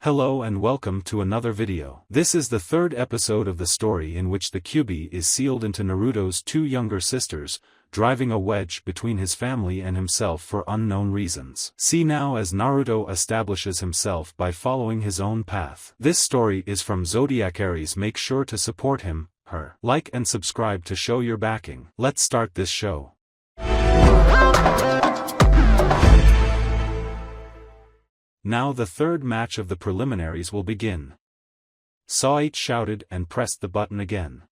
Hello and welcome to another video. This is the third episode of the story in which the Kyuubi is sealed into Naruto's two younger sisters, driving a wedge between his family and himself for unknown reasons. See now as Naruto establishes himself by following his own path. This story is from Zodiac Aries. Make sure to support him, her. Like and subscribe to show your backing. Let's start this show. Now the third match of the preliminaries will begin. Saight shouted and pressed the button again.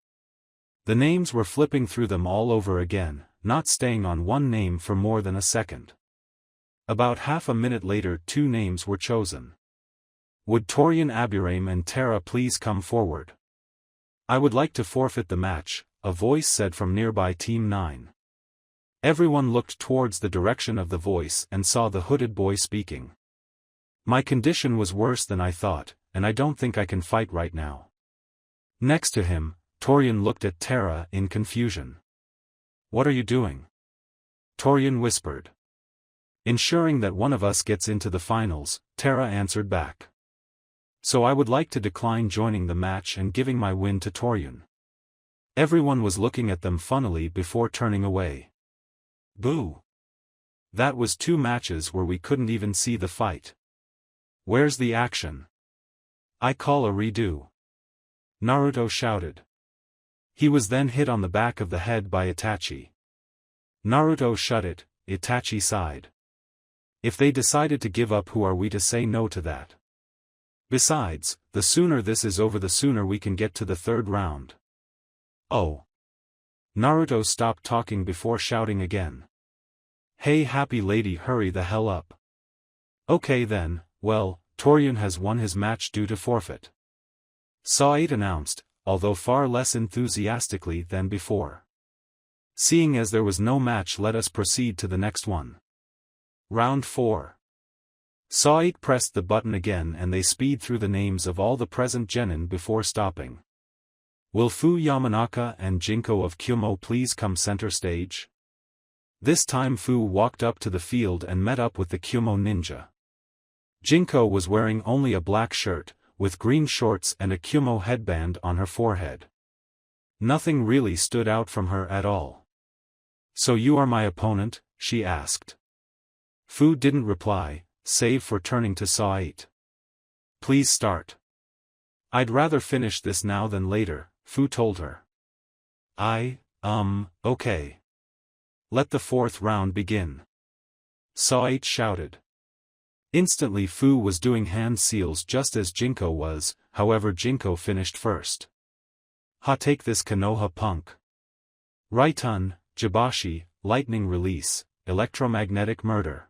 The names were flipping through them all over again, not staying on one name for more than a second. About half a minute later, two names were chosen. Would Torian Aburame and Terra please come forward? I would like to forfeit the match, a voice said from nearby Team 9. Everyone looked towards the direction of the voice and saw the hooded boy speaking. My condition was worse than I thought, and I don't think I can fight right now. Next to him, Torian looked at Terra in confusion. What are you doing? Torian whispered. Ensuring that one of us gets into the finals, Terra answered back. So I would like to decline joining the match and giving my win to Torian. Everyone was looking at them funnily before turning away. Boo! That was two matches where we couldn't even see the fight. Where's the action? I call a redo. Naruto shouted. He was then hit on the back of the head by Itachi. Naruto shut it. Itachi sighed. If they decided to give up, who are we to say no to that? Besides, the sooner this is over, the sooner we can get to the third round. Oh. Naruto stopped talking before shouting again. Hey happy lady, hurry the hell up. Okay then. Well, Torian has won his match due to forfeit. Saight announced, although far less enthusiastically than before. Seeing as there was no match, let us proceed to the next one. Round 4. Saight pressed the button again and they speed through the names of all the present genin before stopping. Will Fu Yamanaka and Jinko of Kyuubi please come center stage? This time Fu walked up to the field and met up with the Kyuubi ninja. Jinko was wearing only a black shirt, with green shorts and a Kyuubi headband on her forehead. Nothing really stood out from her at all. So you are my opponent? She asked. Fu didn't reply, save for turning to Saight. Please start. I'd rather finish this now than later, Fu told her. Okay. Let the fourth round begin. Saight shouted. Instantly Fu was doing hand seals just as Jinko was, however Jinko finished first. Ha, take this Konoha punk. Raitun, Jibashi, lightning release, electromagnetic murder.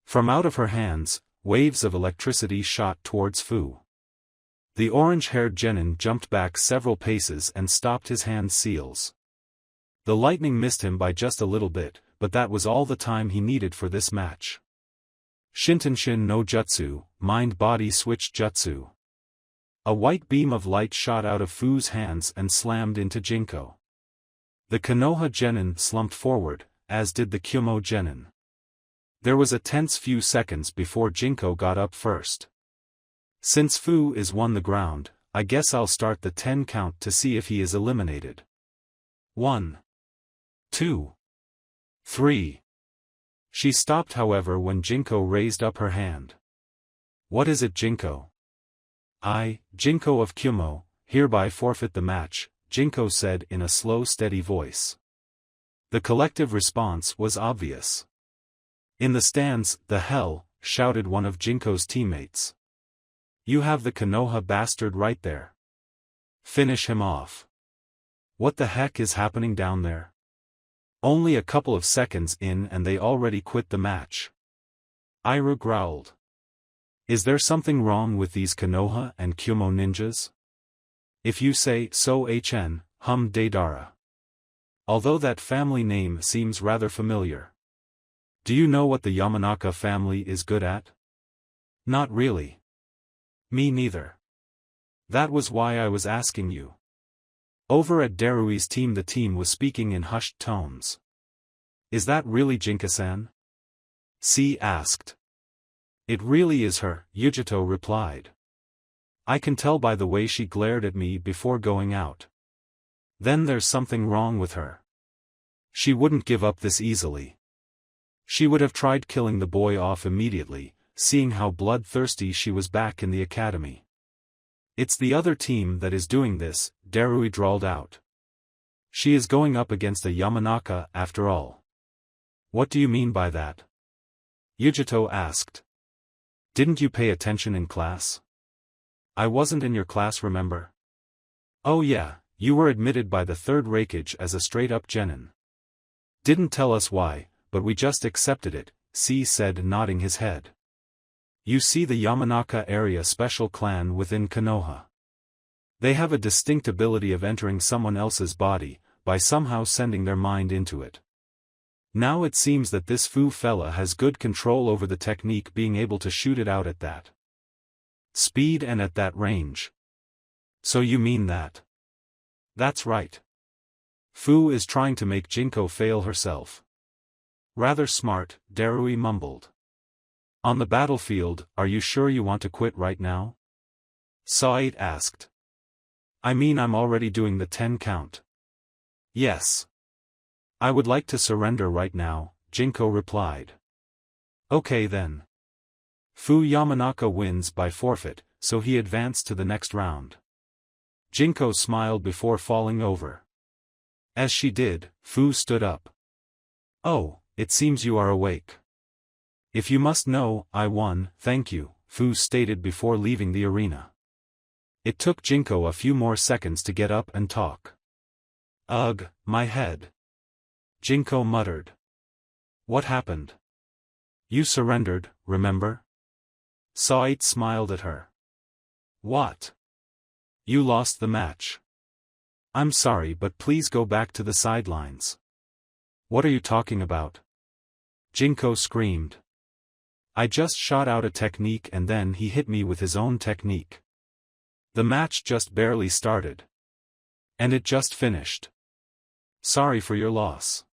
From out of her hands, waves of electricity shot towards Fu. The orange-haired genin jumped back several paces and stopped his hand seals. The lightning missed him by just a little bit, but that was all the time he needed for this match. Shintenshin no Jutsu, Mind-Body Switch Jutsu. A white beam of light shot out of Fu's hands and slammed into Jinko. The Konoha genin slumped forward, as did the Kyuubi genin. There was a tense few seconds before Jinko got up first. Since Fu is won the ground, I guess I'll start the 10 count to see if he is eliminated. 1, 2, 3. She stopped however when Jinko raised up her hand. What is it, Jinko? I, Jinko of Kyuubi, hereby forfeit the match, Jinko said in a slow steady voice. The collective response was obvious. In the stands, the hell, shouted one of Jinko's teammates. You have the Konoha bastard right there. Finish him off. What the heck is happening down there? Only a couple of seconds in and they already quit the match. Iru growled. Is there something wrong with these Konoha and Kyuubi ninjas? If you say so, hum Deidara. Although that family name seems rather familiar. Do you know what the Yamanaka family is good at? Not really. Me neither. That was why I was asking you. Over at Darui's team the team was speaking in hushed tones. Is that really Jinka-san? C asked. It really is her, Yujito replied. I can tell by the way she glared at me before going out. Then there's something wrong with her. She wouldn't give up this easily. She would have tried killing the boy off immediately, seeing how bloodthirsty she was back in the academy. It's the other team that is doing this, Darui drawled out. She is going up against a Yamanaka after all. What do you mean by that? Yujito asked. Didn't you pay attention in class? I wasn't in your class, remember? Oh yeah, you were admitted by the third Raikage as a straight-up genin. Didn't tell us why, but we just accepted it, C said, nodding his head. You see, the Yamanaka area special clan within Konoha. They have a distinct ability of entering someone else's body, by somehow sending their mind into it. Now it seems that this Fu fella has good control over the technique, being able to shoot it out at that speed and at that range. So you mean that? That's right. Fu is trying to make Jinko fail herself. Rather smart, Darui mumbled. On the battlefield, are you sure you want to quit right now? Sa'id asked. I mean, I'm already doing the 10 count. Yes. I would like to surrender right now, Jinko replied. Okay then. Fu Yamanaka wins by forfeit, so he advanced to the next round. Jinko smiled before falling over. As she did, Fu stood up. Oh, it seems you are awake. If you must know, I won, thank you, Fu stated before leaving the arena. It took Jinko a few more seconds to get up and talk. Ugh, my head. Jinko muttered. What happened? You surrendered, remember? Sa'id smiled at her. What? You lost the match. I'm sorry, but please go back to the sidelines. What are you talking about? Jinko screamed. I just shot out a technique and then he hit me with his own technique. The match just barely started. And it just finished. Sorry for your loss.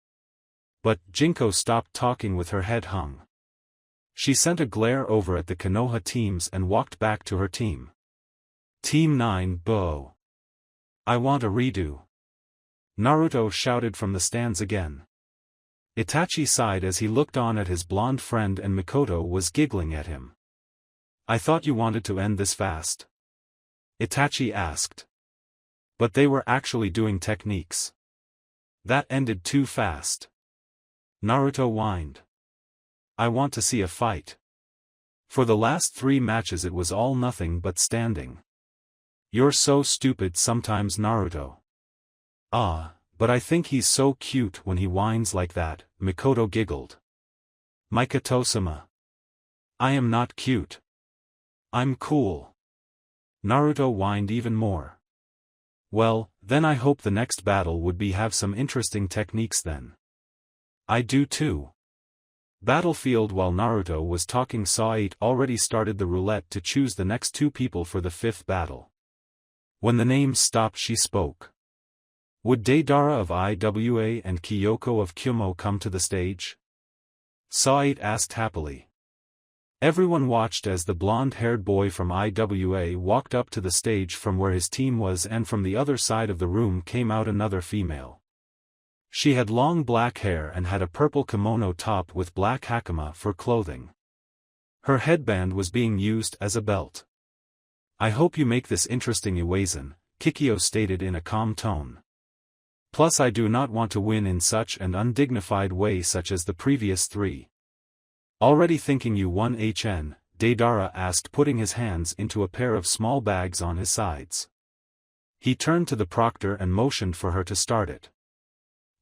But Jinko stopped talking with her head hung. She sent a glare over at the Konoha teams and walked back to her team. Team 9 Bo. I want a redo. Naruto shouted from the stands again. Itachi sighed as he looked on at his blonde friend, and Mikoto was giggling at him. I thought you wanted to end this fast. Itachi asked. But they were actually doing techniques. That ended too fast. Naruto whined. I want to see a fight. For the last 3 matches it was all nothing but standing. You're so stupid sometimes, Naruto. Ah, but I think he's so cute when he whines like that, Mikoto giggled. Mikoto-sama. I am not cute. I'm cool. Naruto whined even more. Well, then I hope the next battle would have some interesting techniques then. I do too. Battlefield. While Naruto was talking, Sa'id already started the roulette to choose the next 2 people for the 5th battle. When the names stopped, she spoke. Would Deidara of IWA and Kyoko of Kyuubi come to the stage? Sa'id asked happily. Everyone watched as the blonde-haired boy from IWA walked up to the stage from where his team was, and from the other side of the room came out another female. She had long black hair and had a purple kimono top with black hakama for clothing. Her headband was being used as a belt. I hope you make this interesting, Iwazan, Kikyo stated in a calm tone. Plus I do not want to win in such an undignified way such as the previous 3. Already thinking you won, HN, Deidara asked, putting his hands into a pair of small bags on his sides. He turned to the proctor and motioned for her to start it.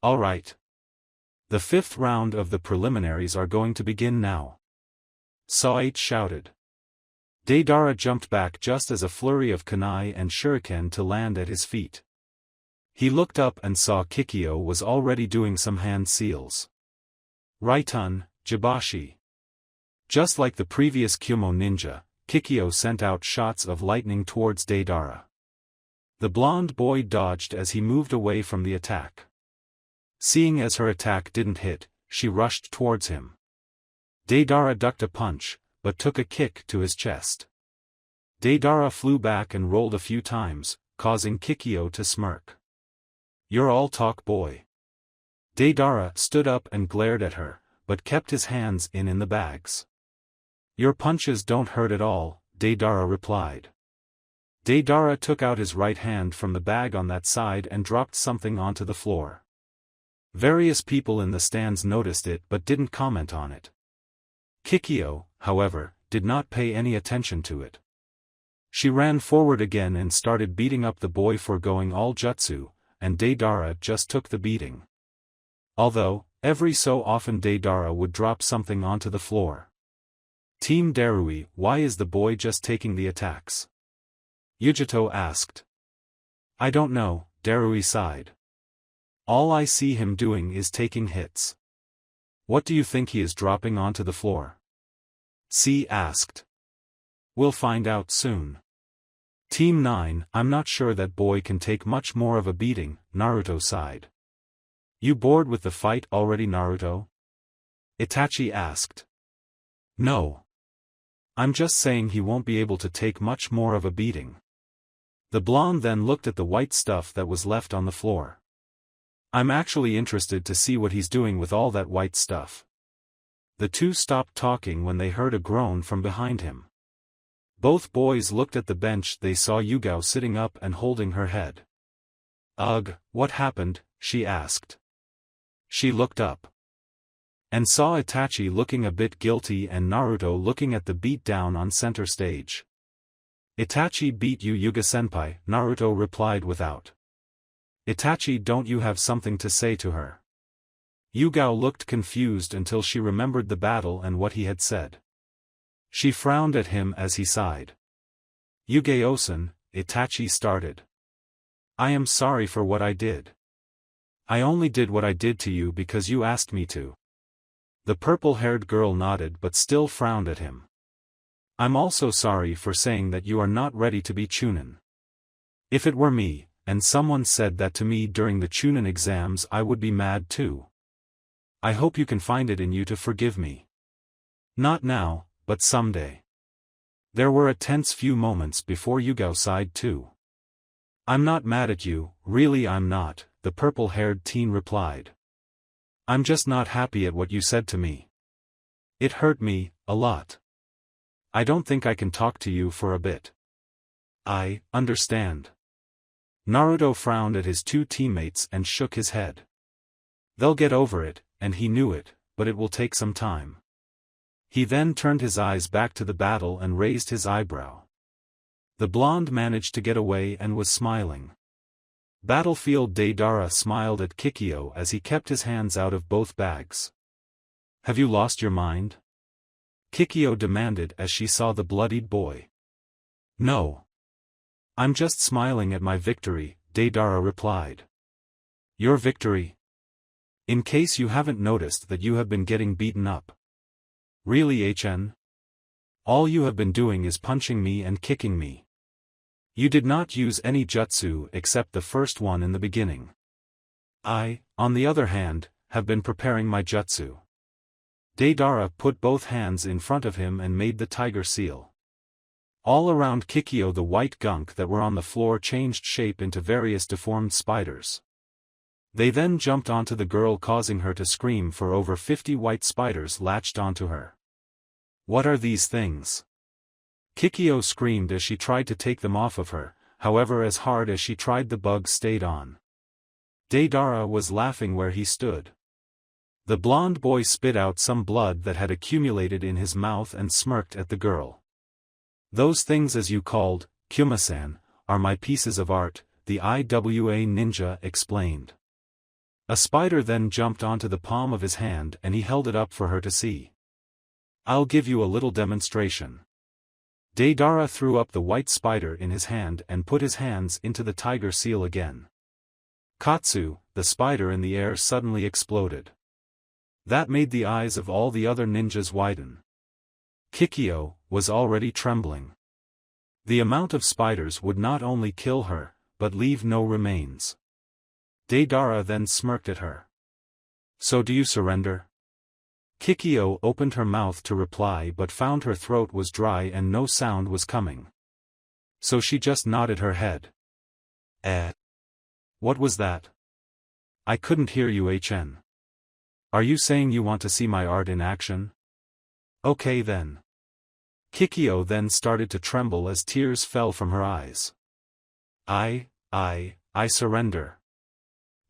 All right. The 5th round of the preliminaries are going to begin now. Sa'id shouted. Deidara jumped back just as a flurry of kunai and shuriken to land at his feet. He looked up and saw Kikyo was already doing some hand seals. Raitun, Jibashi. Just like the previous Kyuubi ninja, Kikyo sent out shots of lightning towards Deidara. The blonde boy dodged as he moved away from the attack. Seeing as her attack didn't hit, she rushed towards him. Deidara ducked a punch, but took a kick to his chest. Deidara flew back and rolled a few times, causing Kikyo to smirk. "You're all talk, boy." Deidara stood up and glared at her, but kept his hands in the bags. "Your punches don't hurt at all," Deidara replied. Deidara took out his right hand from the bag on that side and dropped something onto the floor. Various people in the stands noticed it but didn't comment on it. Kikyo, however, did not pay any attention to it. She ran forward again and started beating up the boy for going all jutsu, and Deidara just took the beating. Although, every so often Deidara would drop something onto the floor. "Team Darui, why is the boy just taking the attacks?" Yujito asked. "I don't know," Darui sighed. "All I see him doing is taking hits." "What do you think he is dropping onto the floor?" C asked. "We'll find out soon." Team 9, "I'm not sure that boy can take much more of a beating," Naruto sighed. "You bored with the fight already, Naruto?" Itachi asked. "No. I'm just saying he won't be able to take much more of a beating." The blonde then looked at the white stuff that was left on the floor. "I'm actually interested to see what he's doing with all that white stuff." The two stopped talking when they heard a groan from behind him. Both boys looked at the bench. They saw Yugao sitting up and holding her head. "Ugh, what happened?" she asked. She looked up and saw Itachi looking a bit guilty and Naruto looking at the beatdown on center stage. "Itachi beat you, Yuga-senpai," Naruto replied without. "Itachi, don't you have something to say to her?" Yugao looked confused until she remembered the battle and what he had said. She frowned at him as he sighed. "Yugao-san," Itachi started. "I am sorry for what I did. I only did what I did to you because you asked me to." The purple-haired girl nodded but still frowned at him. "I'm also sorry for saying that you are not ready to be Chunin. If it were me, and someone said that to me during the Chunin exams, I would be mad too. I hope you can find it in you to forgive me. Not now, but someday." There were a tense few moments before Yugao sighed too. "I'm not mad at you, really I'm not," the purple-haired teen replied. "I'm just not happy at what you said to me. It hurt me, a lot. I don't think I can talk to you for a bit." "I understand." Naruto frowned at his two teammates and shook his head. "They'll get over it, and he knew it, but it will take some time." He then turned his eyes back to the battle and raised his eyebrow. The blonde managed to get away and was smiling. Battlefield Deidara smiled at Kikyo as he kept his hands out of both bags. "Have you lost your mind?" Kikyo demanded as she saw the bloodied boy. "No. I'm just smiling at my victory," Deidara replied. "Your victory? In case you haven't noticed that you have been getting beaten up." "Really, HN? All you have been doing is punching me and kicking me. You did not use any jutsu except the first one in the beginning. I, on the other hand, have been preparing my jutsu." Deidara put both hands in front of him and made the tiger seal. All around Kikyo the white gunk that were on the floor changed shape into various deformed spiders. They then jumped onto the girl, causing her to scream, for over 50 white spiders latched onto her. "What are these things?" Kikyo screamed as she tried to take them off of her, however as hard as she tried the bugs stayed on. Deidara was laughing where he stood. The blonde boy spit out some blood that had accumulated in his mouth and smirked at the girl. "Those things, as you called, Kyuubi-san, are my pieces of art," the IWA ninja explained. A spider then jumped onto the palm of his hand and he held it up for her to see. "I'll give you a little demonstration." Deidara threw up the white spider in his hand and put his hands into the tiger seal again. Katsu, the spider in the air, suddenly exploded. That made the eyes of all the other ninjas widen. Kikyo was already trembling. The amount of spiders would not only kill her, but leave no remains. Deidara then smirked at her. "So do you surrender?" Kikyo opened her mouth to reply but found her throat was dry and no sound was coming. So she just nodded her head. What was that? I couldn't hear you, HN. Are you saying you want to see my art in action? Okay then. Kikyo then started to tremble as tears fell from her eyes. I surrender.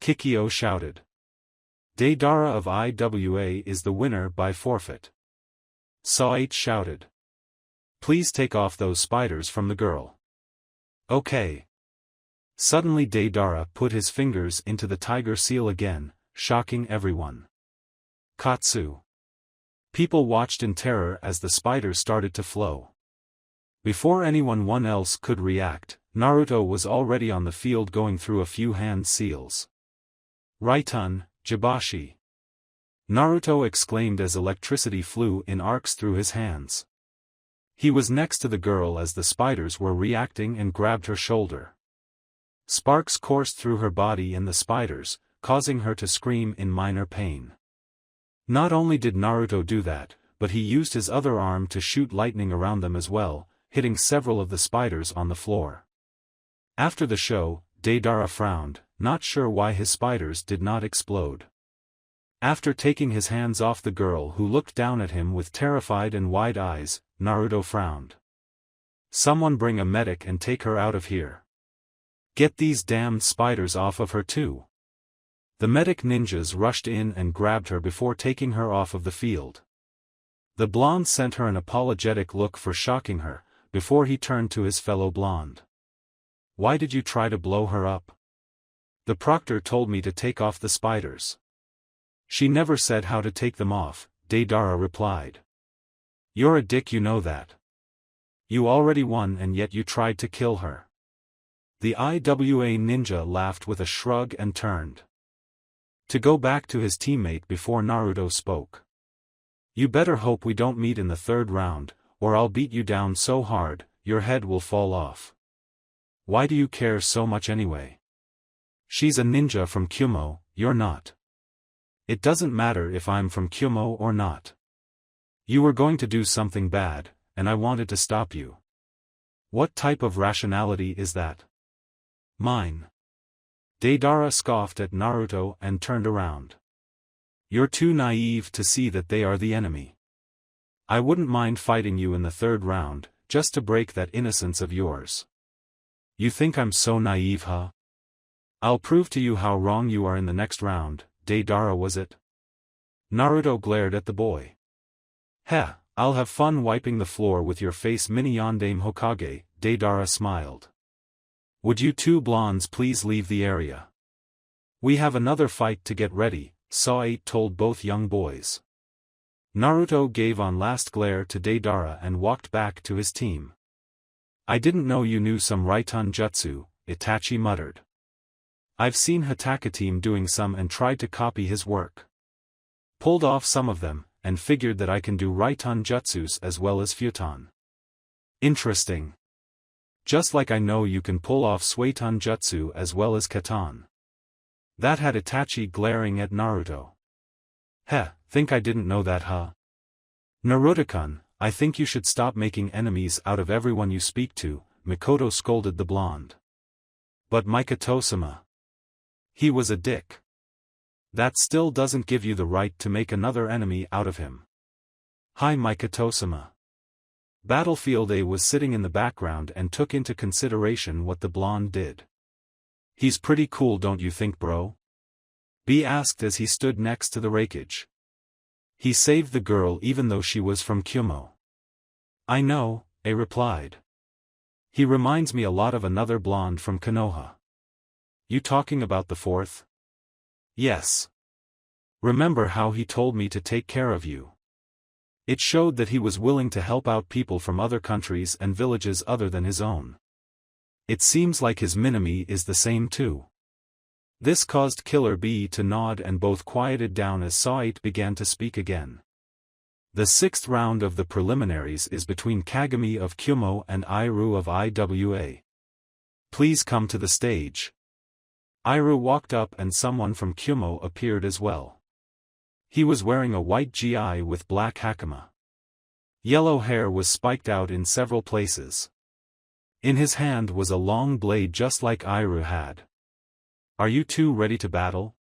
Kikyo shouted. Deidara of IWA is the winner by forfeit. Sait shouted. Please take off those spiders from the girl. Okay. Suddenly Deidara put his fingers into the tiger seal again, shocking everyone. Katsu. People watched in terror as the spiders started to flow. Before anyone else could react, Naruto was already on the field going through a few hand seals. Raiton, Jibashi. Naruto exclaimed as electricity flew in arcs through his hands. He was next to the girl as the spiders were reacting and grabbed her shoulder. Sparks coursed through her body and the spiders, causing her to scream in minor pain. Not only did Naruto do that, but he used his other arm to shoot lightning around them as well, hitting several of the spiders on the floor. After the show, Deidara frowned, not sure why his spiders did not explode. After taking his hands off the girl who looked down at him with terrified and wide eyes, Naruto frowned. Someone bring a medic and take her out of here. Get these damned spiders off of her too. The medic ninjas rushed in and grabbed her before taking her off of the field. The blonde sent her an apologetic look for shocking her, before he turned to his fellow blonde. Why did you try to blow her up? The proctor told me to take off the spiders. She never said how to take them off, Deidara replied. You're a dick, you know that. You already won and yet you tried to kill her. The IWA ninja laughed with a shrug and turned to go back to his teammate before Naruto spoke. You better hope we don't meet in the third round, or I'll beat you down so hard, your head will fall off. Why do you care so much anyway? She's a ninja from Kyuubi, you're not. It doesn't matter if I'm from Kyuubi or not. You were going to do something bad, and I wanted to stop you. What type of rationality is that? Mine. Deidara scoffed at Naruto and turned around. You're too naive to see that they are the enemy. I wouldn't mind fighting you in the third round, just to break that innocence of yours. You think I'm so naive, huh? I'll prove to you how wrong you are in the next round, Deidara, was it? Naruto glared at the boy. Heh, I'll have fun wiping the floor with your face, mini yondaime Hokage, Deidara smiled. Would you two blondes please leave the area? We have another fight to get ready, Sait told both young boys. Naruto gave one last glare to Deidara and walked back to his team. I didn't know you knew some Raiton jutsu, Itachi muttered. I've seen Hataka team doing some and tried to copy his work. Pulled off some of them, and figured that I can do Raiton jutsus as well as Futon. Interesting. Just like I know you can pull off Suiton jutsu as well as Katon. That had Itachi glaring at Naruto. Heh, think I didn't know that, huh? Naruto-kun, I think you should stop making enemies out of everyone you speak to, Mikoto scolded the blonde. But Mikoto-sama. He was a dick. That still doesn't give you the right to make another enemy out of him. Hi Mikoto-sama. Battlefield A was sitting in the background and took into consideration what the blonde did. He's pretty cool, don't you think, bro? B asked as he stood next to the wreckage. He saved the girl even though she was from Kyuubi. I know, A replied. He reminds me a lot of another blonde from Konoha. You talking about the fourth? Yes. Remember how he told me to take care of you? It showed that he was willing to help out people from other countries and villages other than his own. It seems like his Minami is the same too. This caused Killer B to nod and both quieted down as Sait began to speak again. The sixth round of the preliminaries is between Kagami of Kyuubi and Iru of IWA. Please come to the stage. Iru walked up and someone from Kyuubi appeared as well. He was wearing a white gi with black hakama. Yellow hair was spiked out in several places. In his hand was a long blade just like Iru had. "Are you two ready to battle?"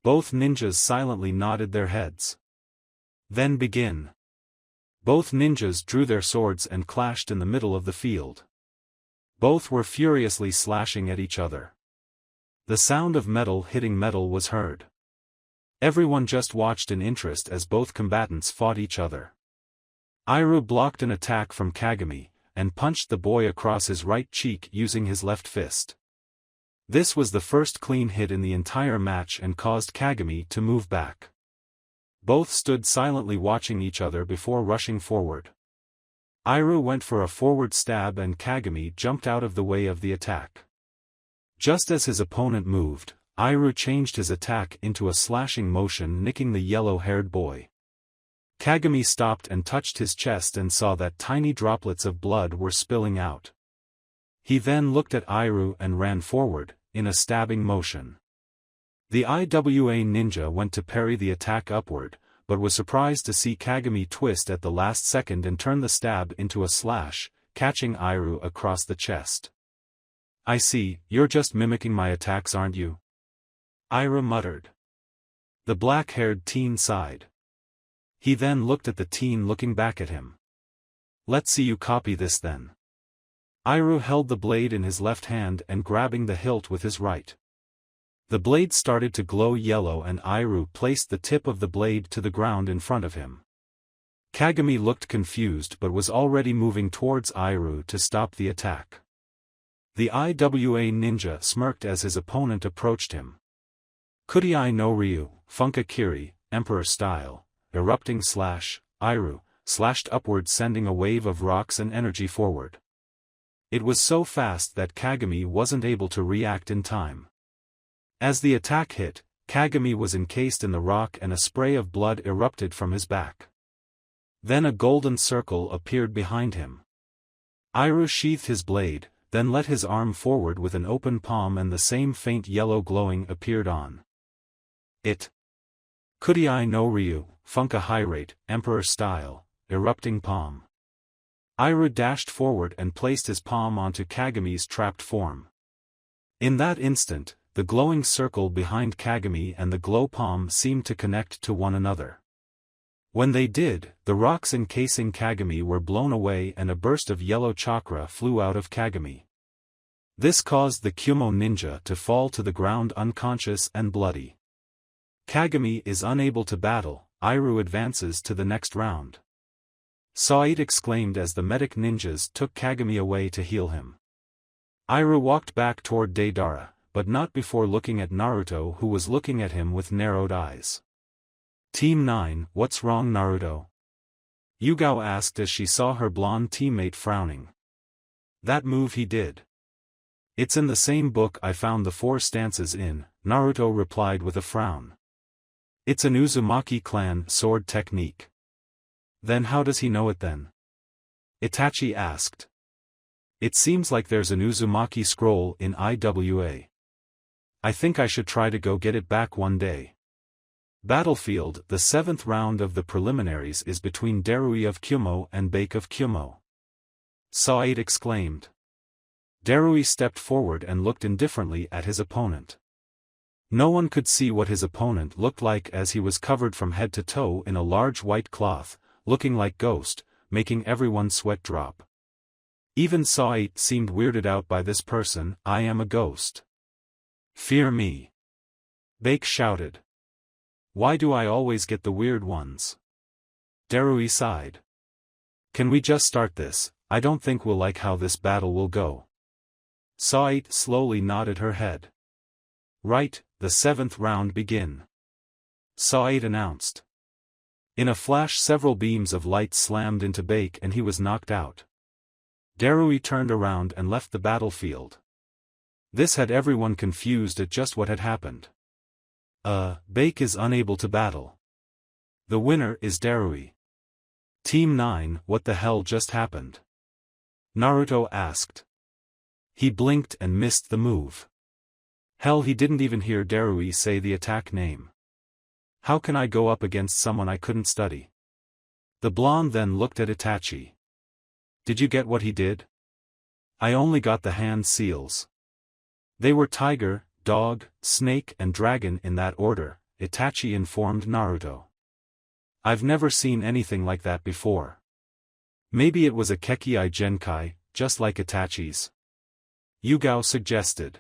Both ninjas silently nodded their heads. "Then begin." Both ninjas drew their swords and clashed in the middle of the field. Both were furiously slashing at each other. The sound of metal hitting metal was heard. Everyone just watched in interest as both combatants fought each other. Iru blocked an attack from Kagami, and punched the boy across his right cheek using his left fist. This was the first clean hit in the entire match and caused Kagami to move back. Both stood silently watching each other before rushing forward. Iru went for a forward stab and Kagami jumped out of the way of the attack. Just as his opponent moved, Iru changed his attack into a slashing motion, nicking the yellow-haired boy. Kagami stopped and touched his chest and saw that tiny droplets of blood were spilling out. He then looked at Iru and ran forward, in a stabbing motion. The IWA ninja went to parry the attack upward, but was surprised to see Kagami twist at the last second and turn the stab into a slash, catching Iru across the chest. "I see, you're just mimicking my attacks, aren't you?" Iru muttered. The black-haired teen sighed. He then looked at the teen looking back at him. "Let's see you copy this then." Iru held the blade in his left hand and grabbing the hilt with his right. The blade started to glow yellow and Iru placed the tip of the blade to the ground in front of him. Kagami looked confused but was already moving towards Iru to stop the attack. The IWA ninja smirked as his opponent approached him. Kudai no Ryu, Funka Kiri, Emperor style. Erupting slash, Iru, slashed upward sending a wave of rocks and energy forward. It was so fast that Kagami wasn't able to react in time. As the attack hit, Kagami was encased in the rock and a spray of blood erupted from his back. Then a golden circle appeared behind him. Iru sheathed his blade, then let his arm forward with an open palm and the same faint yellow glowing appeared on it. Kudai no Ryu, Funka high rate, Emperor style, erupting palm. Iru dashed forward and placed his palm onto Kagami's trapped form. In that instant, the glowing circle behind Kagami and the glow palm seemed to connect to one another. When they did, the rocks encasing Kagami were blown away and a burst of yellow chakra flew out of Kagami. This caused the Kyuubi ninja to fall to the ground unconscious and bloody. Kagami is unable to battle, Iru advances to the next round. Said exclaimed as the medic ninjas took Kagami away to heal him. Iru walked back toward Deidara, but not before looking at Naruto who was looking at him with narrowed eyes. Team 9, what's wrong Naruto? Yugao asked as she saw her blonde teammate frowning. That move he did. It's in the same book I found the 4 stances in, Naruto replied with a frown. It's an Uzumaki clan sword technique. Then how does he know it then? Itachi asked. It seems like there's an Uzumaki scroll in IWA. I think I should try to go get it back one day. Battlefield, the 7th round of the preliminaries is between Darui of Kyuubi and Bake of Kyuubi. Said exclaimed. Darui stepped forward and looked indifferently at his opponent. No one could see what his opponent looked like as he was covered from head to toe in a large white cloth, looking like Ghost, making everyone's sweat drop. Even Said seemed weirded out by this person. I am a ghost. Fear me. Bake shouted. Why do I always get the weird ones? Darui sighed. Can we just start this? I don't think we'll like how this battle will go. Said slowly nodded her head. Right, the 7th round begin. Said announced. In a flash several beams of light slammed into Bake and he was knocked out. Darui turned around and left the battlefield. This had everyone confused at just what had happened. Bake is unable to battle. The winner is Darui. Team 9, what the hell just happened? Naruto asked. He blinked and missed the move. Hell, he didn't even hear Darui say the attack name. How can I go up against someone I couldn't study? The blonde then looked at Itachi. Did you get what he did? I only got the hand seals. They were tiger, dog, snake and dragon in that order, Itachi informed Naruto. I've never seen anything like that before. Maybe it was a Kekii Genkai, just like Itachi's. Yugao suggested.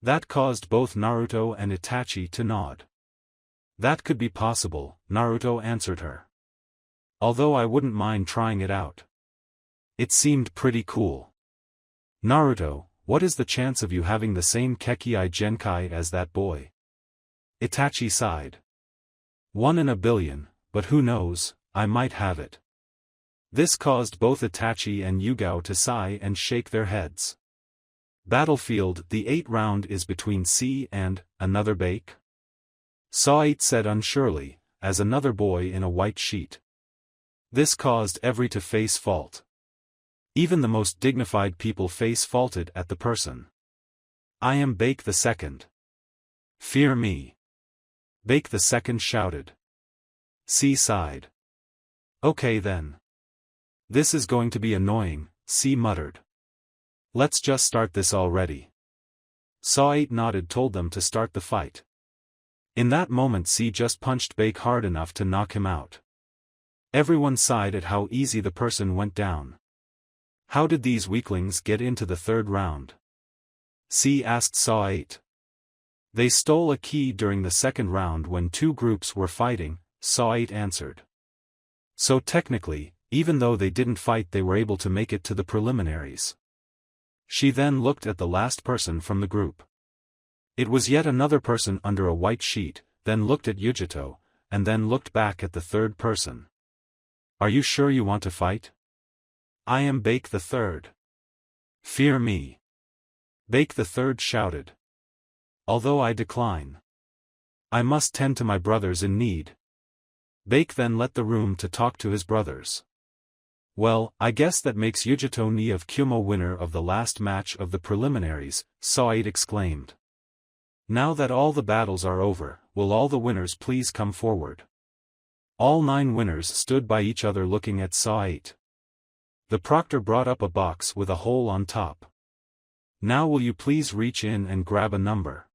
That caused both Naruto and Itachi to nod. That could be possible, Naruto answered her. Although I wouldn't mind trying it out. It seemed pretty cool. Naruto, what is the chance of you having the same Kekii Genkai as that boy? Itachi sighed. 1 in a billion, but who knows, I might have it. This caused both Itachi and Yugao to sigh and shake their heads. Battlefield, the 8th round is between C and another bake? Sa'it said unsurely, as another boy in a white sheet. This caused every to face fault. Even the most dignified people face faulted at the person. I am Bake the Second. Fear me. Bake the Second shouted. C sighed. Okay then. This is going to be annoying, C muttered. Let's just start this already. Sa'it nodded told them to start the fight. In that moment C just punched Bake hard enough to knock him out. Everyone sighed at how easy the person went down. How did these weaklings get into the 3rd round? C asked Sa'it. They stole a key during the 2nd round when 2 groups were fighting, Sa'it answered. So technically, even though they didn't fight they were able to make it to the preliminaries. She then looked at the last person from the group. It was yet another person under a white sheet, then looked at Yujito, and then looked back at the 3rd person. Are you sure you want to fight? I am Bake the Third. Fear me. Bake the Third shouted. Although I decline. I must tend to my brothers in need. Bake then left the room to talk to his brothers. Well, I guess that makes Yujito Ni of Kyuubi winner of the last match of the preliminaries, Sa'id exclaimed. Now that all the battles are over, will all the winners please come forward? All 9 winners stood by each other looking at Sa'id. The proctor brought up a box with a hole on top. Now will you please reach in and grab a number?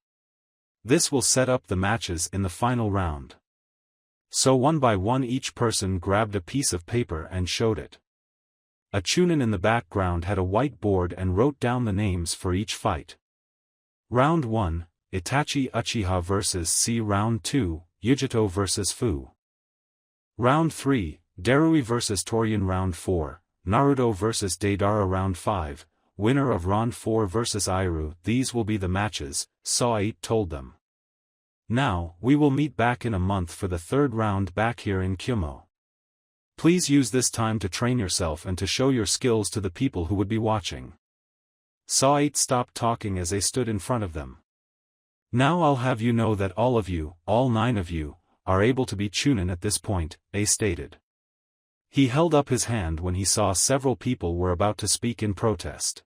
This will set up the matches in the final round. So one by one each person grabbed a piece of paper and showed it. A chunin in the background had a white board and wrote down the names for each fight. Round 1, Itachi Uchiha vs C. Round 2, Yujito vs Fu. Round 3, Darui vs Torian. Round 4, Naruto vs Deidara. Round 5, winner of Round 4 vs Iru. These will be the matches, Sa'id told them. Now, we will meet back in a month for the 3rd round back here in Kyuubi. Please use this time to train yourself and to show your skills to the people who would be watching. Sa'id stopped talking as they stood in front of them. Now I'll have you know that all of you, all 9 of you, are able to be chunin at this point, A stated. He held up his hand when he saw several people were about to speak in protest.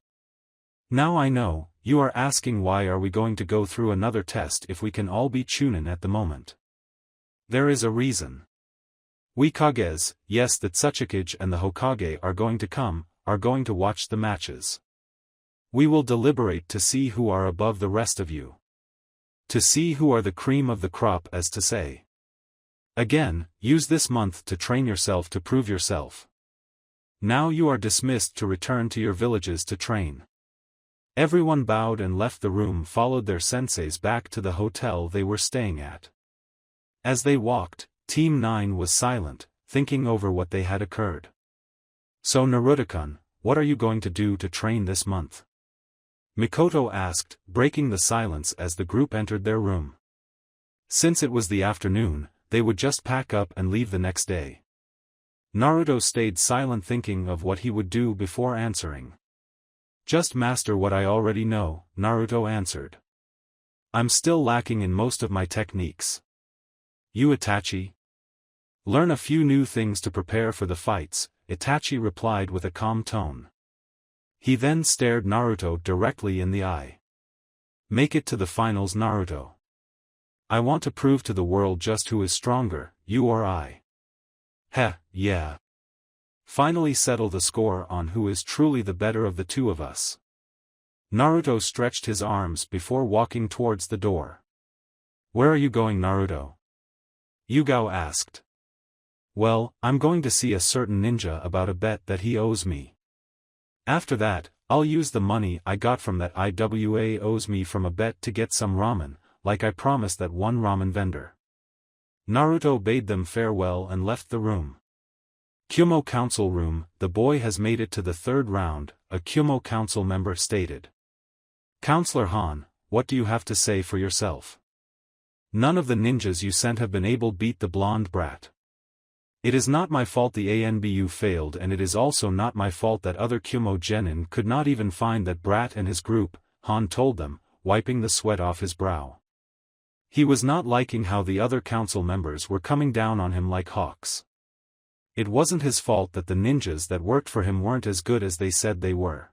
Now I know, you are asking why are we going to go through another test if we can all be chunin at the moment. There is a reason. We Kages, yes the Tsuchikage and the Hokage are going to watch the matches. We will deliberate to see who are above the rest of you. To see who are the cream of the crop as to say. Again, use this month to train yourself to prove yourself. Now you are dismissed to return to your villages to train. Everyone bowed and left the room followed their senseis back to the hotel they were staying at. As they walked, Team 9 was silent, thinking over what they had occurred. So Naruto-kun, what are you going to do to train this month? Mikoto asked, breaking the silence as the group entered their room. Since it was the afternoon, they would just pack up and leave the next day. Naruto stayed silent thinking of what he would do before answering. Just master what I already know, Naruto answered. I'm still lacking in most of my techniques. You Itachi? Learn a few new things to prepare for the fights, Itachi replied with a calm tone. He then stared Naruto directly in the eye. Make it to the finals Naruto. I want to prove to the world just who is stronger, you or I. Heh, yeah. Finally settle the score on who is truly the better of the two of us. Naruto stretched his arms before walking towards the door. Where are you going, Naruto? Yugao asked. Well, I'm going to see a certain ninja about a bet that he owes me. After that, I'll use the money I got from that IWA owes me from a bet to get some ramen, like I promised that one ramen vendor. Naruto bade them farewell and left the room. Kyuubi Council Room, the boy has made it to the third round, a Kyuubi Council member stated. Counselor Han, what do you have to say for yourself? None of the ninjas you sent have been able to beat the blonde brat. It is not my fault the ANBU failed, and it is also not my fault that other Kyuubi genin could not even find that brat and his group, Han told them, wiping the sweat off his brow. He was not liking how the other council members were coming down on him like hawks. It wasn't his fault that the ninjas that worked for him weren't as good as they said they were.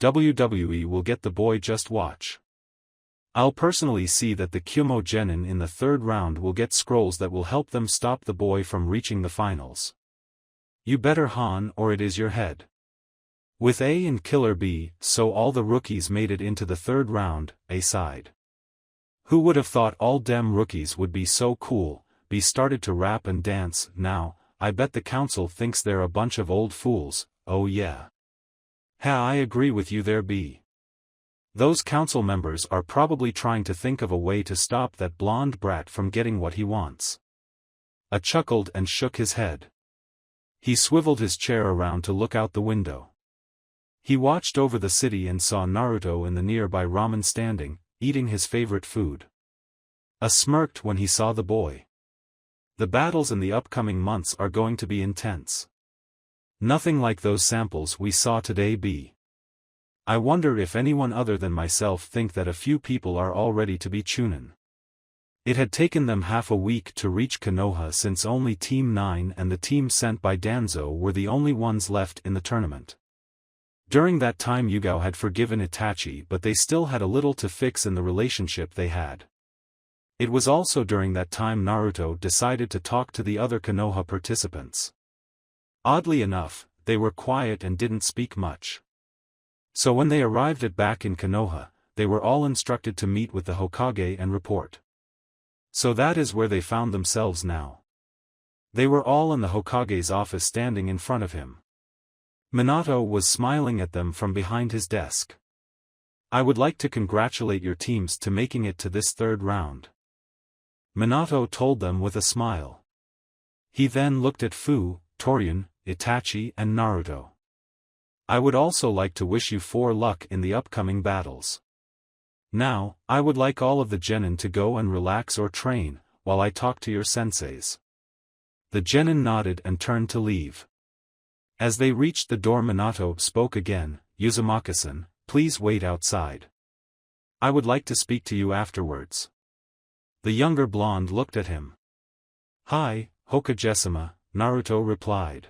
WWE will get the boy, just watch. I'll personally see that the Kyuubi genin in the third round will get scrolls that will help them stop the boy from reaching the finals. You better, Han, or it is your head. With A and Killer B, so all the rookies made it into the third round, A side. Who would have thought all dem rookies would be so cool? B started to rap and dance. Now, I bet the council thinks they're a bunch of old fools. Oh yeah. Ha, I agree with you there, B. Those council members are probably trying to think of a way to stop that blonde brat from getting what he wants. A chuckled and shook his head. He swiveled his chair around to look out the window. He watched over the city and saw Naruto in the nearby ramen standing, eating his favorite food. A smirked when he saw the boy. The battles in the upcoming months are going to be intense. Nothing like those samples we saw today, B. I wonder if anyone other than myself think that a few people are all ready to be chunin. It had taken them half a week to reach Konoha, since only Team 9 and the team sent by Danzo were the only ones left in the tournament. During that time Yugao had forgiven Itachi, but they still had a little to fix in the relationship they had. It was also during that time Naruto decided to talk to the other Konoha participants. Oddly enough, they were quiet and didn't speak much. So when they arrived back in Konoha, they were all instructed to meet with the Hokage and report. So that is where they found themselves now. They were all in the Hokage's office standing in front of him. Minato was smiling at them from behind his desk. I would like to congratulate your teams to making it to this third round. Minato told them with a smile. He then looked at Fu, Torian, Itachi and Naruto. I would also like to wish you 4 luck in the upcoming battles. Now, I would like all of the genin to go and relax or train, while I talk to your senseis. The genin nodded and turned to leave. As they reached the door, Minato spoke again. Uzumaki-san, please wait outside. I would like to speak to you afterwards. The younger blonde looked at him. Hi, Hokage-sama, Naruto replied.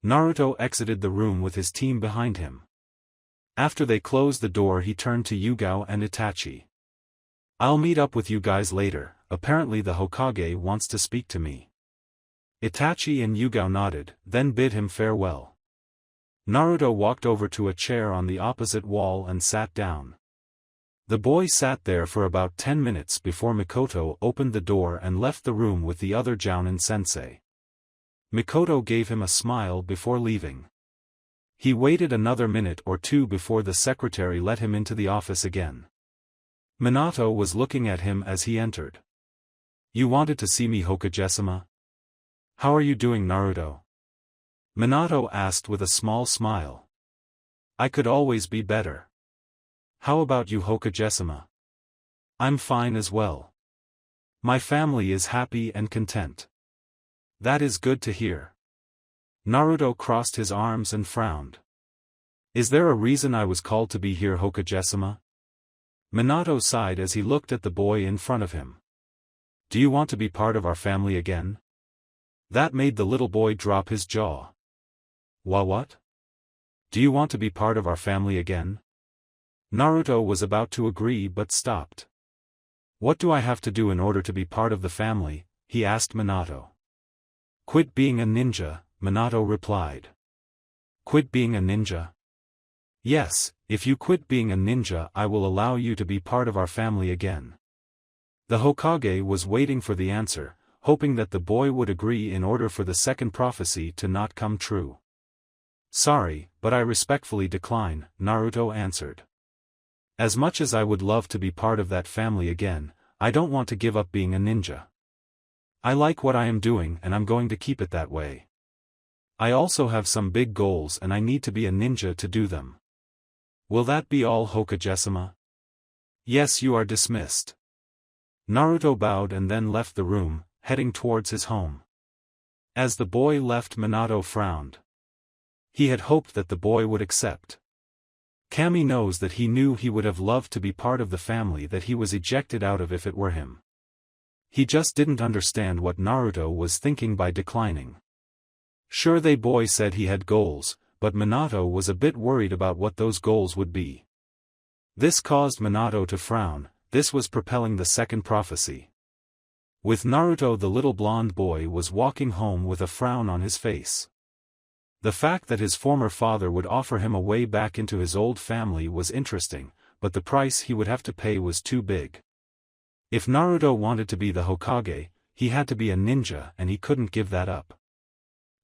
Naruto exited the room with his team behind him. After they closed the door, he turned to Yugao and Itachi. I'll meet up with you guys later, apparently the Hokage wants to speak to me. Itachi and Yugao nodded, then bid him farewell. Naruto walked over to a chair on the opposite wall and sat down. The boy sat there for about 10 minutes before Mikoto opened the door and left the room with the other Jounin sensei. Mikoto gave him a smile before leaving. He waited another minute or two before the secretary let him into the office again. Minato was looking at him as he entered. You wanted to see me, Hokage-sama? How are you doing, Naruto? Minato asked with a small smile. I could always be better. How about you, Hokage-sama? I'm fine as well. My family is happy and content. That is good to hear. Naruto crossed his arms and frowned. Is there a reason I was called to be here, Hokage-sama? Minato sighed as he looked at the boy in front of him. Do you want to be part of our family again? That made the little boy drop his jaw. What? Do you want to be part of our family again? Naruto was about to agree but stopped. What do I have to do in order to be part of the family? He asked Minato. Quit being a ninja, Minato replied. Quit being a ninja? Yes, if you quit being a ninja I will allow you to be part of our family again. The Hokage was waiting for the answer, hoping that the boy would agree in order for the second prophecy to not come true. Sorry, but I respectfully decline, Naruto answered. As much as I would love to be part of that family again, I don't want to give up being a ninja. I like what I am doing and I'm going to keep it that way. I also have some big goals and I need to be a ninja to do them. Will that be all, Hokage-sama? Yes, you are dismissed. Naruto bowed and then left the room, heading towards his home. As the boy left, Minato frowned. He had hoped that the boy would accept. Kami knows that he knew he would have loved to be part of the family that he was ejected out of if it were him. He just didn't understand what Naruto was thinking by declining. Sure, the boy said he had goals, but Minato was a bit worried about what those goals would be. This caused Minato to frown. This was propelling the second prophecy. With Naruto, the little blonde boy was walking home with a frown on his face. The fact that his former father would offer him a way back into his old family was interesting, but the price he would have to pay was too big. If Naruto wanted to be the Hokage, he had to be a ninja and he couldn't give that up.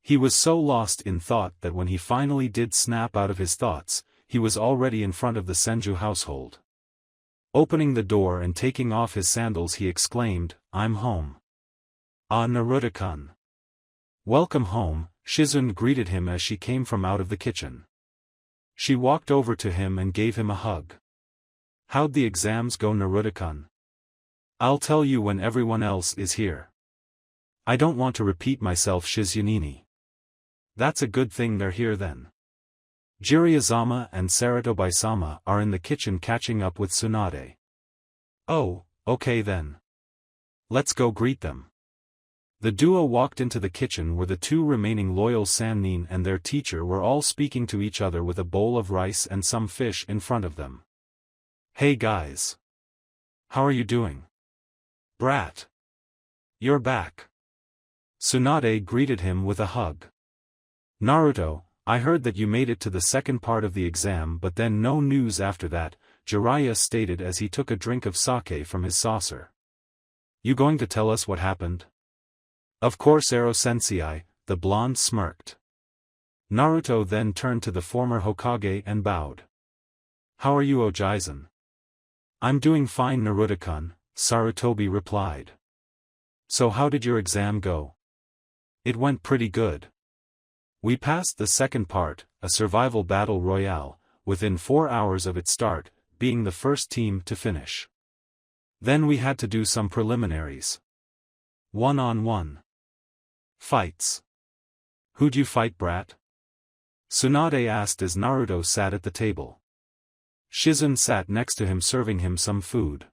He was so lost in thought that when he finally did snap out of his thoughts, he was already in front of the Senju household. Opening the door and taking off his sandals, he exclaimed, "I'm home." "Ah, Naruto-kun. Welcome home," Shizune greeted him as she came from out of the kitchen. She walked over to him and gave him a hug. "How'd the exams go, Naruto-kun?" "I'll tell you when everyone else is here. I don't want to repeat myself, Shizunini." "That's a good thing they're here then." Jiraiya-sama and Sarutobi-sama are in the kitchen catching up with Tsunade. "Oh, okay then. Let's go greet them." The duo walked into the kitchen where the two remaining loyal Sannin and their teacher were all speaking to each other with a bowl of rice and some fish in front of them. "Hey guys. How are you doing?" "Brat. You're back." Tsunade greeted him with a hug. "Naruto, I heard that you made it to the second part of the exam, but then no news after that," Jiraiya stated as he took a drink of sake from his saucer. "You going to tell us what happened?" "Of course, Ero-sensei," the blonde smirked. Naruto then turned to the former Hokage and bowed. "How are you, Ojizen?" "I'm doing fine, Naruto-kun," Sarutobi replied. "So how did your exam go?" "It went pretty good. We passed the second part, a survival battle royale, within 4 hours of its start, being the first team to finish. Then we had to do some preliminaries. One-on-one fights. "Who'd you fight, brat?" Tsunade asked as Naruto sat at the table. Shizune sat next to him serving him some food.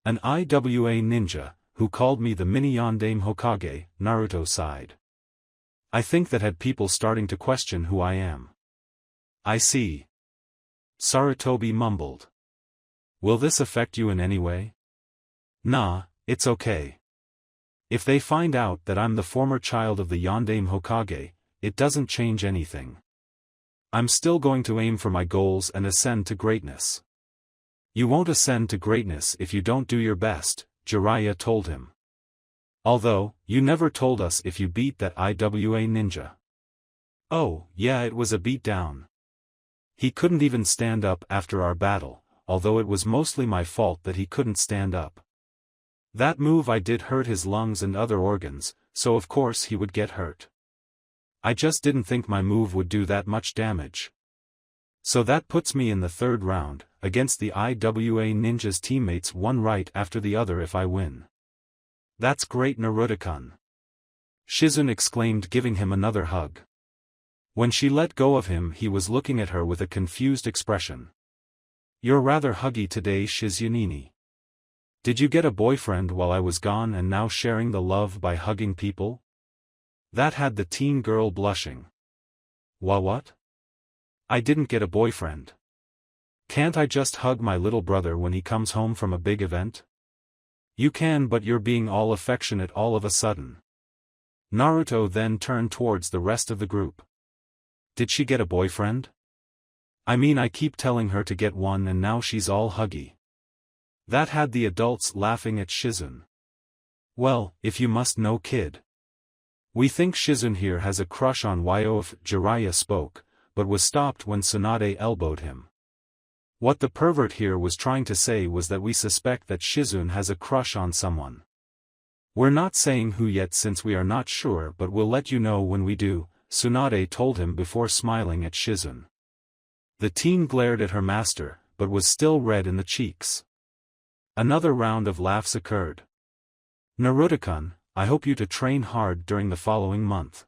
"An IWA ninja, who called me the mini Yondaime Hokage," Naruto sighed. "I think that had people starting to question who I am." "I see." Sarutobi mumbled. "Will this affect you in any way?" "Nah, it's okay. If they find out that I'm the former child of the Yondaime Hokage, it doesn't change anything. I'm still going to aim for my goals and ascend to greatness." "You won't ascend to greatness if you don't do your best," Jiraiya told him. "Although, you never told us if you beat that IWA ninja." "Oh, yeah, it was a beatdown. He couldn't even stand up after our battle, although it was mostly my fault that he couldn't stand up. That move I did hurt his lungs and other organs, so of course he would get hurt. I just didn't think my move would do that much damage. So that puts me in the third round, against the IWA ninja's teammates, one right after the other if I win." "That's great, Naruto-kun," Shizune exclaimed, giving him another hug. When she let go of him, he was looking at her with a confused expression. "You're rather huggy today, Shizunini. Did you get a boyfriend while I was gone and now sharing the love by hugging people?" That had the teen girl blushing. What? I didn't get a boyfriend. Can't I just hug my little brother when he comes home from a big event?" You can, but you're being all affectionate all of a sudden. Naruto then turned towards the rest of the group. Did she get a boyfriend? I mean, I keep telling her to get one and now she's all huggy. That had the adults laughing at Shizune. Well, if you must know, kid. We think Shizune here has a crush on Yo. If Jiraiya spoke, but was stopped when Tsunade elbowed him. What the pervert here was trying to say was that we suspect that Shizune has a crush on someone. We're not saying who yet since we are not sure, but we'll let you know when we do, Tsunade told him before smiling at Shizune. The teen glared at her master, but was still red in the cheeks. Another round of laughs occurred. Naruto-kun, I hope you to train hard during the following month.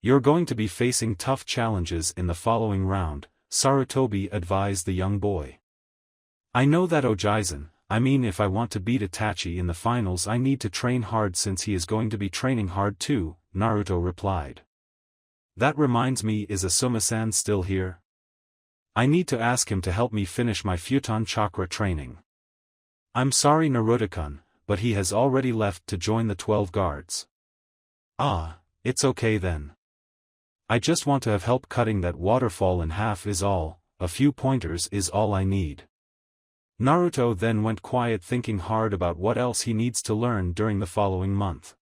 You're going to be facing tough challenges in the following round, Sarutobi advised the young boy. I know that, Ojaizen. I mean, if I want to beat Itachi in the finals I need to train hard since he is going to be training hard too, Naruto replied. That reminds me, is Asuma-san still here? I need to ask him to help me finish my Futon Chakra training. I'm sorry, Naruto-kun, but he has already left to join the 12 guards. Ah, it's okay then. I just want to have help cutting that waterfall in half is all, a few pointers is all I need. Naruto then went quiet, thinking hard about what else he needs to learn during the following month.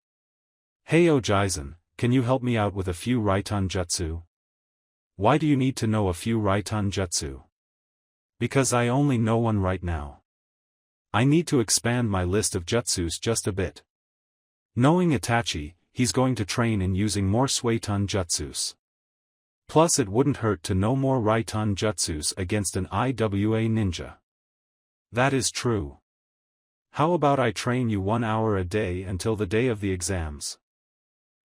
Hey Ojaizen, can you help me out with a few Raiton Jutsu? Why do you need to know a few Raiton Jutsu? Because I only know one right now. I need to expand my list of jutsus just a bit. Knowing Itachi, he's going to train in using more Suiton Jutsus. Plus it wouldn't hurt to know more Raiton Jutsus against an IWA ninja. That is true. How about I train you 1 hour a day until the day of the exams?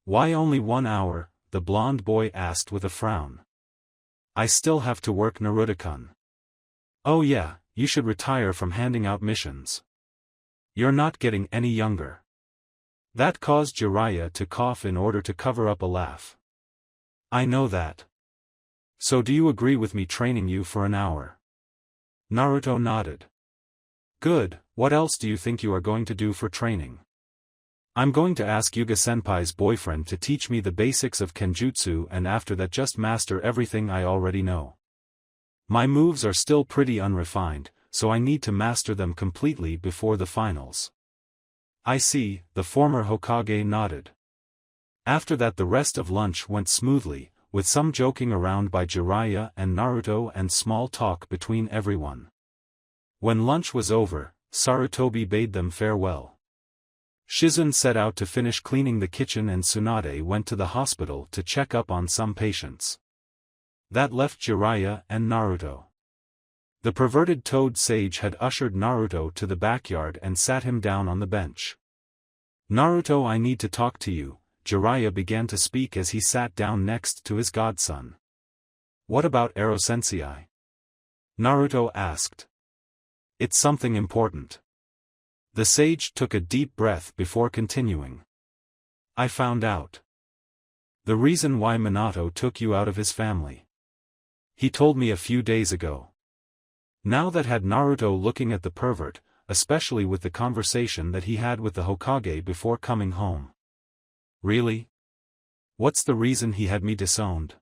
Why only 1 hour? The blonde boy asked with a frown. I still have to work, Naruto-kun. Oh yeah, you should retire from handing out missions. You're not getting any younger. That caused Jiraiya to cough in order to cover up a laugh. I know that. So do you agree with me training you for an hour? Naruto nodded. Good, what else do you think you are going to do for training? I'm going to ask Yuga-senpai's boyfriend to teach me the basics of Kenjutsu and after that just master everything I already know. My moves are still pretty unrefined, so I need to master them completely before the finals. I see, the former Hokage nodded. After that the rest of lunch went smoothly, with some joking around by Jiraiya and Naruto and small talk between everyone. When lunch was over, Sarutobi bade them farewell. Shizune set out to finish cleaning the kitchen and Tsunade went to the hospital to check up on some patients. That left Jiraiya and Naruto. The perverted toad sage had ushered Naruto to the backyard and sat him down on the bench. Naruto, I need to talk to you, Jiraiya began to speak as he sat down next to his godson. What about Ero Sensei? Naruto asked. It's something important. The sage took a deep breath before continuing. I found out the reason why Minato took you out of his family. He told me a few days ago. Now that had Naruto looking at the pervert, especially with the conversation that he had with the Hokage before coming home. Really? What's the reason he had me disowned?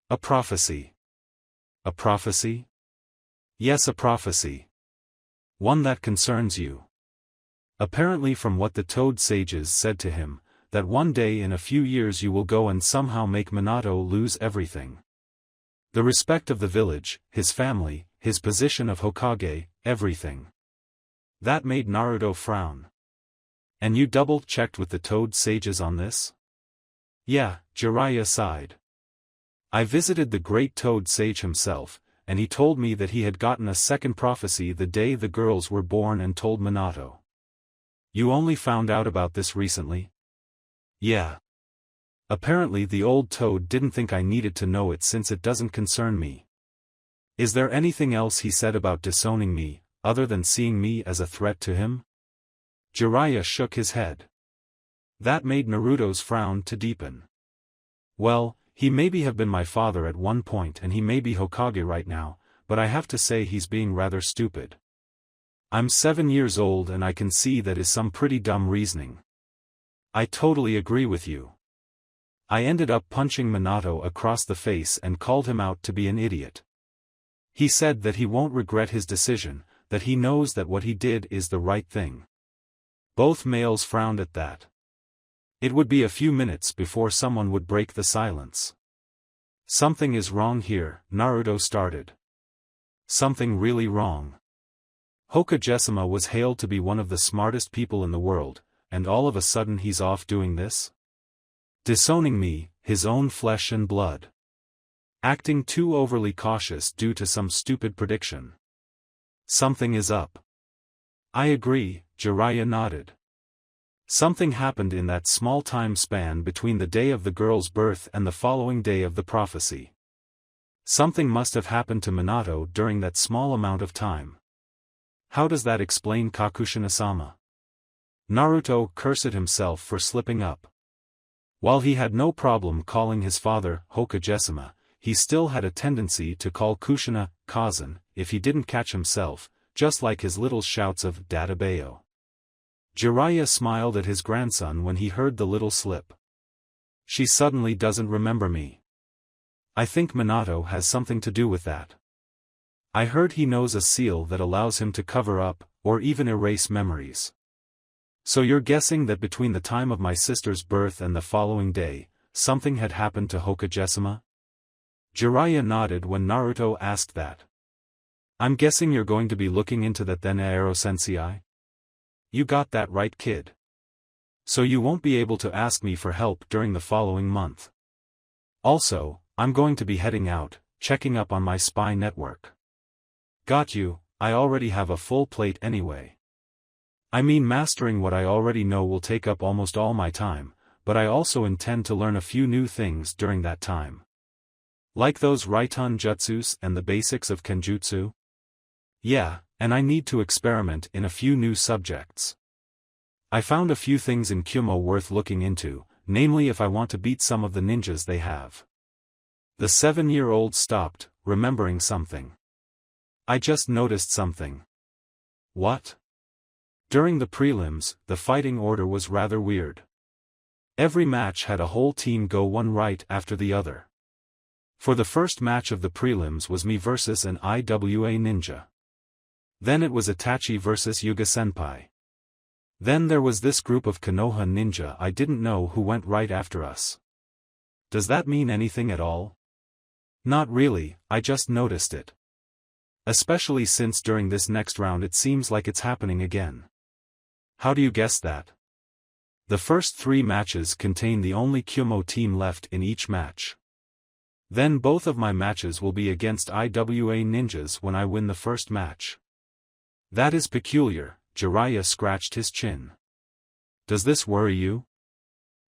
A prophecy. A prophecy? Yes, a prophecy. One that concerns you. Apparently from what the toad sages said to him, that one day in a few years you will go and somehow make Minato lose everything. The respect of the village, his family, his position of Hokage, everything. That made Naruto frown. And you double-checked with the toad sages on this? Yeah, Jiraiya sighed. I visited the great toad sage himself, and he told me that he had gotten a second prophecy the day the girls were born and told Minato. You only found out about this recently? Yeah. Apparently the old toad didn't think I needed to know it since it doesn't concern me. Is there anything else he said about disowning me, other than seeing me as a threat to him? Jiraiya shook his head. That made Naruto's frown to deepen. Well, he maybe have been my father at one point and he may be Hokage right now, but I have to say he's being rather stupid. I'm 7 years old and I can see that is some pretty dumb reasoning. I totally agree with you. I ended up punching Minato across the face and called him out to be an idiot. He said that he won't regret his decision, that he knows that what he did is the right thing. Both males frowned at that. It would be a few minutes before someone would break the silence. Something is wrong here, Naruto started. Something really wrong. Hokage was hailed to be one of the smartest people in the world, and all of a sudden he's off doing this? Disowning me, his own flesh and blood. Acting too overly cautious due to some stupid prediction. Something is up. I agree, Jiraiya nodded. Something happened in that small time span between the day of the girl's birth and the following day of the prophecy. Something must have happened to Minato during that small amount of time. How does that explain Kakushina-sama? Naruto cursed himself for slipping up. While he had no problem calling his father Hokage-sama, he still had a tendency to call Kushina Kazan if he didn't catch himself, just like his little shouts of Dadabayo. Jiraiya smiled at his grandson when he heard the little slip. She suddenly doesn't remember me. I think Minato has something to do with that. I heard he knows a seal that allows him to cover up, or even erase memories. So you're guessing that between the time of my sister's birth and the following day, something had happened to Hokage-sama? Jiraiya nodded when Naruto asked that. I'm guessing you're going to be looking into that then, Aero-sensei? You got that right, kid. So you won't be able to ask me for help during the following month. Also, I'm going to be heading out, checking up on my spy network. Got you, I already have a full plate anyway. I mean, mastering what I already know will take up almost all my time, but I also intend to learn a few new things during that time. Like those Raiton jutsus and the basics of Kenjutsu? Yeah, and I need to experiment in a few new subjects. I found a few things in Kyuubi worth looking into, namely if I want to beat some of the ninjas they have. The 7-year-old stopped, remembering something. I just noticed something. What? During the prelims, the fighting order was rather weird. Every match had a whole team go one right after the other. For the first match of the prelims was me versus an IWA ninja. Then it was Itachi versus Yuga Senpai. Then there was this group of Konoha ninja I didn't know who went right after us. Does that mean anything at all? Not really, I just noticed it. Especially since during this next round it seems like it's happening again. How do you guess that? The first 3 matches contain the only Kyuubi team left in each match. Then both of my matches will be against IWA ninjas when I win the first match. That is peculiar, Jiraiya scratched his chin. Does this worry you?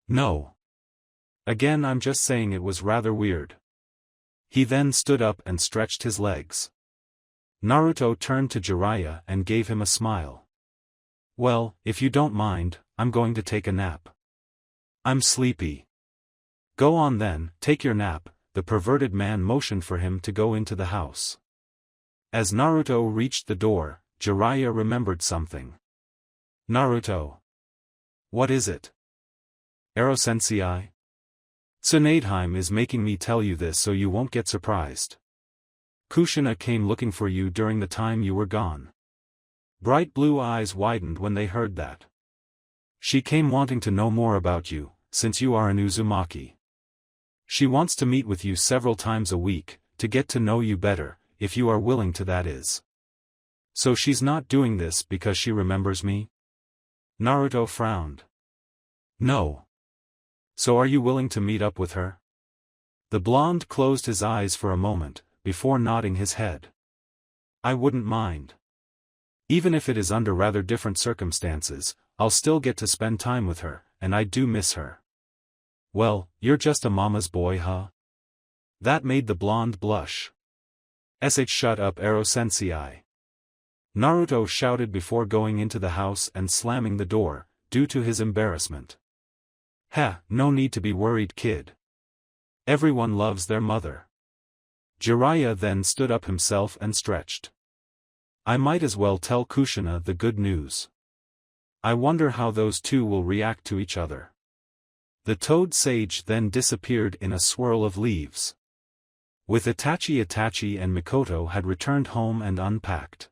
No. Again, I'm just saying it was rather weird. He then stood up and stretched his legs. Naruto turned to Jiraiya and gave him a smile. Well, if you don't mind, I'm going to take a nap. I'm sleepy. Go on then, take your nap, the perverted man motioned for him to go into the house. As Naruto reached the door, Jiraiya remembered something. Naruto. What is it? Aero-sensei? Tsunadeheim is making me tell you this so you won't get surprised. Kushina came looking for you during the time you were gone. Bright blue eyes widened when they heard that. She came wanting to know more about you, since you are an Uzumaki. She wants to meet with you several times a week, to get to know you better, if you are willing to, that is. So she's not doing this because she remembers me? Naruto frowned. No. So are you willing to meet up with her? The blonde closed his eyes for a moment, before nodding his head. I wouldn't mind. Even if it is under rather different circumstances, I'll still get to spend time with her, and I do miss her. Well, you're just a mama's boy, huh? That made the blonde blush. Shut up, Aero-sensei. Naruto shouted before going into the house and slamming the door, due to his embarrassment. No need to be worried, kid. Everyone loves their mother. Jiraiya then stood up himself and stretched. I might as well tell Kushina the good news. I wonder how those two will react to each other. The toad sage then disappeared in a swirl of leaves. With Itachi and Mikoto had returned home and unpacked.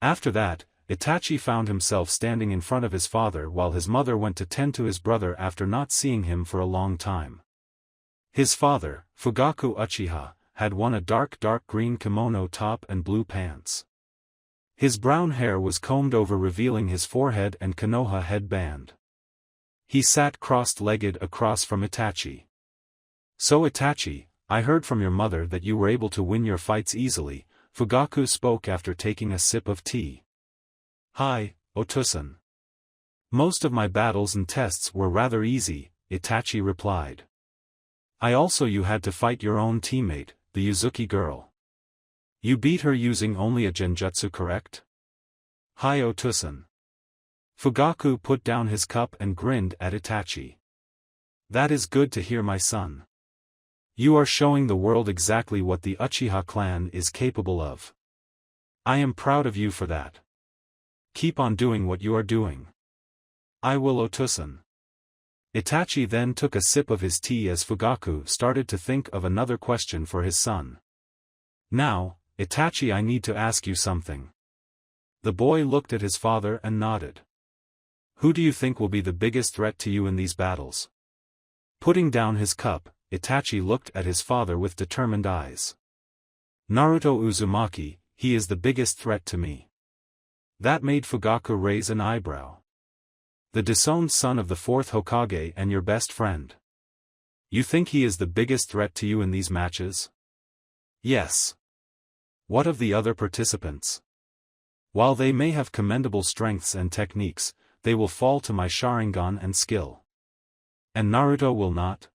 After that, Itachi found himself standing in front of his father while his mother went to tend to his brother after not seeing him for a long time. His father, Fugaku Uchiha, had worn a dark green kimono top and blue pants. His brown hair was combed over revealing his forehead and Konoha headband. He sat crossed-legged across from Itachi. So Itachi, I heard from your mother that you were able to win your fights easily, Fugaku spoke after taking a sip of tea. Hi, Otosan. Most of my battles and tests were rather easy, Itachi replied. You had to fight your own teammate, the Uzuki girl. You beat her using only a genjutsu, correct? Hi Otosan. Fugaku put down his cup and grinned at Itachi. That is good to hear, my son. You are showing the world exactly what the Uchiha clan is capable of. I am proud of you for that. Keep on doing what you are doing. I will, Otosan. Itachi then took a sip of his tea as Fugaku started to think of another question for his son. Now, Itachi, I need to ask you something. The boy looked at his father and nodded. Who do you think will be the biggest threat to you in these battles? Putting down his cup, Itachi looked at his father with determined eyes. Naruto Uzumaki, he is the biggest threat to me. That made Fugaku raise an eyebrow. The disowned son of the fourth Hokage and your best friend. You think he is the biggest threat to you in these matches? Yes. What of the other participants? While they may have commendable strengths and techniques, they will fall to my Sharingan and skill. And Naruto will not?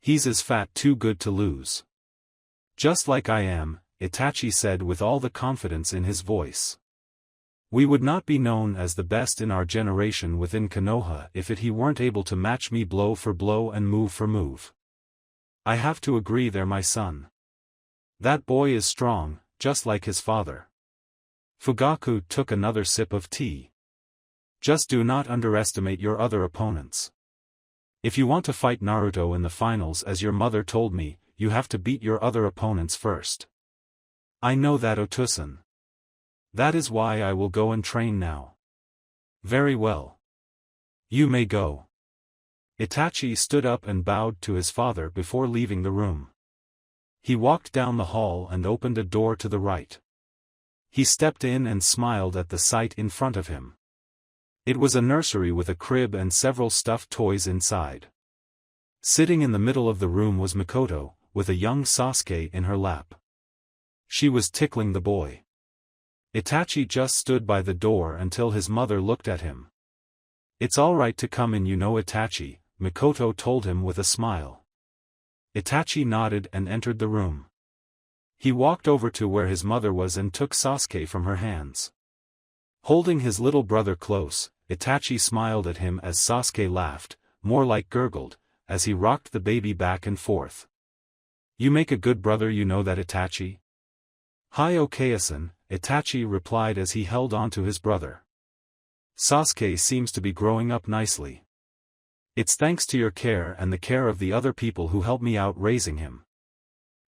He's as fat too good to lose. Just like I am, Itachi said with all the confidence in his voice. We would not be known as the best in our generation within Konoha if he weren't able to match me blow for blow and move for move. I have to agree there, my son. That boy is strong, just like his father. Fugaku took another sip of tea. Just do not underestimate your other opponents. If you want to fight Naruto in the finals, as your mother told me, you have to beat your other opponents first. I know that, Otosan. That is why I will go and train now. Very well. You may go. Itachi stood up and bowed to his father before leaving the room. He walked down the hall and opened a door to the right. He stepped in and smiled at the sight in front of him. It was a nursery with a crib and several stuffed toys inside. Sitting in the middle of the room was Mikoto, with a young Sasuke in her lap. She was tickling the boy. Itachi just stood by the door until his mother looked at him. It's all right to come in, you know, Itachi, Mikoto told him with a smile. Itachi nodded and entered the room. He walked over to where his mother was and took Sasuke from her hands. Holding his little brother close, Itachi smiled at him as Sasuke laughed, more like gurgled, as he rocked the baby back and forth. You make a good brother, you know that, Itachi? Hi Okayasan, Itachi replied as he held on to his brother. Sasuke seems to be growing up nicely. It's thanks to your care and the care of the other people who helped me out raising him.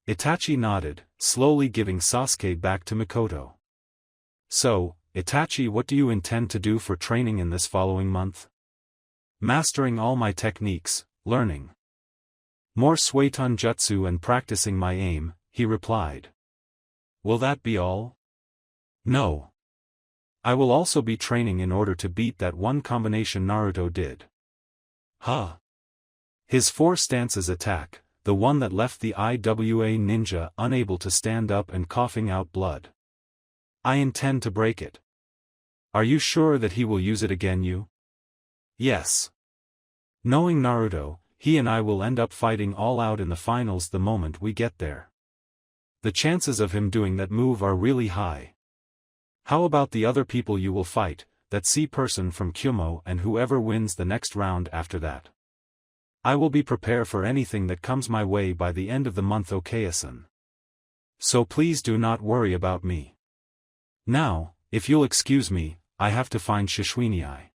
Itachi nodded, slowly giving Sasuke back to Mikoto. So, Itachi, what do you intend to do for training in this following month? Mastering all my techniques, learning more Suiton Jutsu and practicing my aim, he replied. Will that be all? No. I will also be training in order to beat that one combination Naruto did. Huh? His four stances attack, the one that left the IWA ninja unable to stand up and coughing out blood. I intend to break it. Are you sure that he will use it again, you? Yes. Knowing Naruto, he and I will end up fighting all out in the finals the moment we get there. The chances of him doing that move are really high. How about the other people you will fight, that C-person from Kyuubi and whoever wins the next round after that? I will be prepared for anything that comes my way by the end of the month, Okayasan. So please do not worry about me. Now, if you'll excuse me, I have to find Shishwinii.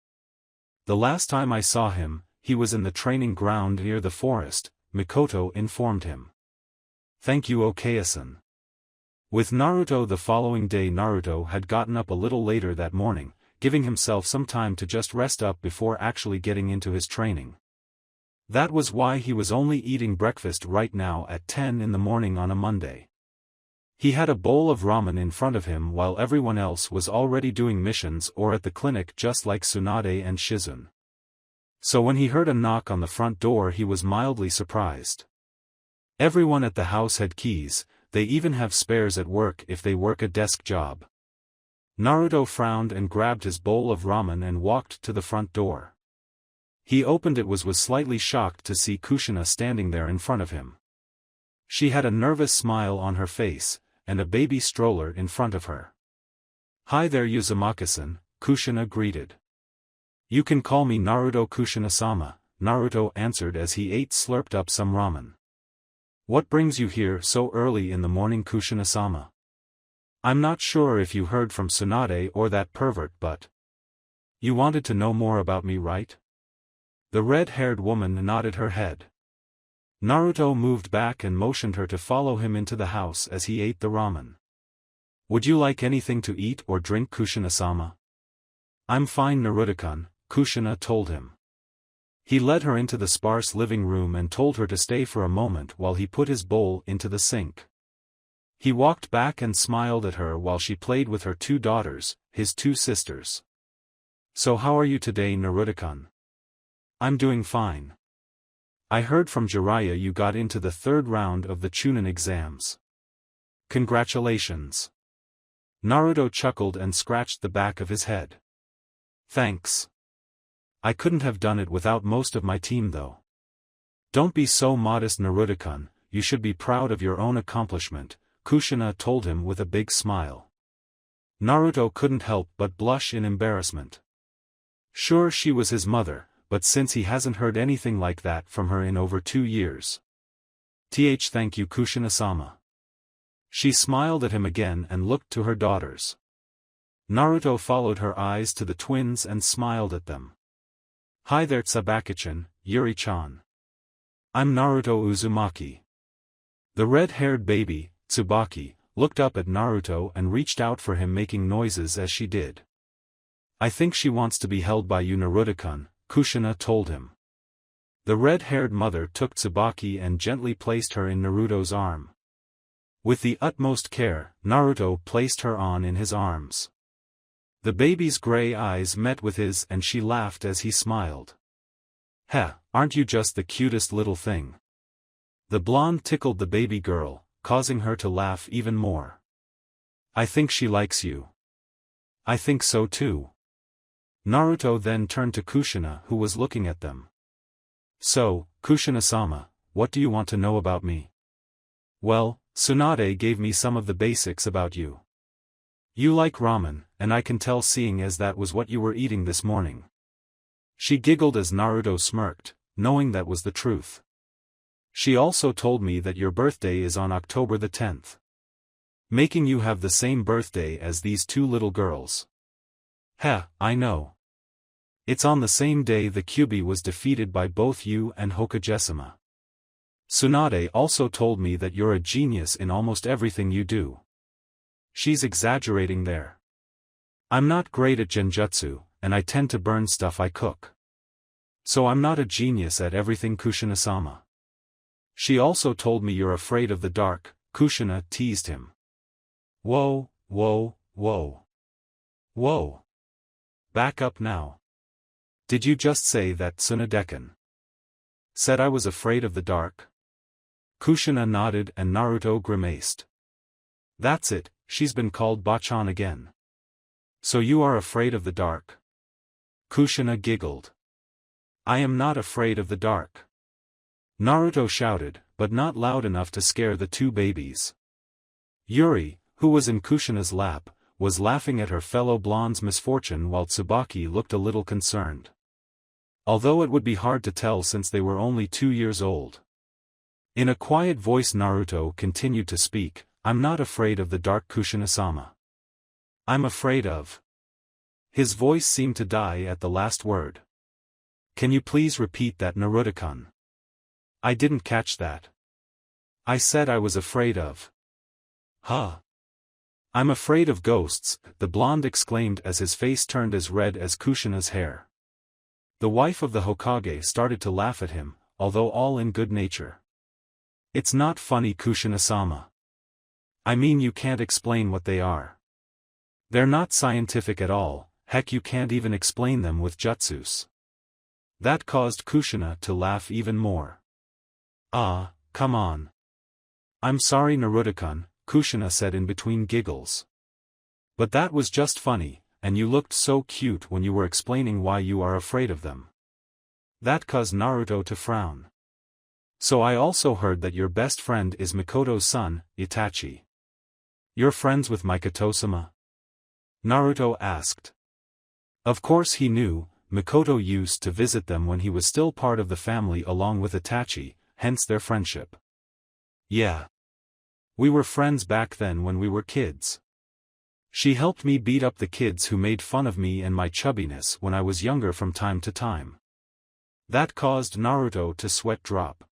The last time I saw him, he was in the training ground near the forest, Mikoto informed him. Thank you, Okayasan. With Naruto the following day, Naruto had gotten up a little later that morning, giving himself some time to just rest up before actually getting into his training. That was why he was only eating breakfast right now at 10 in the morning on a Monday. He had a bowl of ramen in front of him while everyone else was already doing missions or at the clinic, just like Tsunade and Shizun. So when he heard a knock on the front door, he was mildly surprised. Everyone at the house had keys, they even have spares at work if they work a desk job. Naruto frowned and grabbed his bowl of ramen and walked to the front door. He opened it, was slightly shocked to see Kushina standing there in front of him. She had a nervous smile on her face, and a baby stroller in front of her. Hi there, Uzumaki-san, Kushina greeted. You can call me Naruto Kushina-sama, Naruto answered as he slurped up some ramen. What brings you here so early in the morning, Kushina-sama? I'm not sure if you heard from Tsunade or that pervert, but you wanted to know more about me, right? The red-haired woman nodded her head. Naruto moved back and motioned her to follow him into the house as he ate the ramen. Would you like anything to eat or drink, Kushina-sama? I'm fine, Naruto-kun, Kushina told him. He led her into the sparse living room and told her to stay for a moment while he put his bowl into the sink. He walked back and smiled at her while she played with her two daughters, his two sisters. So how are you today, Naruto-kun? I'm doing fine. I heard from Jiraiya you got into the third round of the Chunin exams. Congratulations. Naruto chuckled and scratched the back of his head. Thanks. I couldn't have done it without most of my team though. Don't be so modest, Naruto-kun, you should be proud of your own accomplishment, Kushina told him with a big smile. Naruto couldn't help but blush in embarrassment. Sure, she was his mother, but since he hasn't heard anything like that from her in over 2 years. Thank you, Kushina-sama. She smiled at him again and looked to her daughters. Naruto followed her eyes to the twins and smiled at them. Hi there, Tsubaki-chan, Yuri-chan. I'm Naruto Uzumaki. The red-haired baby, Tsubaki, looked up at Naruto and reached out for him, making noises as she did. I think she wants to be held by you, Naruto-kun, Kushina told him. The red-haired mother took Tsubaki and gently placed her in Naruto's arm. With the utmost care, Naruto placed her on in his arms. The baby's gray eyes met with his and she laughed as he smiled. Heh, aren't you just the cutest little thing? The blonde tickled the baby girl, causing her to laugh even more. I think she likes you. I think so too. Naruto then turned to Kushina, who was looking at them. So, Kushina-sama, what do you want to know about me? Well, Tsunade gave me some of the basics about you. You like ramen, and I can tell seeing as that was what you were eating this morning. She giggled as Naruto smirked, knowing that was the truth. She also told me that your birthday is on October the 10th. Making you have the same birthday as these two little girls. Heh, I know. It's on the same day the Kyuubi was defeated by both you and Hokage-sama. Tsunade also told me that you're a genius in almost everything you do. She's exaggerating there. I'm not great at genjutsu, and I tend to burn stuff I cook. So I'm not a genius at everything, Kushina-sama. She also told me you're afraid of the dark, Kushina teased him. Whoa, whoa, whoa. Whoa. Back up now. Did you just say that Tsunade-kun said I was afraid of the dark? Kushina nodded and Naruto grimaced. That's it, she's been called Bachan again. So you are afraid of the dark? Kushina giggled. I am not afraid of the dark. Naruto shouted, but not loud enough to scare the two babies. Yuri, who was in Kushina's lap, was laughing at her fellow blonde's misfortune while Tsubaki looked a little concerned. Although it would be hard to tell since they were only 2 years old. In a quiet voice Naruto continued to speak, I'm not afraid of the dark, Kushina-sama. I'm afraid of. His voice seemed to die at the last word. Can you please repeat that, Naruto-kun? I didn't catch that. I said I was afraid of. Huh? I'm afraid of ghosts, the blonde exclaimed as his face turned as red as Kushina's hair. The wife of the Hokage started to laugh at him, although all in good nature. It's not funny, Kushina-sama. I mean, you can't explain what they are. They're not scientific at all, heck, you can't even explain them with jutsus. That caused Kushina to laugh even more. Ah, come on. I'm sorry, Naruto-kun, Kushina said in between giggles. But that was just funny, and you looked so cute when you were explaining why you are afraid of them. That caused Naruto to frown. So I also heard that your best friend is Mikoto's son, Itachi. You're friends with Mikoto-sama? Naruto asked. Of course he knew, Mikoto used to visit them when he was still part of the family along with Itachi, hence their friendship. Yeah. We were friends back then when we were kids. She helped me beat up the kids who made fun of me and my chubbiness when I was younger from time to time. That caused Naruto to sweat drop.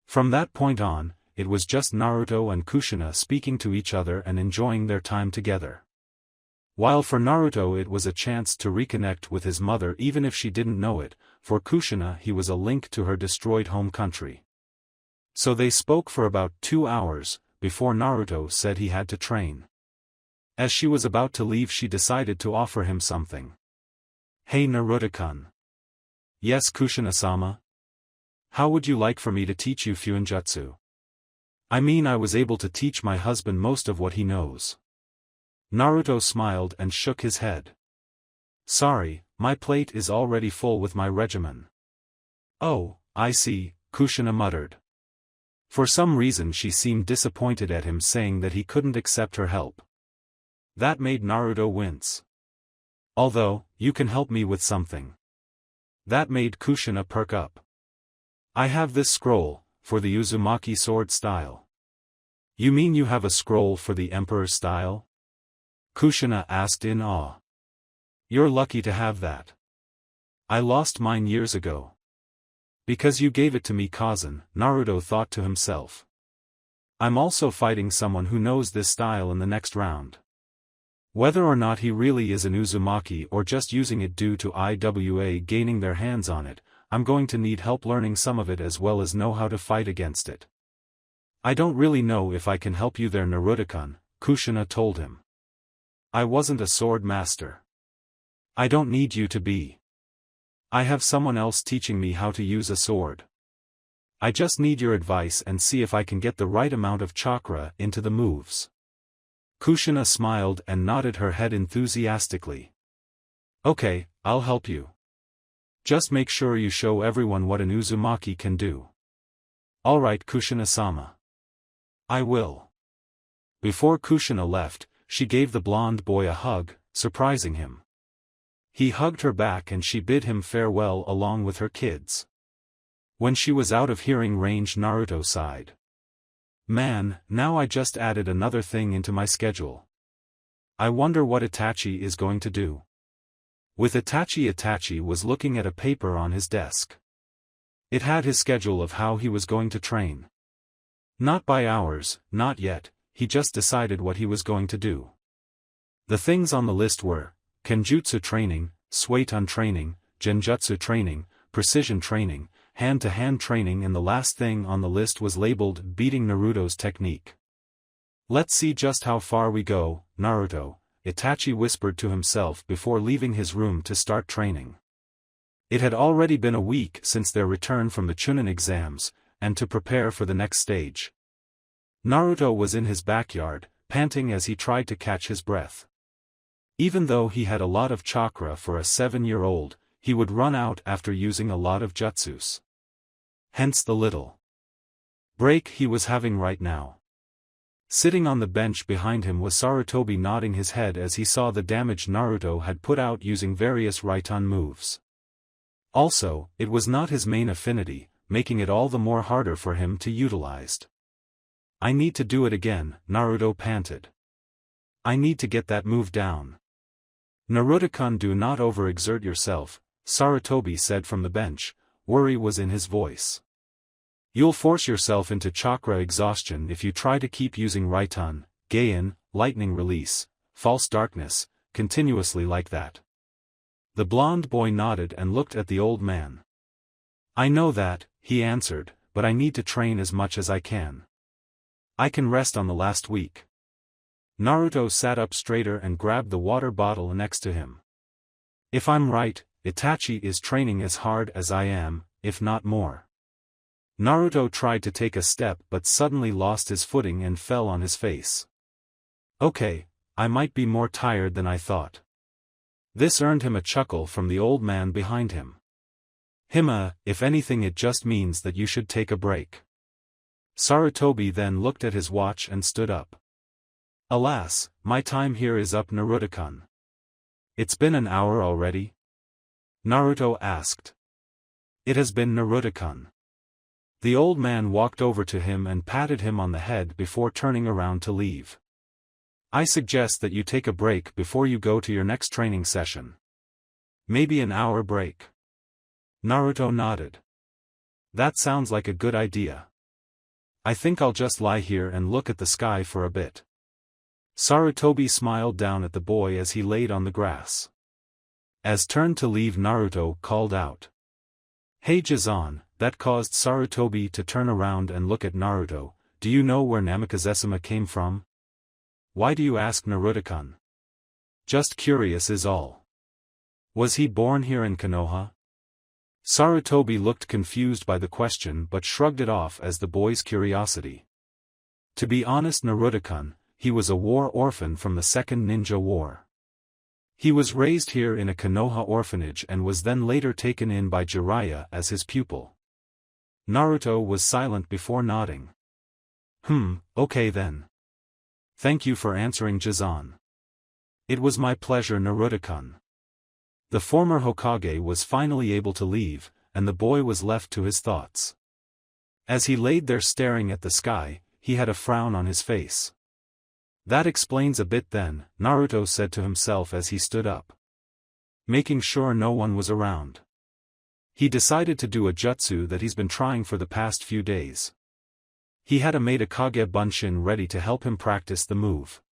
From that point on, it was just Naruto and Kushina speaking to each other and enjoying their time together. While for Naruto it was a chance to reconnect with his mother even if she didn't know it, for Kushina he was a link to her destroyed home country. So they spoke for about 2 hours, before Naruto said he had to train. As she was about to leave she decided to offer him something. Hey Naruto-kun. Yes Kushina-sama? How would you like for me to teach you Fuinjutsu? I mean, I was able to teach my husband most of what he knows. Naruto smiled and shook his head. Sorry, my plate is already full with my regimen. Oh, I see, Kushina muttered. For some reason she seemed disappointed at him saying that he couldn't accept her help. That made Naruto wince. Although, you can help me with something. That made Kushina perk up. I have this scroll, for the Uzumaki sword style. You mean you have a scroll for the Emperor style? Kushina asked in awe. You're lucky to have that. I lost mine years ago. Because you gave it to me, cousin, Naruto thought to himself. I'm also fighting someone who knows this style in the next round. Whether or not he really is an Uzumaki or just using it due to IWA gaining their hands on it, I'm going to need help learning some of it as well as know how to fight against it. I don't really know if I can help you there, Naruto-kun, Kushina told him. I wasn't a sword master. I don't need you to be. I have someone else teaching me how to use a sword. I just need your advice and see if I can get the right amount of chakra into the moves. Kushina smiled and nodded her head enthusiastically. Okay, I'll help you. Just make sure you show everyone what an Uzumaki can do. Alright Kushina-sama. I will. Before Kushina left, she gave the blonde boy a hug, surprising him. He hugged her back and she bid him farewell along with her kids. When she was out of hearing range, Naruto sighed. Man, now I just added another thing into my schedule. I wonder what Itachi is going to do. With Itachi was looking at a paper on his desk. It had his schedule of how he was going to train. Not by hours, not yet, he just decided what he was going to do. The things on the list were Kenjutsu training, Suiton training, Genjutsu training, precision training, hand-to-hand training, and the last thing on the list was labeled beating Naruto's technique. Let's see just how far we go, Naruto, Itachi whispered to himself before leaving his room to start training. It had already been a week since their return from the Chunin exams, and to prepare for the next stage. Naruto was in his backyard, panting as he tried to catch his breath. Even though he had a lot of chakra for a 7-year-old, he would run out after using a lot of jutsus. Hence the little break he was having right now. Sitting on the bench behind him was Sarutobi, nodding his head as he saw the damage Naruto had put out using various Raiton moves. Also, it was not his main affinity, making it all the more harder for him to utilize. I need to do it again, Naruto panted. I need to get that move down. Naruto-kun, do not overexert yourself, Sarutobi said from the bench. Worry was in his voice. You'll force yourself into chakra exhaustion if you try to keep using Raiton, Gaian, lightning release, false darkness, continuously like that. The blond boy nodded and looked at the old man. I know that, he answered, but I need to train as much as I can. I can rest on the last week. Naruto sat up straighter and grabbed the water bottle next to him. If I'm right, Itachi is training as hard as I am, if not more. Naruto tried to take a step but suddenly lost his footing and fell on his face. Okay, I might be more tired than I thought. This earned him a chuckle from the old man behind him. Hima, if anything it just means that you should take a break. Sarutobi then looked at his watch and stood up. Alas, my time here is up, Naruto-kun. It's been an hour already? Naruto asked. It has been, Naruto-kun. The old man walked over to him and patted him on the head before turning around to leave. I suggest that you take a break before you go to your next training session. Maybe an hour break. Naruto nodded. That sounds like a good idea. I think I'll just lie here and look at the sky for a bit. Sarutobi smiled down at the boy as he laid on the grass. As turned to leave, Naruto called out. Hey Jizan. That caused Sarutobi to turn around and look at Naruto. Do you know where Namikaze-sama came from? Why do you ask, Naruto-kun? Just curious is all. Was he born here in Konoha? Sarutobi looked confused by the question but shrugged it off as the boy's curiosity. To be honest, Naruto-kun, he was a war orphan from the Second Ninja War. He was raised here in a Konoha orphanage and was then later taken in by Jiraiya as his pupil. Naruto was silent before nodding. Okay then. Thank you for answering, Jizan. It was my pleasure, Naruto-kun. The former Hokage was finally able to leave, and the boy was left to his thoughts. As he laid there staring at the sky, he had a frown on his face. That explains a bit then, Naruto said to himself as he stood up. Making sure no one was around. He decided to do a jutsu that he's been trying for the past few days. He had made a Kage Bunshin ready to help him practice the move.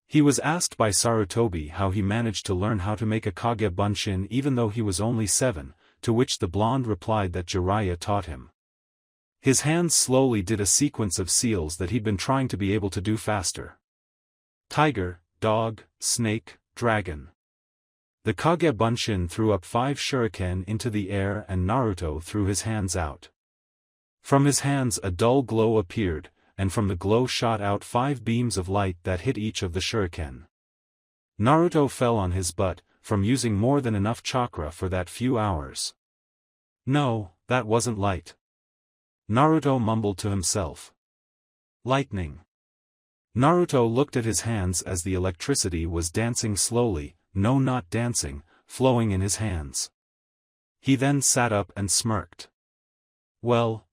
He was asked by Sarutobi how he managed to learn how to make a Kage Bunshin even though he was only 7, to which the blonde replied that Jiraiya taught him. His hands slowly did a sequence of seals that he'd been trying to be able to do faster. Tiger, dog, snake, dragon. The Kage Bunshin threw up 5 shuriken into the air and Naruto threw his hands out. From his hands a dull glow appeared, and from the glow shot out 5 beams of light that hit each of the shuriken. Naruto fell on his butt, from using more than enough chakra for that few hours. No, that wasn't light. Naruto mumbled to himself. Lightning. Naruto looked at his hands as the electricity was dancing slowly, no, not dancing, flowing in his hands. He then sat up and smirked. Well.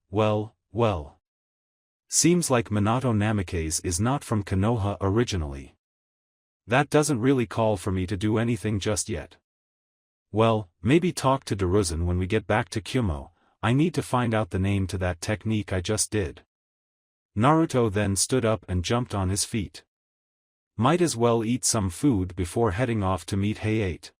Seems like Minato Namikaze is not from Konoha originally. That doesn't really call for me to do anything just yet. Well, maybe talk to Daruzen when we get back to Kyuubi. I need to find out the name to that technique I just did. Naruto then stood up and jumped on his feet. Might as well eat some food before heading off to meet Hayate.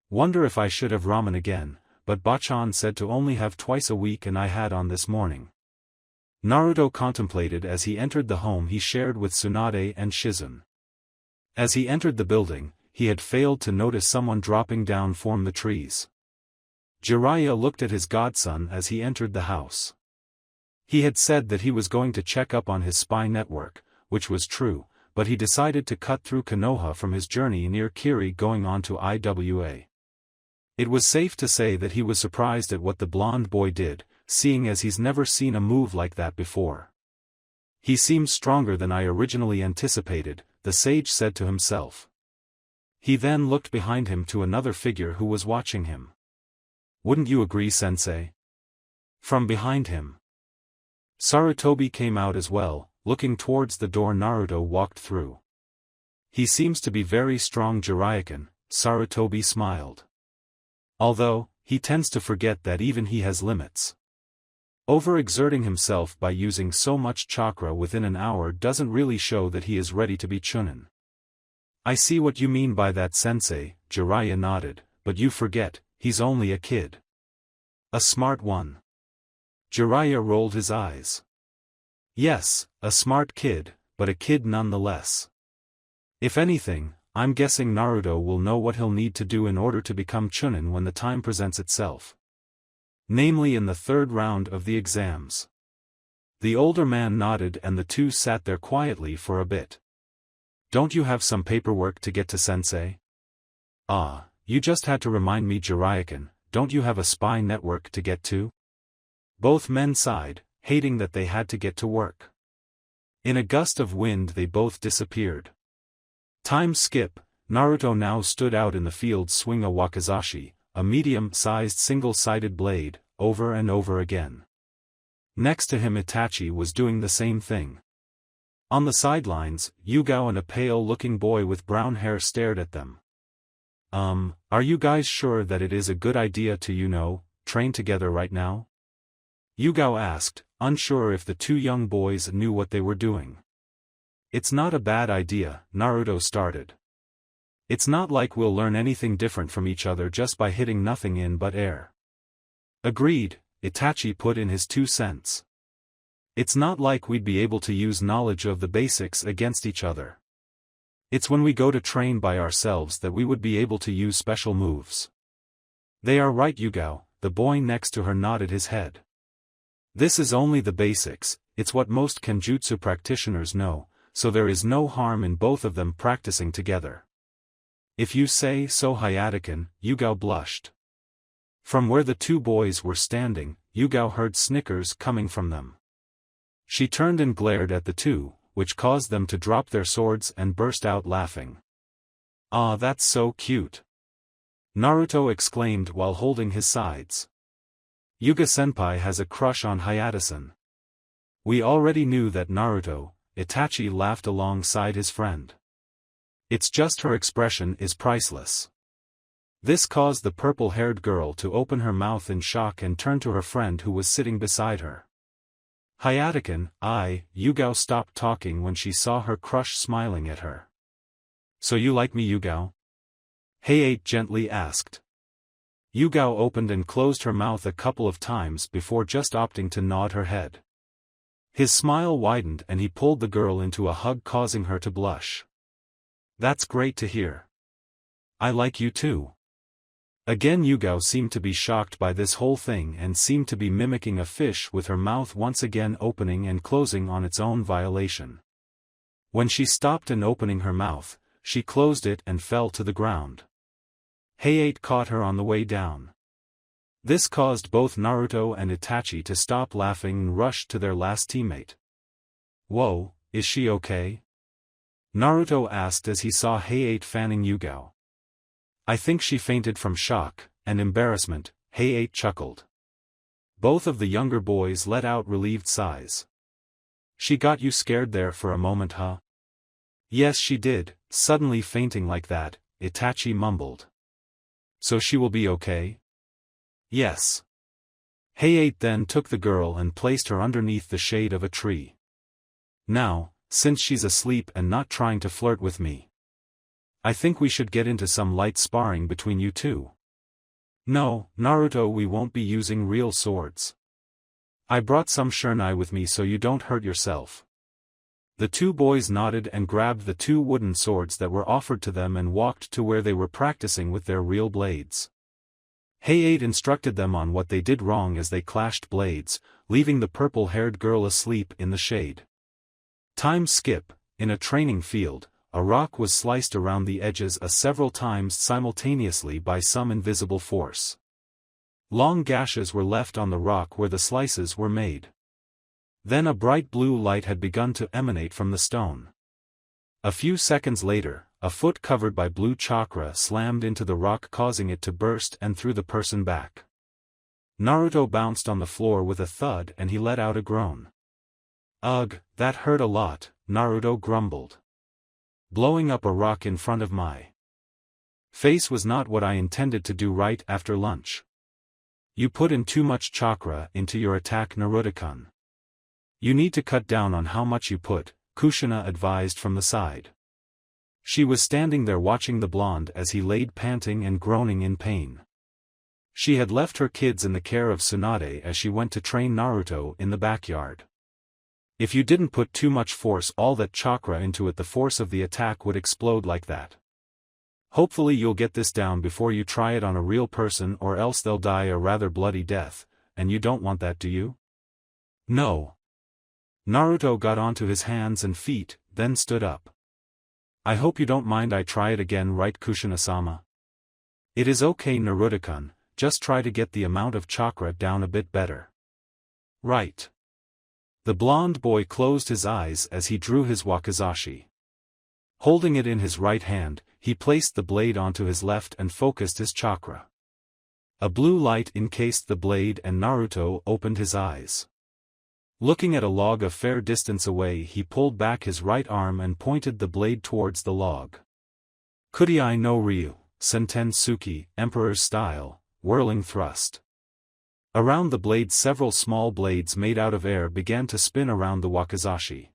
Wonder if I should have ramen again, but Bachan said to only have twice a week and I had on this morning. Naruto contemplated as he entered the home he shared with Tsunade and Shizun. As he entered the building, he had failed to notice someone dropping down from the trees. Jiraiya looked at his godson as he entered the house. He had said that he was going to check up on his spy network, which was true, but he decided to cut through Konoha from his journey near Kiri going on to Iwa. It was safe to say that he was surprised at what the blonde boy did, seeing as he's never seen a move like that before. He seems stronger than I originally anticipated, the sage said to himself. He then looked behind him to another figure who was watching him. Wouldn't you agree, sensei? From behind him. Sarutobi came out as well, looking towards the door Naruto walked through. He seems to be very strong Jiraiya-kun, Sarutobi smiled. Although, he tends to forget that even he has limits. Overexerting himself by using so much chakra within an hour doesn't really show that he is ready to be Chunin. I see what you mean by that, sensei, Jiraiya nodded, but you forget, he's only a kid. A smart one. Jiraiya rolled his eyes. Yes, a smart kid, but a kid nonetheless. If anything, I'm guessing Naruto will know what he'll need to do in order to become Chunin when the time presents itself. Namely in the third round of the exams. The older man nodded and the two sat there quietly for a bit. Don't you have some paperwork to get to, sensei? Ah, you just had to remind me, Jiraiya-kun, don't you have a spy network to get to? Both men sighed, hating that they had to get to work. In a gust of wind they both disappeared. Time skip, Naruto now stood out in the field swinging a wakizashi, a medium-sized single-sided blade, over and over again. Next to him Itachi was doing the same thing. On the sidelines, Yugao and a pale-looking boy with brown hair stared at them. Are you guys sure that it is a good idea to, train together right now? Yugao asked, unsure if the two young boys knew what they were doing. It's not a bad idea, Naruto started. It's not like we'll learn anything different from each other just by hitting nothing in but air. Agreed, Itachi put in his 2 cents. It's not like we'd be able to use knowledge of the basics against each other. It's when we go to train by ourselves that we would be able to use special moves. They are right, Yugao, the boy next to her nodded his head. This is only the basics, it's what most kenjutsu practitioners know, so there is no harm in both of them practicing together. If you say so, Hayate-kun, Yugao blushed. From where the two boys were standing, Yugao heard snickers coming from them. She turned and glared at the two, which caused them to drop their swords and burst out laughing. Ah, that's so cute! Naruto exclaimed while holding his sides. Yuga-senpai has a crush on Hayate-san. We already knew that, Naruto, Itachi laughed alongside his friend. It's just her expression is priceless. This caused the purple-haired girl to open her mouth in shock and turn to her friend who was sitting beside her. Hayate-kun, Yugao stopped talking when she saw her crush smiling at her. So you like me, Yugao? Hayate gently asked. Yugao opened and closed her mouth a couple of times before just opting to nod her head. His smile widened and he pulled the girl into a hug, causing her to blush. That's great to hear. I like you too. Again, Yugao seemed to be shocked by this whole thing and seemed to be mimicking a fish with her mouth once again opening and closing on its own violation. When she stopped and opening her mouth, she closed it and fell to the ground. Hayate caught her on the way down. This caused both Naruto and Itachi to stop laughing and rush to their last teammate. Whoa, is she okay? Naruto asked as he saw Hayate fanning Yugao. I think she fainted from shock and embarrassment, Hayate chuckled. Both of the younger boys let out relieved sighs. She got you scared there for a moment, huh? Yes, she did, suddenly fainting like that, Itachi mumbled. So she will be okay? Yes. Hayate then took the girl and placed her underneath the shade of a tree. Now, since she's asleep and not trying to flirt with me, I think we should get into some light sparring between you two. No, Naruto, we won't be using real swords. I brought some shunai with me so you don't hurt yourself. The two boys nodded and grabbed the 2 wooden swords that were offered to them and walked to where they were practicing with their real blades. Hayate instructed them on what they did wrong as they clashed blades, leaving the purple-haired girl asleep in the shade. Time skip, in a training field, a rock was sliced around the edges several times simultaneously by some invisible force. Long gashes were left on the rock where the slices were made. Then a bright blue light had begun to emanate from the stone. A few seconds later, a foot covered by blue chakra slammed into the rock, causing it to burst and threw the person back. Naruto bounced on the floor with a thud and he let out a groan. Ugh, that hurt a lot, Naruto grumbled. blowing up a rock in front of my face was not what I intended to do right after lunch. You put in too much chakra into your attack, Naruto-kun. You need to cut down on how much you put, Kushina advised from the side. She was standing there watching the blonde as he laid panting and groaning in pain. She had left her kids in the care of Tsunade as she went to train Naruto in the backyard. If you didn't put too much force, all that chakra into it, the force of the attack would explode like that. Hopefully you'll get this down before you try it on a real person, or else they'll die a rather bloody death, and you don't want that, do you? No. Naruto got onto his hands and feet, then stood up. I hope you don't mind I try it again, right, Kushina-sama? It is okay, Naruto-kun, just try to get the amount of chakra down a bit better. Right. The blonde boy closed his eyes as he drew his wakizashi. Holding it in his right hand, he placed the blade onto his left and focused his chakra. A blue light encased the blade and Naruto opened his eyes. Looking at a log a fair distance away, he pulled back his right arm and pointed the blade towards the log. Kudai no Ryu, Senten Suki, Emperor's style, whirling thrust. Around the blade several small blades made out of air began to spin around the wakizashi.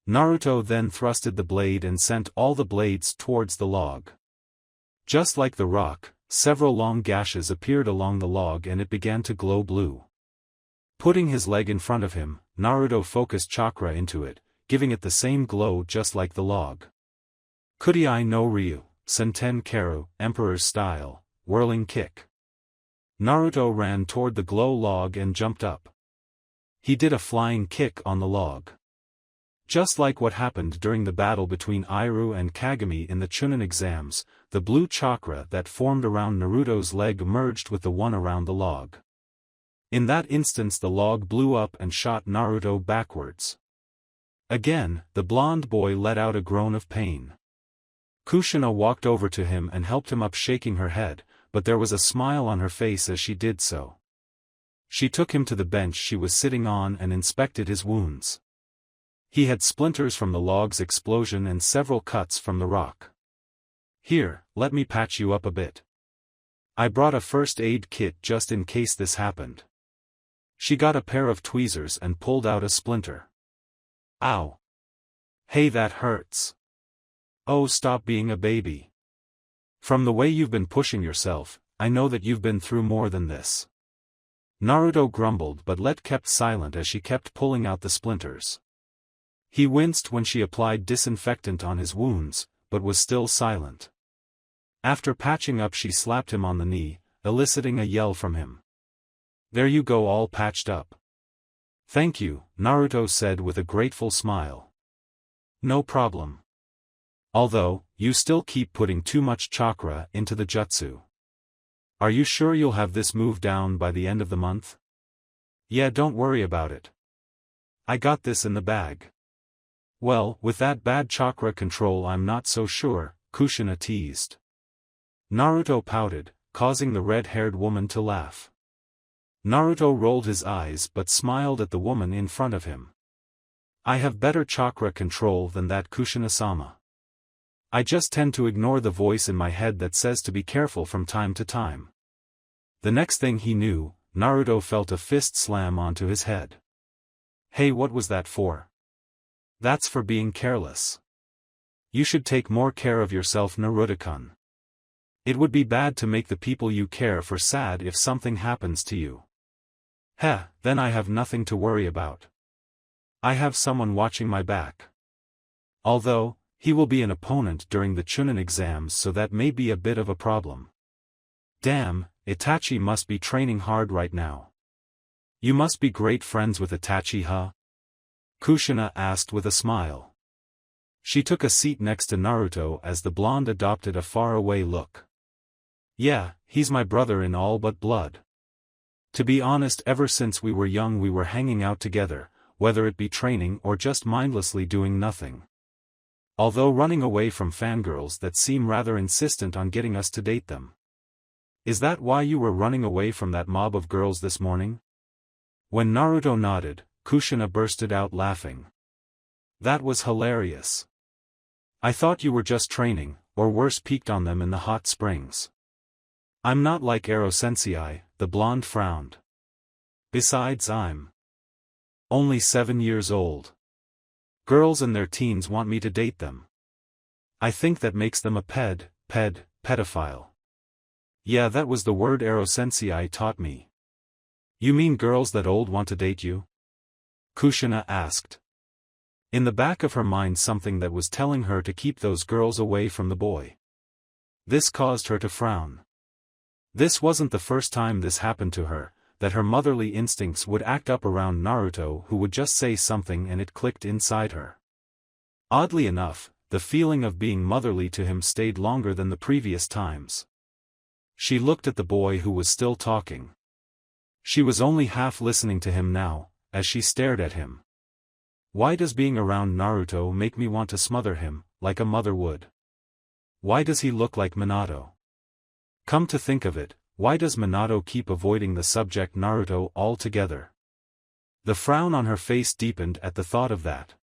Naruto then thrusted the blade and sent all the blades towards the log. Just like the rock, several long gashes appeared along the log and it began to glow blue. Putting his leg in front of him, Naruto focused chakra into it, giving it the same glow just like the log. Kudai no Ryu, Senten Karu, Emperor's style, whirling kick. Naruto ran toward the glow log and jumped up. He did a flying kick on the log. Just like what happened during the battle between Iru and Kagami in the Chunin exams, the blue chakra that formed around Naruto's leg merged with the one around the log. In that instance the log blew up and shot Naruto backwards. Again, the blonde boy let out a groan of pain. Kushina walked over to him and helped him up, shaking her head, but there was a smile on her face as she did so. She took him to the bench she was sitting on and inspected his wounds. He had splinters from the log's explosion and several cuts from the rock. Here, let me patch you up a bit. I brought a first aid kit just in case this happened. She got a pair of tweezers and pulled out a splinter. Ow! Hey, that hurts. Oh, stop being a baby. From the way you've been pushing yourself, I know that you've been through more than this. Naruto grumbled but kept silent as she kept pulling out the splinters. He winced when she applied disinfectant on his wounds, but was still silent. After patching up she slapped him on the knee, eliciting a yell from him. There you go, all patched up. Thank you, Naruto said with a grateful smile. No problem. Although, you still keep putting too much chakra into the jutsu. Are you sure you'll have this move down by the end of the month? Yeah, don't worry about it. I got this in the bag. Well, with that bad chakra control I'm not so sure, Kushina teased. Naruto pouted, causing the red-haired woman to laugh. Naruto rolled his eyes but smiled at the woman in front of him. I have better chakra control than that, Kushina-sama. I just tend to ignore the voice in my head that says to be careful from time to time. The next thing he knew, Naruto felt a fist slam onto his head. Hey, what was that for? That's for being careless. You should take more care of yourself, Naruto-kun. It would be bad to make the people you care for sad if something happens to you. Heh, then I have nothing to worry about. I have someone watching my back. Although, he will be an opponent during the Chunin exams, so that may be a bit of a problem. Damn, Itachi must be training hard right now. You must be great friends with Itachi, huh? Kushina asked with a smile. She took a seat next to Naruto as the blonde adopted a faraway look. Yeah, he's my brother in all but blood. To be honest, ever since we were young we were hanging out together, whether it be training or just mindlessly doing nothing. Although running away from fangirls that seem rather insistent on getting us to date them. Is that why you were running away from that mob of girls this morning? When Naruto nodded, Kushina bursted out laughing. That was hilarious. I thought you were just training, or worse peeked on them in the hot springs. I'm not like Ero-sensei, the blonde frowned. Besides I'm only 7 years old. Girls in their teens want me to date them. I think that makes them a pedophile. Yeah, that was the word Ero-sensei taught me. You mean girls that old want to date you? Kushina asked. In the back of her mind something that was telling her to keep those girls away from the boy. This caused her to frown. This wasn't the first time this happened to her, that her motherly instincts would act up around Naruto, who would just say something and it clicked inside her. Oddly enough, the feeling of being motherly to him stayed longer than the previous times. She looked at the boy who was still talking. She was only half listening to him now, as she stared at him. Why does being around Naruto make me want to smother him, like a mother would? Why does he look like Minato? Come to think of it, why does Minato keep avoiding the subject Naruto altogether? The frown on her face deepened at the thought of that.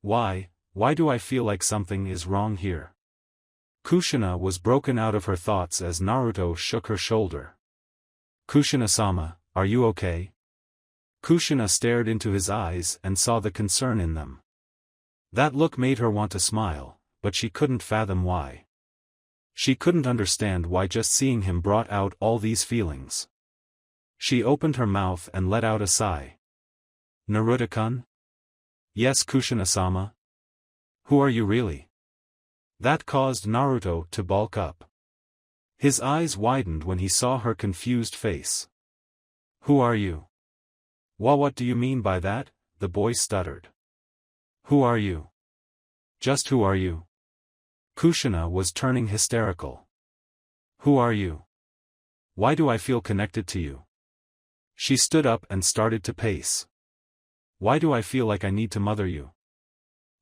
Why do I feel like something is wrong here? Kushina was broken out of her thoughts as Naruto shook her shoulder. Kushina-sama, are you okay? Kushina stared into his eyes and saw the concern in them. That look made her want to smile, but she couldn't fathom why. She couldn't understand why just seeing him brought out all these feelings. She opened her mouth and let out a sigh. Naruto-kun? Yes, Kushina-sama. Who are you really? That caused Naruto to bulk up. His eyes widened when he saw her confused face. Who are you? What do you mean by that? The boy stuttered. Who are you? Just who are you? Kushina was turning hysterical. Who are you? Why do I feel connected to you? She stood up and started to pace. Why do I feel like I need to mother you?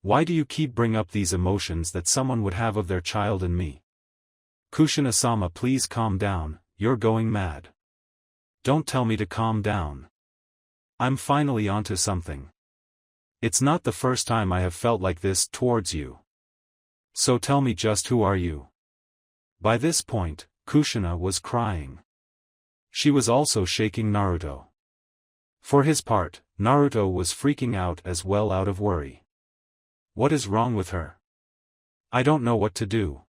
Why do you keep bring up these emotions that someone would have of their child and me? Kushina-sama, please calm down, you're going mad. Don't tell me to calm down. I'm finally onto something. It's not the first time I have felt like this towards you. So tell me, just who are you? By this point, Kushina was crying. She was also shaking Naruto. For his part, Naruto was freaking out as well, out of worry. What is wrong with her? I don't know what to do.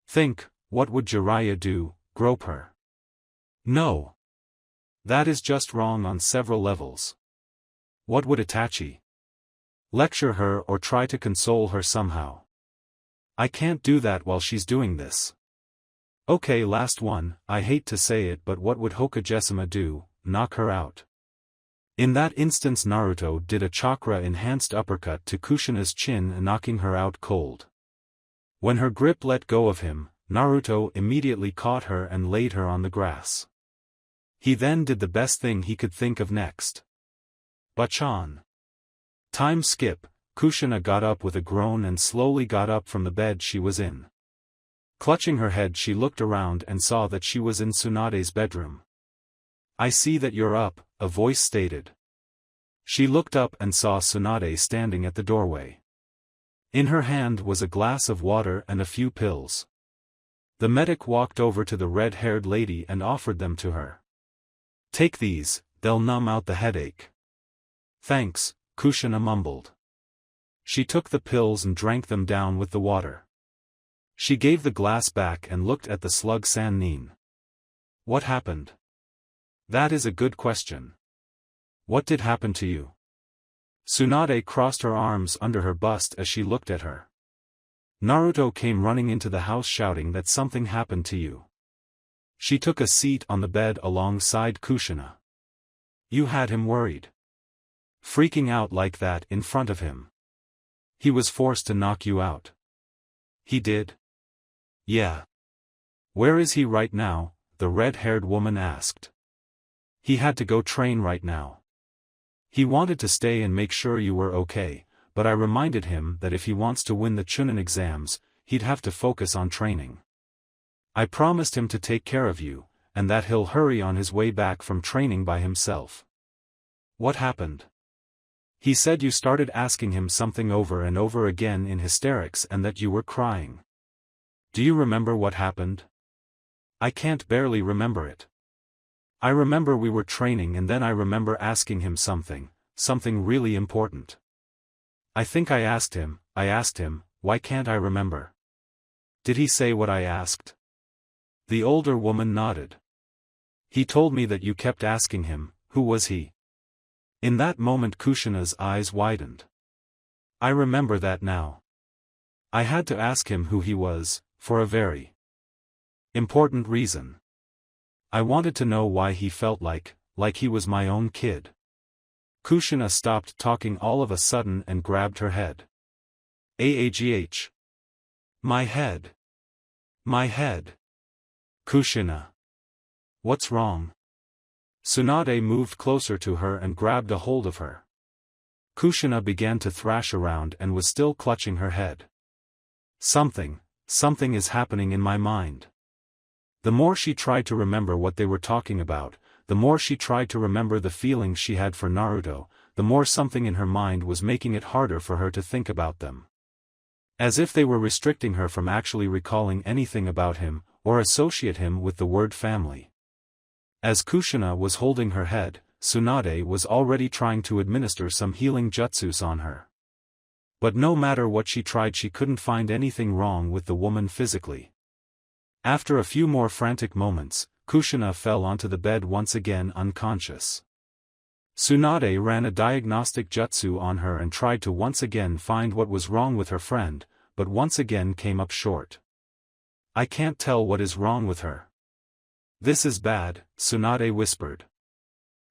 Think, what would Jiraiya do, grope her? No. That is just wrong on several levels. What would Itachi? Lecture her or try to console her somehow. I can't do that while she's doing this. Okay, last one, I hate to say it, but what would Hokage-sama do, knock her out? In that instance Naruto did a chakra-enhanced uppercut to Kushina's chin, knocking her out cold. When her grip let go of him, Naruto immediately caught her and laid her on the grass. He then did the best thing he could think of next. Bachan. Time skip. Kushina got up with a groan and slowly got up from the bed she was in. Clutching her head, she looked around and saw that she was in Tsunade's bedroom. I see that you're up, a voice stated. She looked up and saw Tsunade standing at the doorway. In her hand was a glass of water and a few pills. The medic walked over to the red-haired lady and offered them to her. Take these, they'll numb out the headache. Thanks, Kushina mumbled. She took the pills and drank them down with the water. She gave the glass back and looked at the slug Sannin. What happened? That is a good question. What did happen to you? Tsunade crossed her arms under her bust as she looked at her. Naruto came running into the house shouting that something happened to you. She took a seat on the bed alongside Kushina. You had him worried. Freaking out like that in front of him. He was forced to knock you out. He did? Yeah. Where is he right now? The red-haired woman asked. He had to go train right now. He wanted to stay and make sure you were okay, but I reminded him that if he wants to win the Chunin exams, he'd have to focus on training. I promised him to take care of you, and that he'll hurry on his way back from training by himself. What happened? He said you started asking him something over and over again in hysterics and that you were crying. Do you remember what happened? I can't barely remember it. I remember we were training and then I remember asking him something really important. I think I asked him, why can't I remember? Did he say what I asked? The older woman nodded. He told me that you kept asking him, who was he? In that moment Kushina's eyes widened. I remember that now. I had to ask him who he was, for a very important reason. I wanted to know why he felt like he was my own kid. Kushina stopped talking all of a sudden and grabbed her head. Aagh. My head. My head. Kushina. What's wrong? Tsunade moved closer to her and grabbed a hold of her. Kushina began to thrash around and was still clutching her head. Something is happening in my mind. The more she tried to remember what they were talking about, the more she tried to remember the feelings she had for Naruto, the more something in her mind was making it harder for her to think about them. As if they were restricting her from actually recalling anything about him, or associate him with the word family. As Kushina was holding her head, Tsunade was already trying to administer some healing jutsus on her. But no matter what she tried she couldn't find anything wrong with the woman physically. After a few more frantic moments, Kushina fell onto the bed once again unconscious. Tsunade ran a diagnostic jutsu on her and tried to once again find what was wrong with her friend, but once again came up short. I can't tell what is wrong with her. This is bad, Tsunade whispered.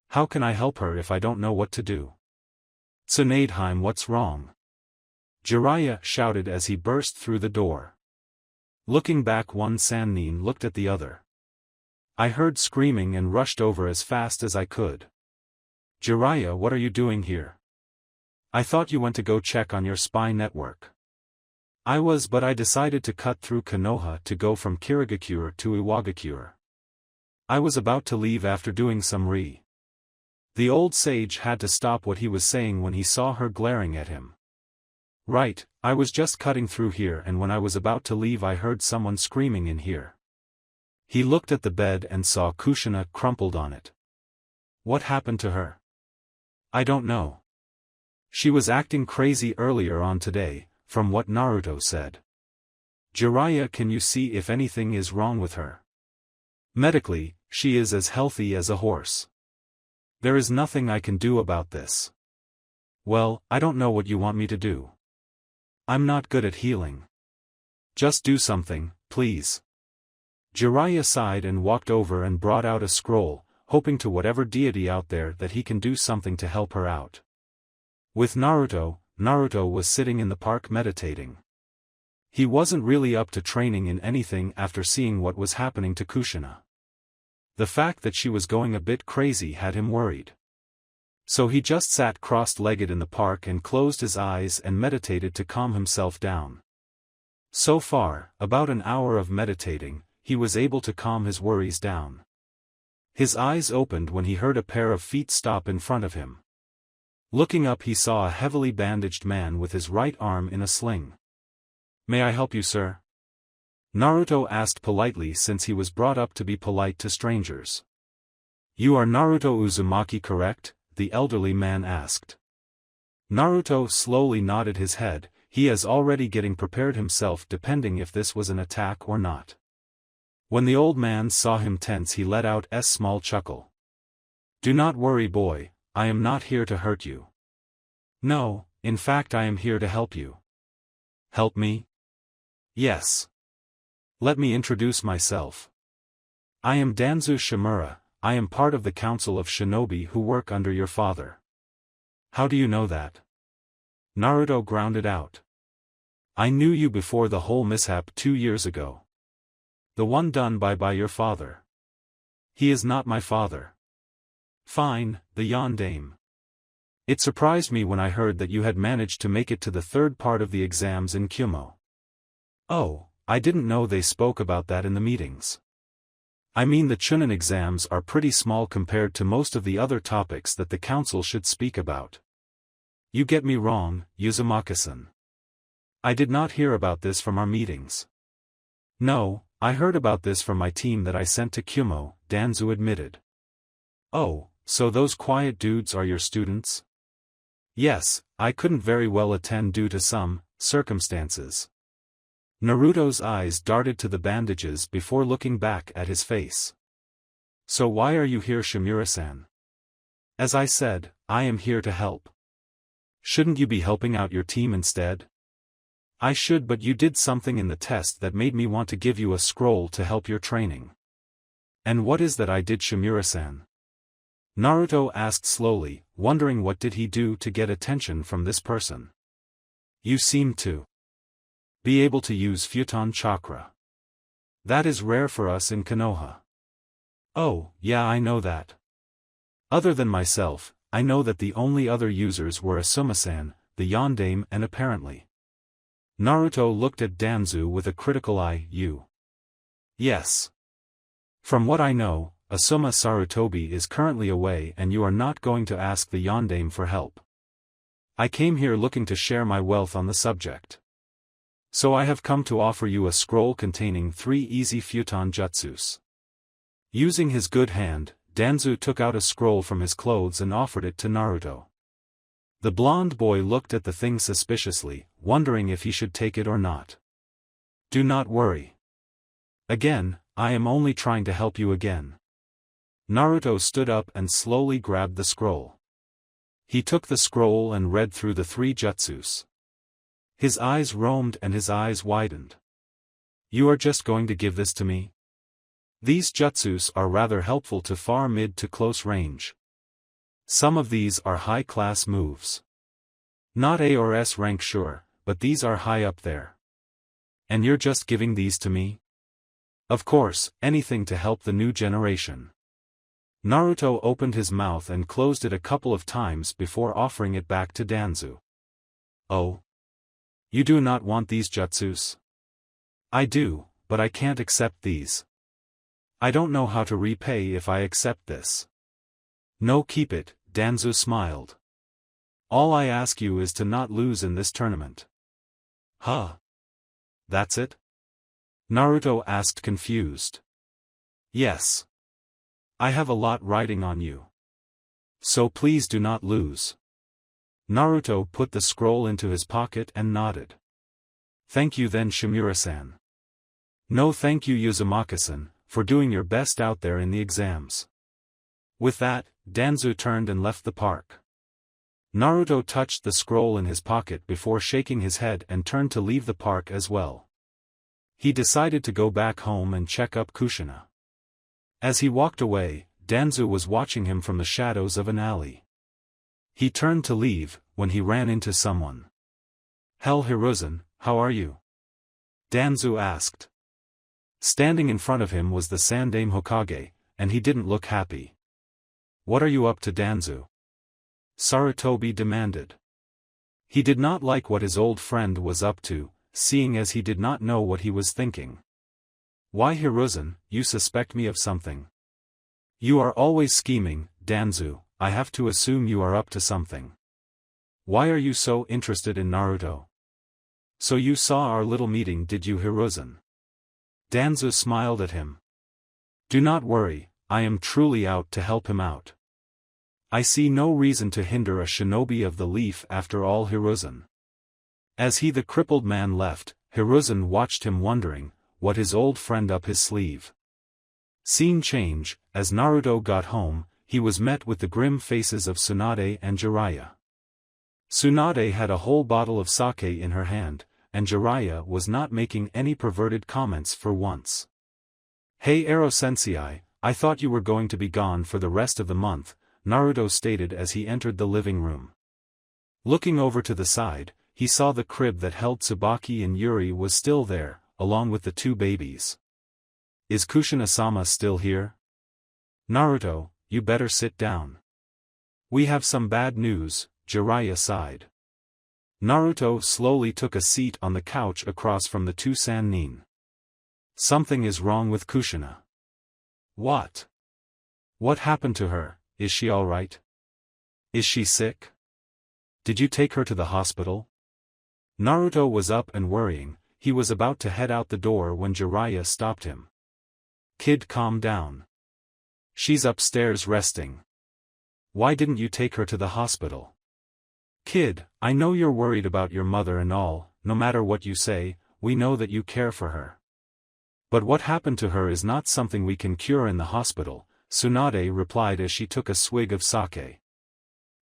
How can I help her if I don't know what to do? Tsunadeheim, what's wrong? Jiraiya shouted as he burst through the door. Looking back, one Sannin looked at the other. I heard screaming and rushed over as fast as I could. Jiraiya, what are you doing here? I thought you went to go check on your spy network. I was, but I decided to cut through Konoha to go from Kirigakure to Iwagakure. I was about to leave after doing some The old sage had to stop what he was saying when he saw her glaring at him. Right, I was just cutting through here and when I was about to leave I heard someone screaming in here. He looked at the bed and saw Kushina crumpled on it. What happened to her? I don't know. She was acting crazy earlier on today, from what Naruto said. Jiraiya, can you see if anything is wrong with her? Medically, she is as healthy as a horse. There is nothing I can do about this. Well, I don't know what you want me to do. I'm not good at healing. Just do something, please. Jiraiya sighed and walked over and brought out a scroll, hoping to whatever deity out there that he can do something to help her out. With Naruto was sitting in the park meditating. He wasn't really up to training in anything after seeing what was happening to Kushina. The fact that she was going a bit crazy had him worried. So he just sat cross-legged in the park and closed his eyes and meditated to calm himself down. So far, about an hour of meditating, he was able to calm his worries down. His eyes opened when he heard a pair of feet stop in front of him. Looking up he saw a heavily bandaged man with his right arm in a sling. May I help you, sir? Naruto asked politely since he was brought up to be polite to strangers. You are Naruto Uzumaki, correct? The elderly man asked. Naruto slowly nodded his head. He is already getting prepared himself depending if this was an attack or not. When the old man saw him tense he let out a small chuckle. Do not worry, boy, I am not here to hurt you. No, in fact I am here to help you. Help me? Yes. Let me introduce myself. I am Danzu Shimura, I am part of the council of Shinobi who work under your father. How do you know that? Naruto grounded out. I knew you before the whole mishap 2 years ago. The one done by your father. He is not my father. Fine, the yondaime. It surprised me when I heard that you had managed to make it to the third part of the exams in Kyuubi. Oh, I didn't know they spoke about that in the meetings. I mean, the Chunin exams are pretty small compared to most of the other topics that the council should speak about. You get me wrong, Uzumaki-san. I did not hear about this from our meetings. No, I heard about this from my team that I sent to Kyuubi, Danzu admitted. Oh, so those quiet dudes are your students? Yes, I couldn't very well attend due to some circumstances. Naruto's eyes darted to the bandages before looking back at his face. So why are you here, Shimura-san? As I said, I am here to help. Shouldn't you be helping out your team instead? I should, but you did something in the test that made me want to give you a scroll to help your training. And what is that I did, Shimura-san? Naruto asked slowly, wondering what did he do to get attention from this person. You seem to be able to use Futon chakra. That is rare for us in Konoha. Oh, yeah, I know that. Other than myself, I know that the only other users were Asuma-san, the yondaime, and apparently. Naruto looked at Danzu with a critical eye. You. Yes. From what I know, Asuma Sarutobi is currently away and you are not going to ask the yondaime for help. I came here looking to share my wealth on the subject. So I have come to offer you a scroll containing 3 easy futon jutsus. Using his good hand, Danzu took out a scroll from his clothes and offered it to Naruto. The blonde boy looked at the thing suspiciously, wondering if he should take it or not. Do not worry. Again, I am only trying to help you again. Naruto stood up and slowly grabbed the scroll. He took the scroll and read through the 3 jutsus. His eyes roamed and his eyes widened. You are just going to give this to me? These jutsus are rather helpful to far mid to close range. Some of these are high-class moves. Not A or S rank sure, but these are high up there. And you're just giving these to me? Of course, anything to help the new generation. Naruto opened his mouth and closed it a couple of times before offering it back to Danzu. Oh? You do not want these jutsus? I do, but I can't accept these. I don't know how to repay if I accept this. No, keep it, Danzu smiled. All I ask you is to not lose in this tournament. Huh? That's it? Naruto asked confused. Yes. I have a lot riding on you. So please do not lose. Naruto put the scroll into his pocket and nodded. Thank you then, Shimura-san. No, thank you, Uzumaki-san, for doing your best out there in the exams. With that, Danzu turned and left the park. Naruto touched the scroll in his pocket before shaking his head and turned to leave the park as well. He decided to go back home and check up Kushina. As he walked away, Danzu was watching him from the shadows of an alley. He turned to leave, when he ran into someone. Hell, Hiruzen, how are you? Danzu asked. Standing in front of him was the Sandaime Hokage, and he didn't look happy. What are you up to, Danzu? Sarutobi demanded. He did not like what his old friend was up to, seeing as he did not know what he was thinking. Why, Hiruzen, you suspect me of something? You are always scheming, Danzu. I have to assume you are up to something. Why are you so interested in Naruto? So you saw our little meeting, did you, Hiruzen? Danzu smiled at him. Do not worry, I am truly out to help him out. I see no reason to hinder a shinobi of the leaf after all, Hiruzen. As the crippled man left, Hiruzen watched him wondering, what his old friend up his sleeve. Scene change, as Naruto got home, he was met with the grim faces of Tsunade and Jiraiya. Tsunade had a whole bottle of sake in her hand, and Jiraiya was not making any perverted comments for once. Hey Ero-sensei, I thought you were going to be gone for the rest of the month, Naruto stated as he entered the living room. Looking over to the side, he saw the crib that held Tsubaki and Yuri was still there, along with the 2 babies. Is Kushina-sama still here? Naruto, you better sit down. We have some bad news, Jiraiya sighed. Naruto slowly took a seat on the couch across from the 2 Sannin. Something is wrong with Kushina. What? What happened to her? Is she alright? Is she sick? Did you take her to the hospital? Naruto was up and worrying. He was about to head out the door when Jiraiya stopped him. Kid, calm down. She's upstairs resting. Why didn't you take her to the hospital? Kid, I know you're worried about your mother and all, no matter what you say, we know that you care for her. But what happened to her is not something we can cure in the hospital, Tsunade replied as she took a swig of sake.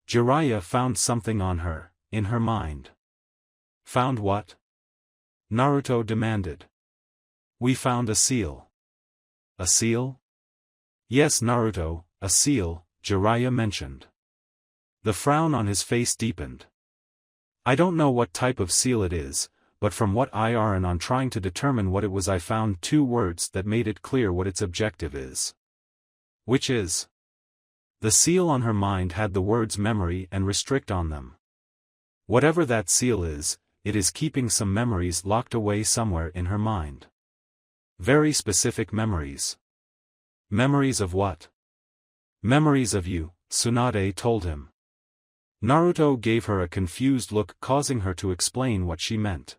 Jiraiya found something on her, in her mind. Found what? Naruto demanded. We found a seal. A seal? Yes, Naruto, a seal, Jiraiya mentioned. The frown on his face deepened. I don't know what type of seal it is, but from what I learned on trying to determine what it was, I found 2 words that made it clear what its objective is. Which is? The seal on her mind had the words memory and restrict on them. Whatever that seal is, it is keeping some memories locked away somewhere in her mind. Very specific memories. Memories of what? Memories of you, Tsunade told him. Naruto gave her a confused look, causing her to explain what she meant.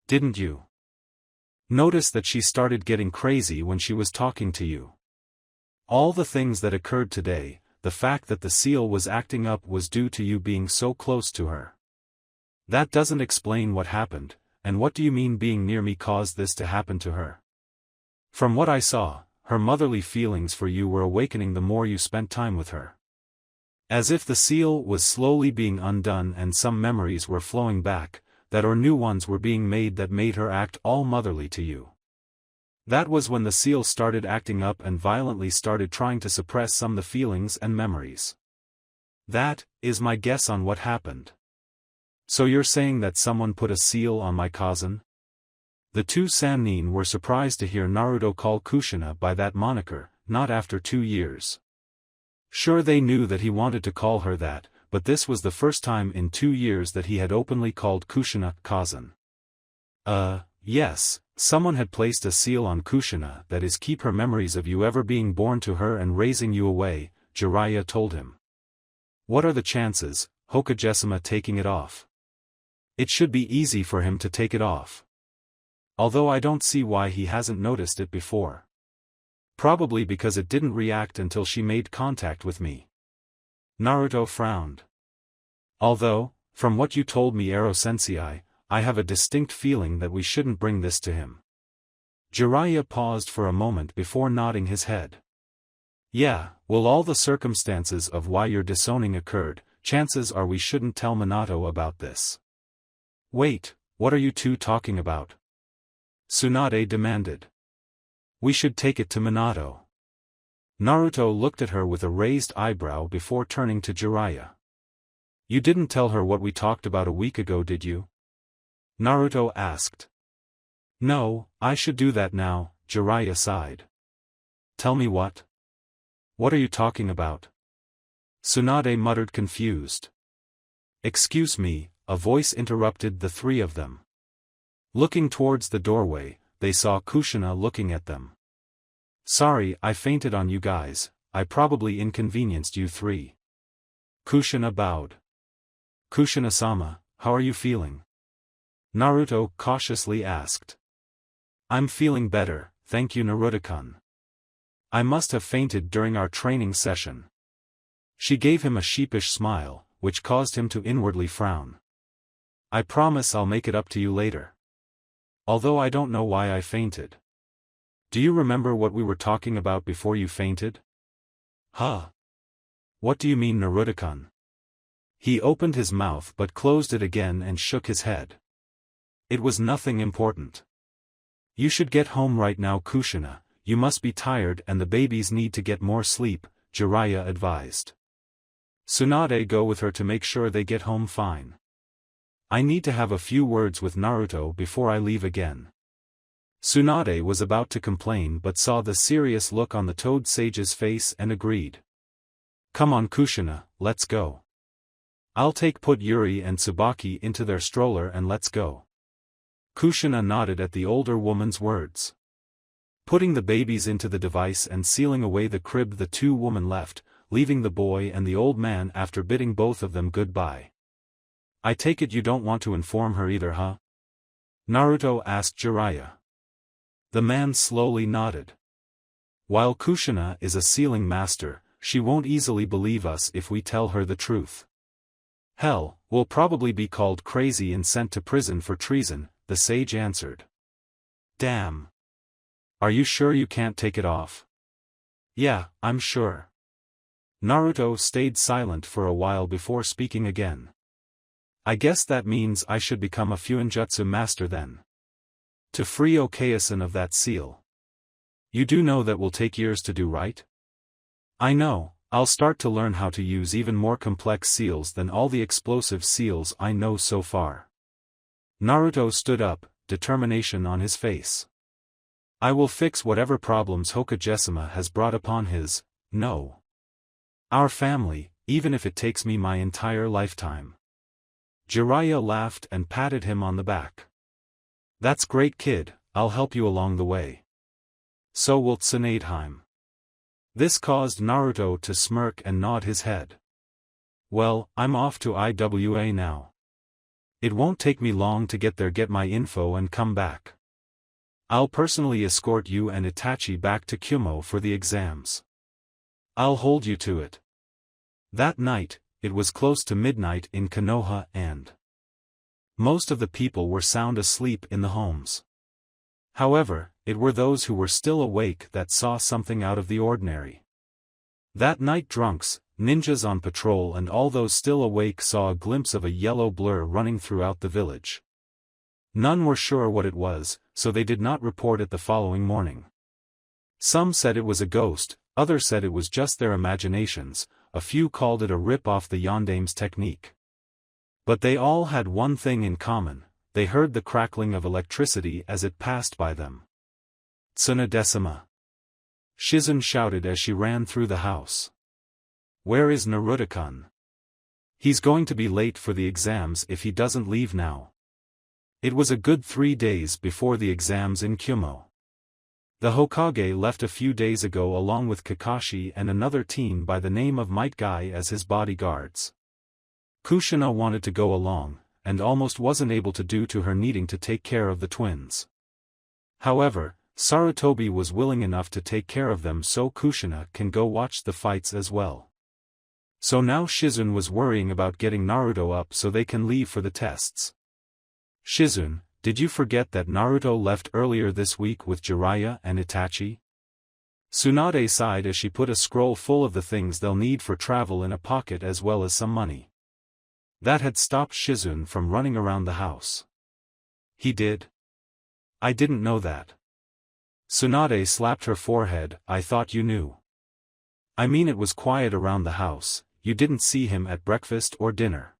Didn't you notice that she started getting crazy when she was talking to you? All the things that occurred today, the fact that the seal was acting up was due to you being so close to her. That doesn't explain what happened, and what do you mean being near me caused this to happen to her? From what I saw, her motherly feelings for you were awakening the more you spent time with her. As if the seal was slowly being undone and some memories were flowing back, that or new ones were being made that made her act all motherly to you. That was when the seal started acting up and violently started trying to suppress some of the feelings and memories. That is my guess on what happened. So you're saying that someone put a seal on my cousin? The 2 Sannin were surprised to hear Naruto call Kushina by that moniker, not after 2 years. Sure, they knew that he wanted to call her that, but this was the first time in 2 years that he had openly called Kushina cousin. Yes, someone had placed a seal on Kushina that is keep her memories of you ever being born to her and raising you away, Jiraiya told him. What are the chances, Hokage-sama taking it off? It should be easy for him to take it off. Although I don't see why he hasn't noticed it before. Probably because it didn't react until she made contact with me. Naruto frowned. Although, from what you told me, Ero-sensei, I have a distinct feeling that we shouldn't bring this to him. Jiraiya paused for a moment before nodding his head. Yeah, well, all the circumstances of why your disowning occurred, chances are we shouldn't tell Minato about this. Wait, what are you 2 talking about? Tsunade demanded. We should take it to Minato. Naruto looked at her with a raised eyebrow before turning to Jiraiya. You didn't tell her what we talked about a week ago, did you? Naruto asked. No, I should do that now, Jiraiya sighed. Tell me what? What are you talking about? Tsunade muttered, confused. Excuse me, a voice interrupted the 3 of them. Looking towards the doorway, they saw Kushina looking at them. Sorry, I fainted on you guys, I probably inconvenienced you 3. Kushina bowed. Kushina-sama, how are you feeling? Naruto cautiously asked. I'm feeling better, thank you, Naruto-kun. I must have fainted during our training session. She gave him a sheepish smile, which caused him to inwardly frown. I promise I'll make it up to you later. Although I don't know why I fainted. Do you remember what we were talking about before you fainted? Huh? What do you mean, Naruto-kun? He opened his mouth but closed it again and shook his head. It was nothing important. You should get home right now, Kushina, you must be tired and the babies need to get more sleep, Jiraiya advised. Tsunade, go with her to make sure they get home fine. I need to have a few words with Naruto before I leave again. Tsunade was about to complain but saw the serious look on the Toad Sage's face and agreed. Come on, Kushina, let's go. I'll put Yuri and Tsubaki into their stroller and let's go. Kushina nodded at the older woman's words. Putting the babies into the device and sealing away the crib, the 2 women left, leaving the boy and the old man after bidding both of them goodbye. I take it you don't want to inform her either, huh? Naruto asked Jiraiya. The man slowly nodded. While Kushina is a sealing master, she won't easily believe us if we tell her the truth. Hell, we'll probably be called crazy and sent to prison for treason, the sage answered. Damn. Are you sure you can't take it off? Yeah, I'm sure. Naruto stayed silent for a while before speaking again. I guess that means I should become a Fuinjutsu master then. To free Okayasan of that seal. You do know that will take years to do, right? I know, I'll start to learn how to use even more complex seals than all the explosive seals I know so far. Naruto stood up, determination on his face. I will fix whatever problems Hokage-sama has brought upon our family, even if it takes me my entire lifetime. Jiraiya laughed and patted him on the back. That's great, kid, I'll help you along the way. So will Tsunadeheim. This caused Naruto to smirk and nod his head. Well, I'm off to IWA now. It won't take me long to get there, get my info and come back. I'll personally escort you and Itachi back to Kyuubi for the exams. I'll hold you to it. That night, it was close to midnight in Konoha and most of the people were sound asleep in the homes. However, it were those who were still awake that saw something out of the ordinary. That night drunks, ninjas on patrol and all those still awake saw a glimpse of a yellow blur running throughout the village. None were sure what it was, so they did not report it the following morning. Some said it was a ghost, others said it was just their imaginations, a few called it a rip-off the Yondame's technique. But they all had one thing in common, they heard the crackling of electricity as it passed by them. Tsunade-sama. Shizune shouted as she ran through the house. Where is Naruto-kun? He's going to be late for the exams if he doesn't leave now. It was a good 3 days before the exams in Kyuubi. The Hokage left a few days ago along with Kakashi and another teen by the name of Might Guy as his bodyguards. Kushina wanted to go along, and almost wasn't able to due to her needing to take care of the twins. However, Sarutobi was willing enough to take care of them so Kushina can go watch the fights as well. So now Shizune was worrying about getting Naruto up so they can leave for the tests. Shizune, did you forget that Naruto left earlier this week with Jiraiya and Itachi? Tsunade sighed as she put a scroll full of the things they'll need for travel in a pocket as well as some money. That had stopped Shizune from running around the house. He did? I didn't know that. Tsunade slapped her forehead. I thought you knew. I mean, it was quiet around the house, you didn't see him at breakfast or dinner.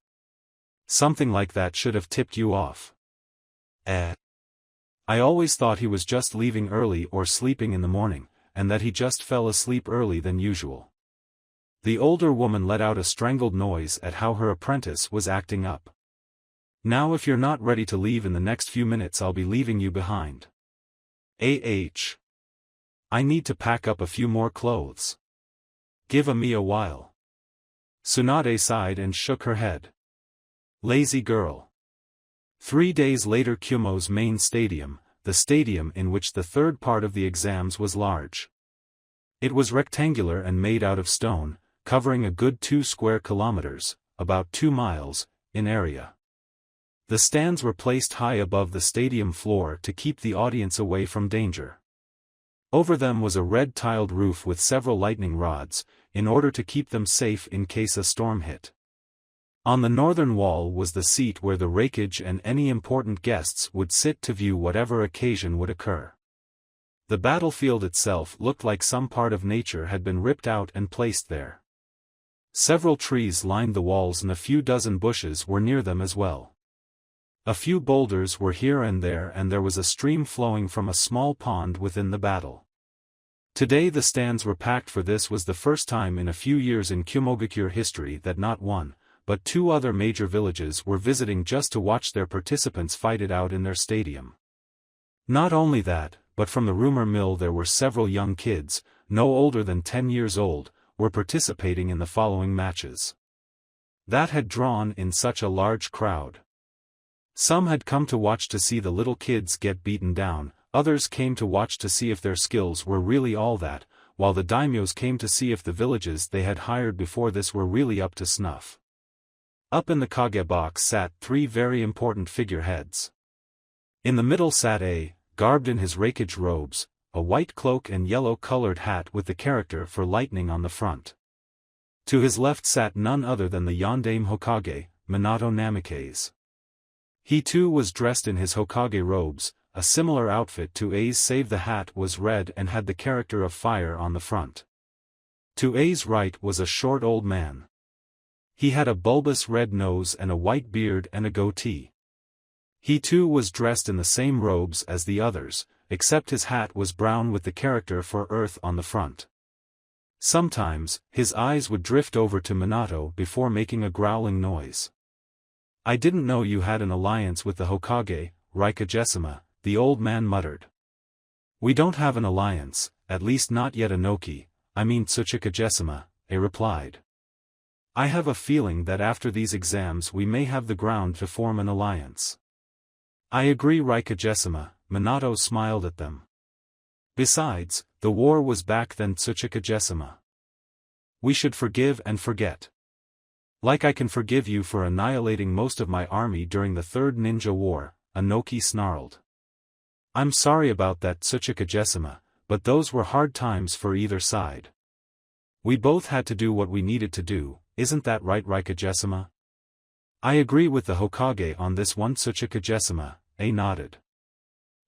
Something like that should have tipped you off. I always thought he was just leaving early or sleeping in the morning, and that he just fell asleep early than usual. The older woman let out a strangled noise at how her apprentice was acting up. Now if you're not ready to leave in the next few minutes, I'll be leaving you behind. I need to pack up a few more clothes. Give me a while. Tsunade sighed and shook her head. Lazy girl. 3 days later, Kyuubi's main stadium, the stadium in which the third part of the exams was large. It was rectangular and made out of stone, covering a good 2 square kilometers, about 2 miles, in area. The stands were placed high above the stadium floor to keep the audience away from danger. Over them was a red-tiled roof with several lightning rods, in order to keep them safe in case a storm hit. On the northern wall was the seat where the Raikage and any important guests would sit to view whatever occasion would occur. The battlefield itself looked like some part of nature had been ripped out and placed there. Several trees lined the walls and a few dozen bushes were near them as well. A few boulders were here and there was a stream flowing from a small pond within the battle. Today the stands were packed, for this was the first time in a few years in Kyuubi history that not one, but 2 other major villages were visiting just to watch their participants fight it out in their stadium. Not only that, but from the rumor mill there were several young kids, no older than 10 years old, were participating in the following matches. that had drawn in such a large crowd. Some had come to watch to see the little kids get beaten down, others came to watch to see if their skills were really all that, while the daimyos came to see if the villages they had hired before this were really up to snuff. Up in the Kage box sat 3 very important figureheads. In the middle sat A, garbed in his raikage robes, a white cloak and yellow-colored hat with the character for lightning on the front. To his left sat none other than the Yondaime Hokage, Minato Namikaze. He too was dressed in his Hokage robes, a similar outfit to A's save the hat was red and had the character of fire on the front. To A's right was a short old man. He had a bulbous red nose and a white beard and a goatee. He too was dressed in the same robes as the others, except his hat was brown with the character for earth on the front. Sometimes, his eyes would drift over to Minato before making a growling noise. "I didn't know you had an alliance with the Hokage, Raikage-sama," the old man muttered. "We don't have an alliance, at least not yet Inoki, I mean Tsuchikage-sama," A replied. "I have a feeling that after these exams we may have the ground to form an alliance." "I agree Raikage-sama," Minato smiled at them. "Besides, the war was back then Tsuchikage-sama. We should forgive and forget. Like I can forgive you for annihilating most of my army during the Third Ninja War," Inoki snarled. "I'm sorry about that Tsuchikage-sama, but those were hard times for either side. We both had to do what we needed to do, isn't that right Raikage-sama?" "I agree with the Hokage on this one Tsuchikage-sama," A nodded.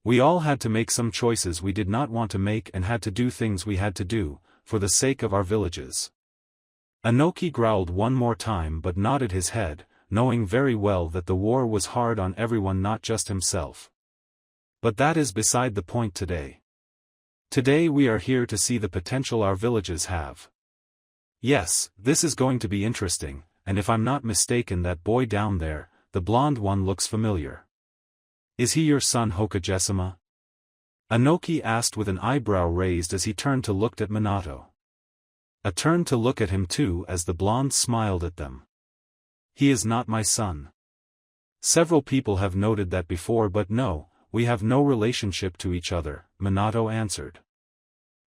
"We all had to make some choices we did not want to make and had to do things we had to do, for the sake of our villages." Inoki growled one more time but nodded his head, knowing very well that the war was hard on everyone not just himself. But that is beside the point today. Today we are here to see the potential our villages have. Yes, this is going to be interesting, and if I'm not mistaken that boy down there, the blonde one looks familiar. Is he your son Hokage-sama? Inoki asked with an eyebrow raised as he turned to look at Minato. A turned to look at him too as the blonde smiled at them. "He is not my son. Several people have noted that before but no, we have no relationship to each other," Minato answered.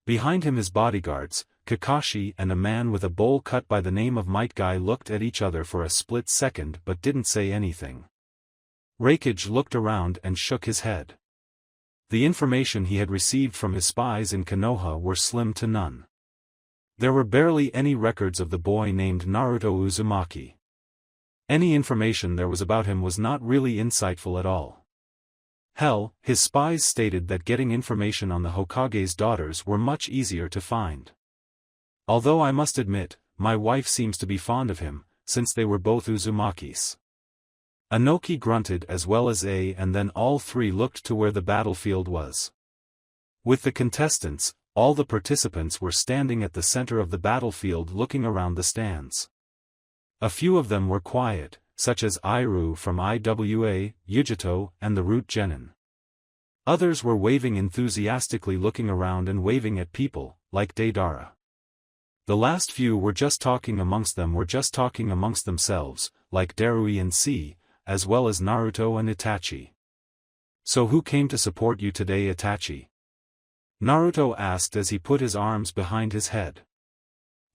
Behind him his bodyguards, Kakashi and a man with a bowl cut by the name of Might Guy looked at each other for a split second but didn't say anything. Raikage looked around and shook his head. The information he had received from his spies in Konoha were slim to none. There were barely any records of the boy named Naruto Uzumaki. Any information there was about him was not really insightful at all. Hell, his spies stated that getting information on the Hokage's daughters were much easier to find. "Although I must admit, my wife seems to be fond of him, since they were both Uzumakis." Inoki grunted as well as A and then all three looked to where the battlefield was. With the contestants, all the participants were standing at the center of the battlefield looking around the stands. A few of them were quiet, such as Iru from IWA, Yujito, and the Root Genin. Others were waving enthusiastically looking around and waving at people, like Deidara. The last few were just talking amongst themselves, like Darui and C, as well as Naruto and Itachi. "So who came to support you today Itachi?" Naruto asked as he put his arms behind his head.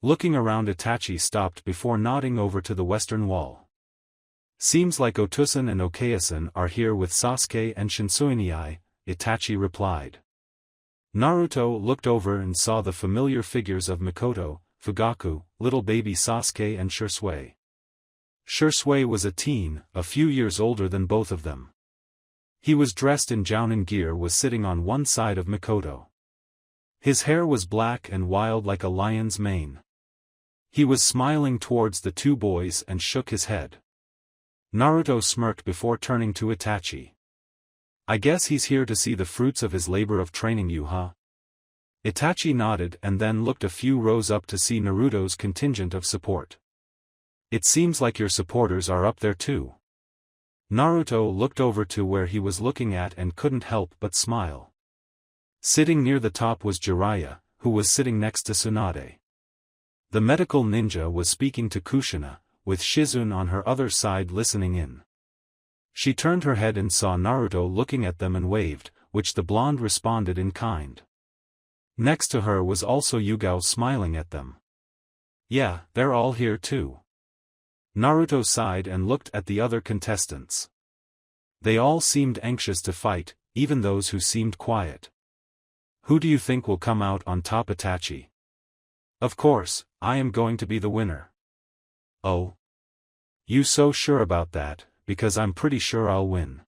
Looking around Itachi stopped before nodding over to the western wall. "Seems like Otusan and Okayasan are here with Sasuke and Shinsuinai," Itachi replied. Naruto looked over and saw the familiar figures of Mikoto, Fugaku, little baby Sasuke and Shisui. Shisui was a teen, a few years older than both of them. He was dressed in Jounin gear was sitting on one side of Mikoto. His hair was black and wild like a lion's mane. He was smiling towards the two boys and shook his head. Naruto smirked before turning to Itachi. "I guess he's here to see the fruits of his labor of training you, huh?" Itachi nodded and then looked a few rows up to see Naruto's contingent of support. "It seems like your supporters are up there too." Naruto looked over to where he was looking at and couldn't help but smile. Sitting near the top was Jiraiya, who was sitting next to Tsunade. The medical ninja was speaking to Kushina, with Shizune on her other side listening in. She turned her head and saw Naruto looking at them and waved, which the blonde responded in kind. Next to her was also Yugao smiling at them. Yeah, they're all here too. Naruto sighed and looked at the other contestants. They all seemed anxious to fight, even those who seemed quiet. Who do you think will come out on top? Itachi? Of course, I am going to be the winner. Oh? You so sure about that, because I'm pretty sure I'll win.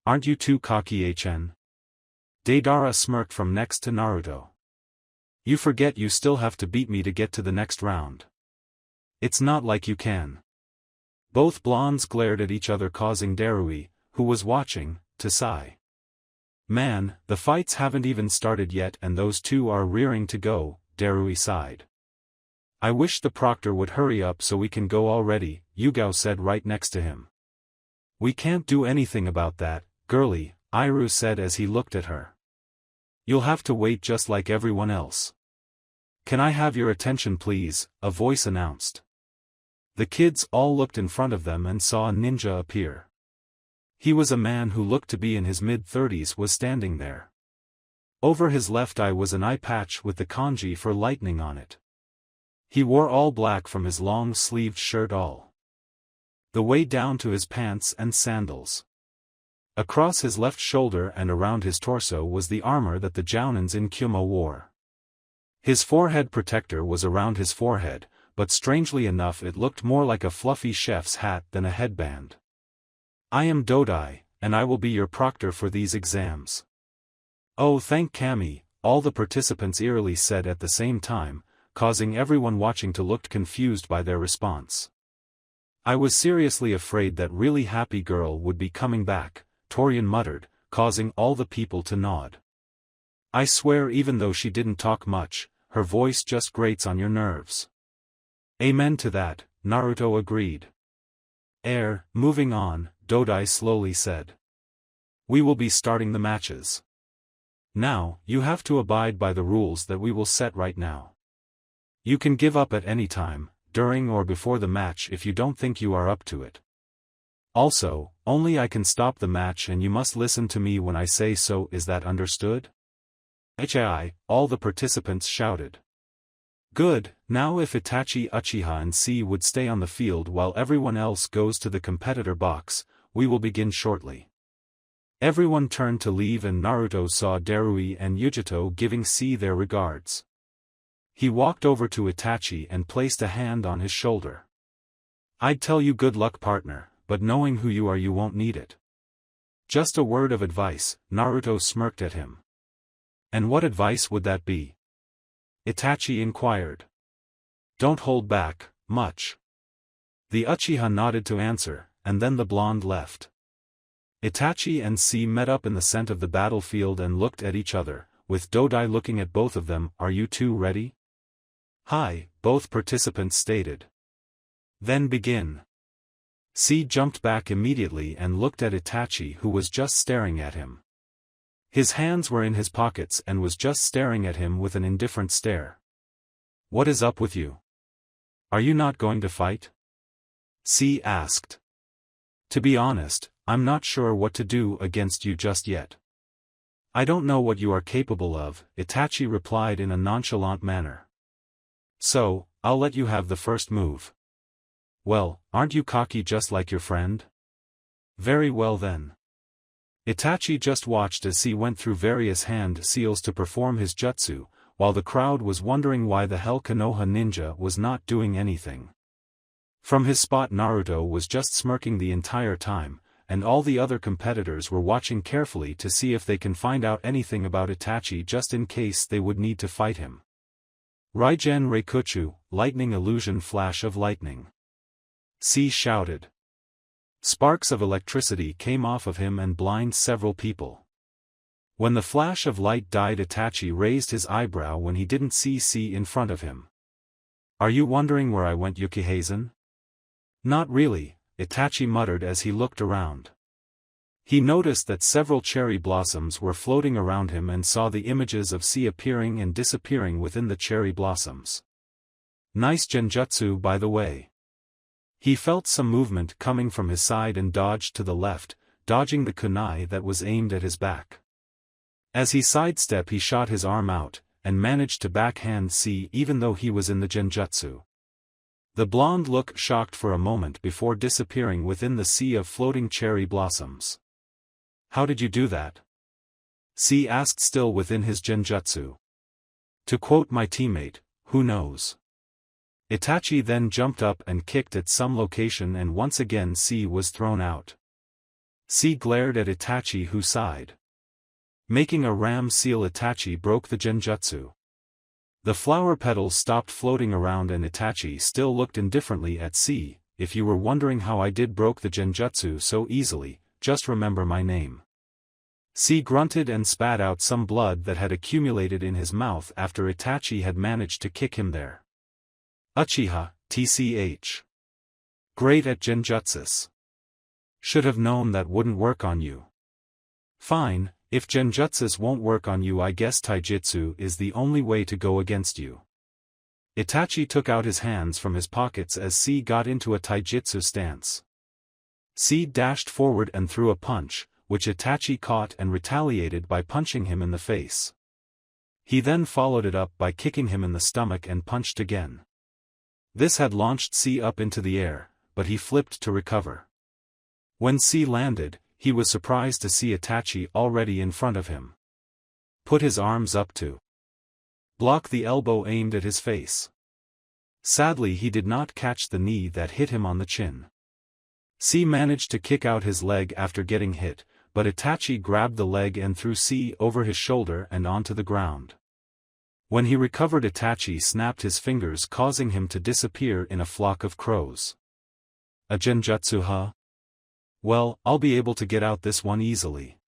Aren't you too cocky, HN? Deidara smirked from next to Naruto. You forget you still have to beat me to get to the next round. It's not like you can. Both blondes glared at each other, causing Darui, who was watching, to sigh. Man, the fights haven't even started yet and those two are rearing to go, Darui sighed. I wish the proctor would hurry up so we can go already, Yugao said right next to him. We can't do anything about that, girlie, Iru said as he looked at her. You'll have to wait just like everyone else. Can I have your attention please? A voice announced. The kids all looked in front of them and saw a ninja appear. He was a man who looked to be in his mid-30s was standing there. Over his left eye was an eye patch with the kanji for lightning on it. He wore all black from his long-sleeved shirt all the way down to his pants and sandals. Across his left shoulder and around his torso was the armor that the Jounins in Kyuubi wore. His forehead protector was around his forehead, but strangely enough it looked more like a fluffy chef's hat than a headband. I am Dodai, and I will be your proctor for these exams. Oh, thank Kami, all the participants eerily said at the same time, causing everyone watching to look confused by their response. I was seriously afraid that really happy girl would be coming back, Torian muttered, causing all the people to nod. I swear even though she didn't talk much, her voice just grates on your nerves. Amen to that, Naruto agreed. Moving on, Dodai slowly said. We will be starting the matches. Now, you have to abide by the rules that we will set right now. You can give up at any time, during or before the match if you don't think you are up to it. Also, only I can stop the match and you must listen to me when I say so. Is that understood? HI, all the participants shouted. Good, now if Itachi, Uchiha and C would stay on the field while everyone else goes to the competitor box, we will begin shortly. Everyone turned to leave and Naruto saw Darui and Yujito giving C their regards. He walked over to Itachi and placed a hand on his shoulder. I'd tell you good luck partner, but knowing who you are you won't need it. Just a word of advice, Naruto smirked at him. And what advice would that be? Itachi inquired. Don't hold back, much. The Uchiha nodded to answer, and then the blonde left. Itachi and C met up in the center of the battlefield and looked at each other, with Dodai looking at both of them. Are you two ready? Hi, both participants stated. Then begin. C jumped back immediately and looked at Itachi who was just staring at him. His hands were in his pockets and was just staring at him with an indifferent stare. What is up with you? Are you not going to fight? C asked. To be honest, I'm not sure what to do against you just yet. I don't know what you are capable of, Itachi replied in a nonchalant manner. So, I'll let you have the first move. Well, aren't you cocky just like your friend? Very well then. Itachi just watched as he went through various hand seals to perform his jutsu, while the crowd was wondering why the hell Konoha ninja was not doing anything. From his spot Naruto was just smirking the entire time, and all the other competitors were watching carefully to see if they can find out anything about Itachi just in case they would need to fight him. Raigen Reikuchu, lightning illusion flash of lightning. C shouted. Sparks of electricity came off of him and blinded several people. When the flash of light died Itachi raised his eyebrow when he didn't see C in front of him. Are you wondering where I went, Yukihazen? Not really, Itachi muttered as he looked around. He noticed that several cherry blossoms were floating around him and saw the images of C appearing and disappearing within the cherry blossoms. Nice genjutsu by the way. He felt some movement coming from his side and dodged to the left, dodging the kunai that was aimed at his back. As he sidestepped, he shot his arm out, and managed to backhand C even though he was in the genjutsu. The blonde looked shocked for a moment before disappearing within the sea of floating cherry blossoms. "How did you do that?" C asked, still within his genjutsu. "To quote my teammate, who knows?" Itachi then jumped up and kicked at some location, and once again C was thrown out. C glared at Itachi, who sighed. Making a ram seal, Itachi broke the genjutsu. The flower petals stopped floating around and Itachi still looked indifferently at C. "If you were wondering how I broke the genjutsu so easily, just remember my name." C grunted and spat out some blood that had accumulated in his mouth after Itachi had managed to kick him there. "Uchiha, tch. Great at genjutsus. Should have known that wouldn't work on you." "Fine, if genjutsus won't work on you, I guess taijutsu is the only way to go against you." Itachi took out his hands from his pockets as C got into a taijutsu stance. C dashed forward and threw a punch, which Itachi caught and retaliated by punching him in the face. He then followed it up by kicking him in the stomach and punched again. This had launched C up into the air, but he flipped to recover. When C landed, he was surprised to see Itachi already in front of him. Put his arms up to block the elbow aimed at his face. Sadly, he did not catch the knee that hit him on the chin. C managed to kick out his leg after getting hit, but Itachi grabbed the leg and threw C over his shoulder and onto the ground. When he recovered, Itachi snapped his fingers, causing him to disappear in a flock of crows. "A genjutsu, huh? Well, I'll be able to get out this one easily."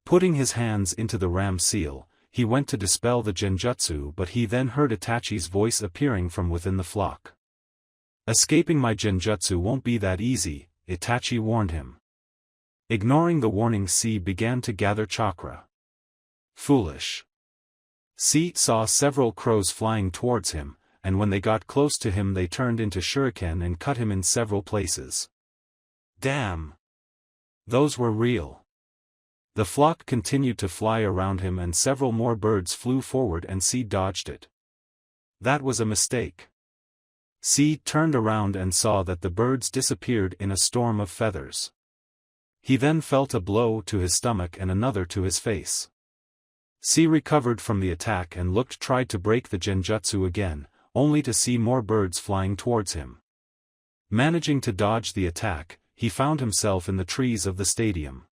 Putting his hands into the ram seal, he went to dispel the genjutsu, but he then heard Itachi's voice appearing from within the flock. "Escaping my genjutsu won't be that easy," Itachi warned him. Ignoring the warning, C began to gather chakra. Foolish. C saw several crows flying towards him, and when they got close to him they turned into shuriken and cut him in several places. Damn! Those were real. The flock continued to fly around him and several more birds flew forward and C dodged it. That was a mistake. C turned around and saw that the birds disappeared in a storm of feathers. He then felt a blow to his stomach and another to his face. C recovered from the attack and tried to break the genjutsu again, only to see more birds flying towards him. Managing to dodge the attack, he found himself in the trees of the stadium.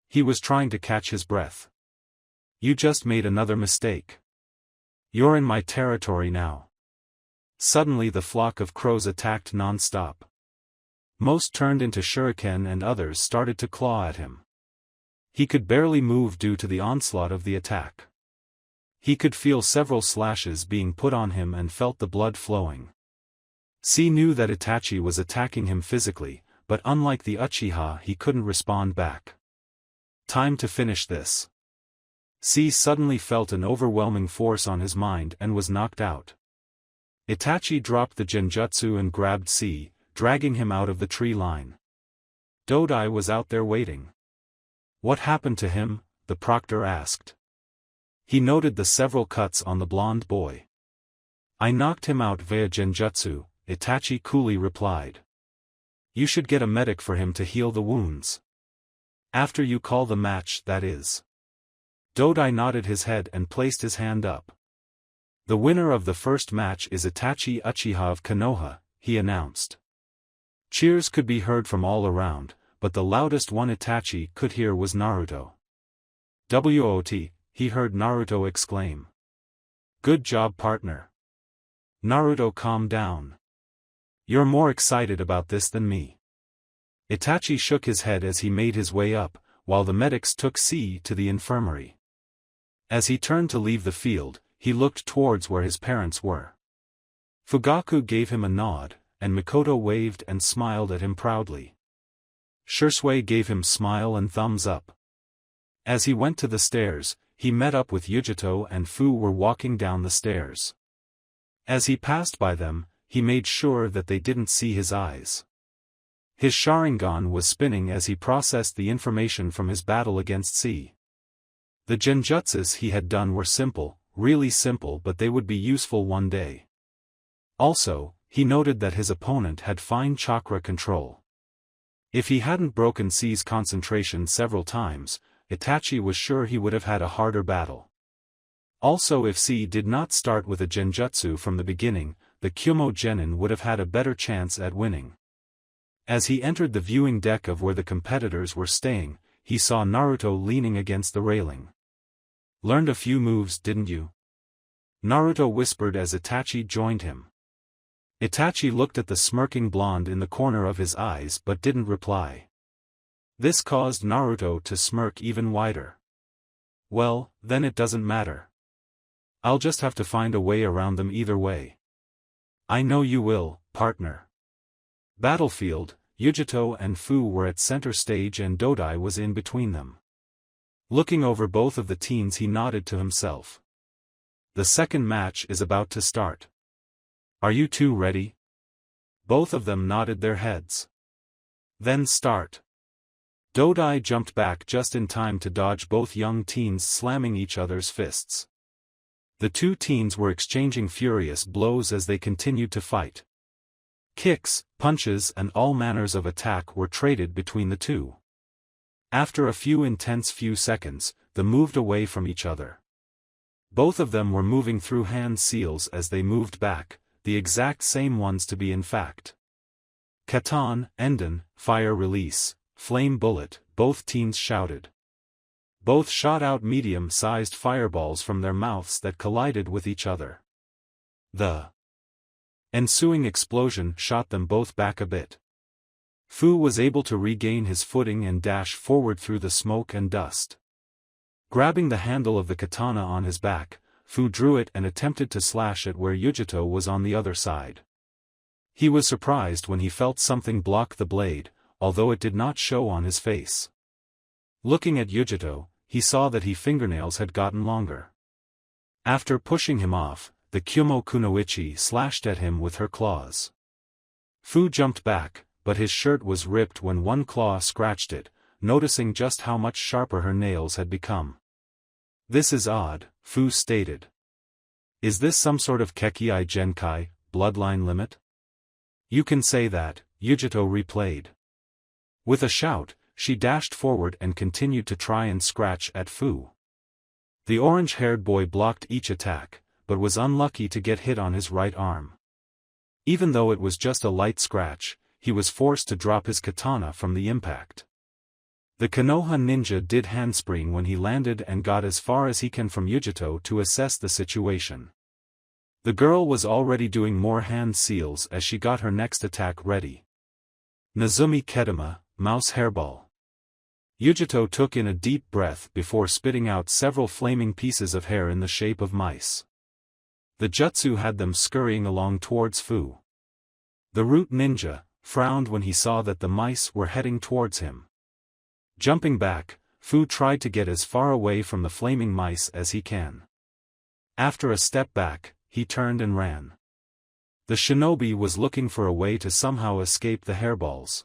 He was trying to catch his breath. "You just made another mistake. You're in my territory now." Suddenly the flock of crows attacked non-stop. Most turned into shuriken and others started to claw at him. He could barely move due to the onslaught of the attack. He could feel several slashes being put on him and felt the blood flowing. C knew that Itachi was attacking him physically, but unlike the Uchiha, he couldn't respond back. Time to finish this. C suddenly felt an overwhelming force on his mind and was knocked out. Itachi dropped the genjutsu and grabbed C, dragging him out of the tree line. Dodai was out there waiting. "What happened to him?" the proctor asked. He noted the several cuts on the blonde boy. "I knocked him out via genjutsu," Itachi coolly replied. "You should get a medic for him to heal the wounds. After you call the match, that is." Dodai nodded his head and placed his hand up. "The winner of the first match is Itachi Uchiha of Konoha," he announced. Cheers could be heard from all around, but the loudest one Itachi could hear was Naruto. "WOT, he heard Naruto exclaim. "Good job, partner." Naruto calmed down. "You're more excited about this than me." Itachi shook his head as he made his way up, while the medics took C to the infirmary. As he turned to leave the field, he looked towards where his parents were. Fugaku gave him a nod, and Mikoto waved and smiled at him proudly. Shursui gave him smile and thumbs up. As he went to the stairs, he met up with Yujito and Fu were walking down the stairs. As he passed by them, he made sure that they didn't see his eyes. His Sharingan was spinning as he processed the information from his battle against C. The genjutsus he had done were simple, really simple, but they would be useful one day. Also, he noted that his opponent had fine chakra control. If he hadn't broken C's concentration several times, Itachi was sure he would have had a harder battle. Also, if C did not start with a genjutsu from the beginning, the Kyuumo genin would have had a better chance at winning. As he entered the viewing deck of where the competitors were staying, he saw Naruto leaning against the railing. "Learned a few moves, didn't you?" Naruto whispered as Itachi joined him. Itachi looked at the smirking blonde in the corner of his eyes but didn't reply. This caused Naruto to smirk even wider. "Well, then it doesn't matter. I'll just have to find a way around them either way." "I know you will, partner." Battlefield, Yujito and Fu were at center stage and Dodai was in between them. Looking over both of the teens, he nodded to himself. "The second match is about to start. Are you two ready?" Both of them nodded their heads. "Then start." Dodai jumped back just in time to dodge both young teens slamming each other's fists. The two teens were exchanging furious blows as they continued to fight. Kicks, punches and all manners of attack were traded between the two. After a few seconds, they moved away from each other. Both of them were moving through hand seals as they moved back, the exact same ones to be in fact. Katan, Enden, fire release, flame bullet, both teens shouted. Both shot out medium-sized fireballs from their mouths that collided with each other. The ensuing explosion shot them both back a bit. Fu was able to regain his footing and dash forward through the smoke and dust. Grabbing the handle of the katana on his back, Fu drew it and attempted to slash it where Yujito was on the other side. He was surprised when he felt something block the blade, although it did not show on his face. Looking at Yujito, he saw that his fingernails had gotten longer. After pushing him off, the Kyuumo kunoichi slashed at him with her claws. Fu jumped back, but his shirt was ripped when one claw scratched it, noticing just how much sharper her nails had become. "This is odd," Fu stated. "Is this some sort of Kekkai Genkai, bloodline limit?" "You can say that," Yujito replayed. With a shout, she dashed forward and continued to try and scratch at Fu. The orange-haired boy blocked each attack, but was unlucky to get hit on his right arm. Even though it was just a light scratch, he was forced to drop his katana from the impact. The Konoha ninja did handspring when he landed and got as far as he can from Yujito to assess the situation. The girl was already doing more hand seals as she got her next attack ready. Nezumi Kedama, mouse hairball. Yujito took in a deep breath before spitting out several flaming pieces of hair in the shape of mice. The jutsu had them scurrying along towards Fu. The root ninja frowned when he saw that the mice were heading towards him. Jumping back, Fu tried to get as far away from the flaming mice as he can. After a step back, he turned and ran. The shinobi was looking for a way to somehow escape the hairballs.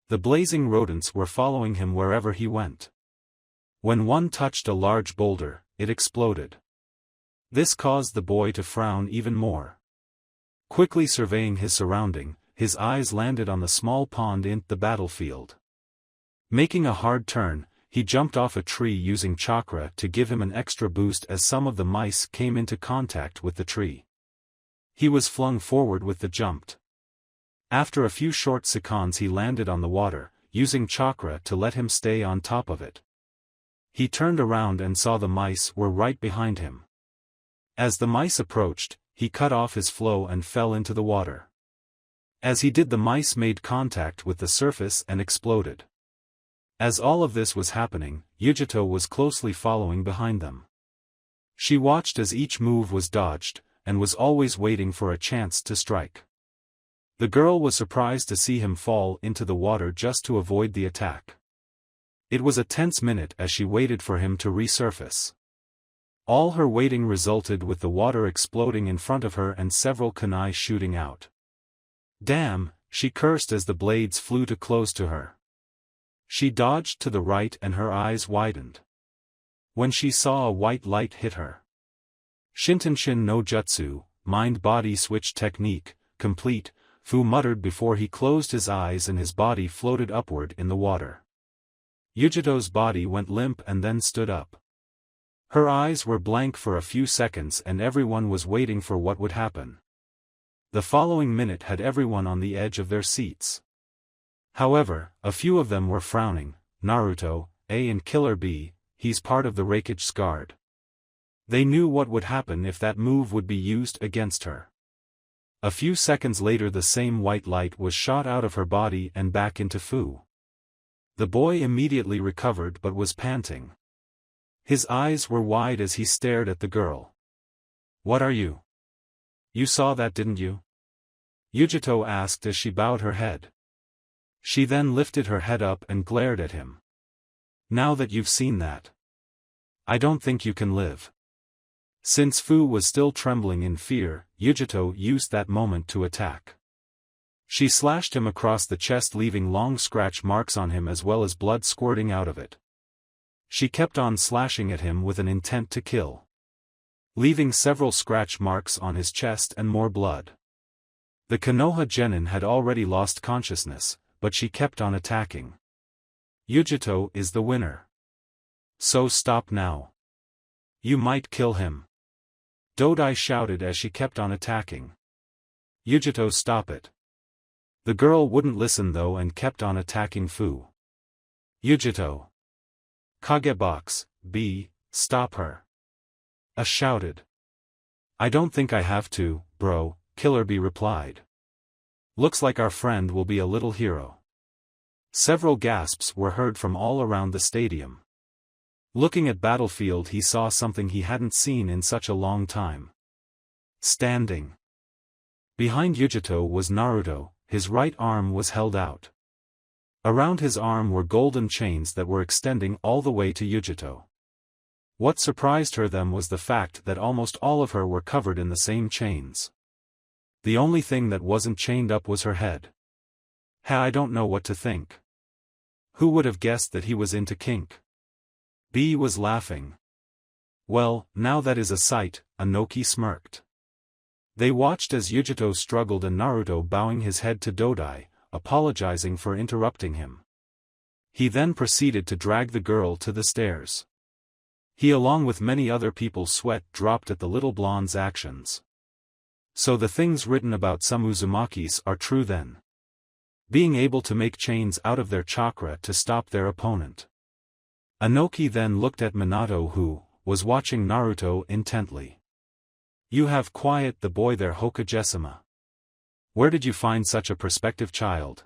The blazing rodents were following him wherever he went. When one touched a large boulder, it exploded. This caused the boy to frown even more. Quickly surveying his surrounding, his eyes landed on the small pond in the battlefield. Making a hard turn, he jumped off a tree using chakra to give him an extra boost as some of the mice came into contact with the tree. He was flung forward with the jump. After a few short seconds he landed on the water, using chakra to let him stay on top of it. He turned around and saw the mice were right behind him. As the mice approached, he cut off his flow and fell into the water. As he did, the mice made contact with the surface and exploded. As all of this was happening, Yujito was closely following behind them. She watched as each move was dodged, and was always waiting for a chance to strike. The girl was surprised to see him fall into the water just to avoid the attack. It was a tense minute as she waited for him to resurface. All her waiting resulted with the water exploding in front of her and several kunai shooting out. Damn, she cursed as the blades flew too close to her. She dodged to the right and her eyes widened when she saw a white light hit her. Shintenshin no Jutsu, mind-body switch technique, complete, Fu muttered before he closed his eyes and his body floated upward in the water. Yujito's body went limp and then stood up. Her eyes were blank for a few seconds and everyone was waiting for what would happen. The following minute had everyone on the edge of their seats. However, a few of them were frowning. Naruto, A and Killer B, he's part of the Raikage guard. They knew what would happen if that move would be used against her. A few seconds later the same white light was shot out of her body and back into Fu. The boy immediately recovered but was panting. His eyes were wide as he stared at the girl. "What are you? You saw that, didn't you?" Yujito asked as she bowed her head. She then lifted her head up and glared at him. "Now that you've seen that, I don't think you can live." Since Fu was still trembling in fear, Yujito used that moment to attack. She slashed him across the chest, leaving long scratch marks on him as well as blood squirting out of it. She kept on slashing at him with an intent to kill, leaving several scratch marks on his chest and more blood. The Konoha genin had already lost consciousness, but she kept on attacking. Yujito is the winner. So stop now. You might kill him. Dodai shouted as she kept on attacking. Yujito, stop it. The girl wouldn't listen though and kept on attacking Fu. Yujito. Kagebox, B, stop her. A shouted. I don't think I have to, bro, Killer B replied. Looks like our friend will be a little hero. Several gasps were heard from all around the stadium. Looking at Battlefield, he saw something he hadn't seen in such a long time. Standing behind Yujito was Naruto, his right arm was held out. Around his arm were golden chains that were extending all the way to Yujito. What surprised her then was the fact that almost all of her were covered in the same chains. The only thing that wasn't chained up was her head. I don't know what to think. Who would have guessed that he was into kink? B was laughing. Well, now that is a sight, Anoki smirked. They watched as Yujito struggled and Naruto bowing his head to Dodai, apologizing for interrupting him. He then proceeded to drag the girl to the stairs. He along with many other people sweat dropped at the little blonde's actions. So the things written about some Uzumakis are true then. Being able to make chains out of their chakra to stop their opponent. Anoki then looked at Minato who was watching Naruto intently. You have quiet the boy there, Hokage-sama. Where did you find such a prospective child?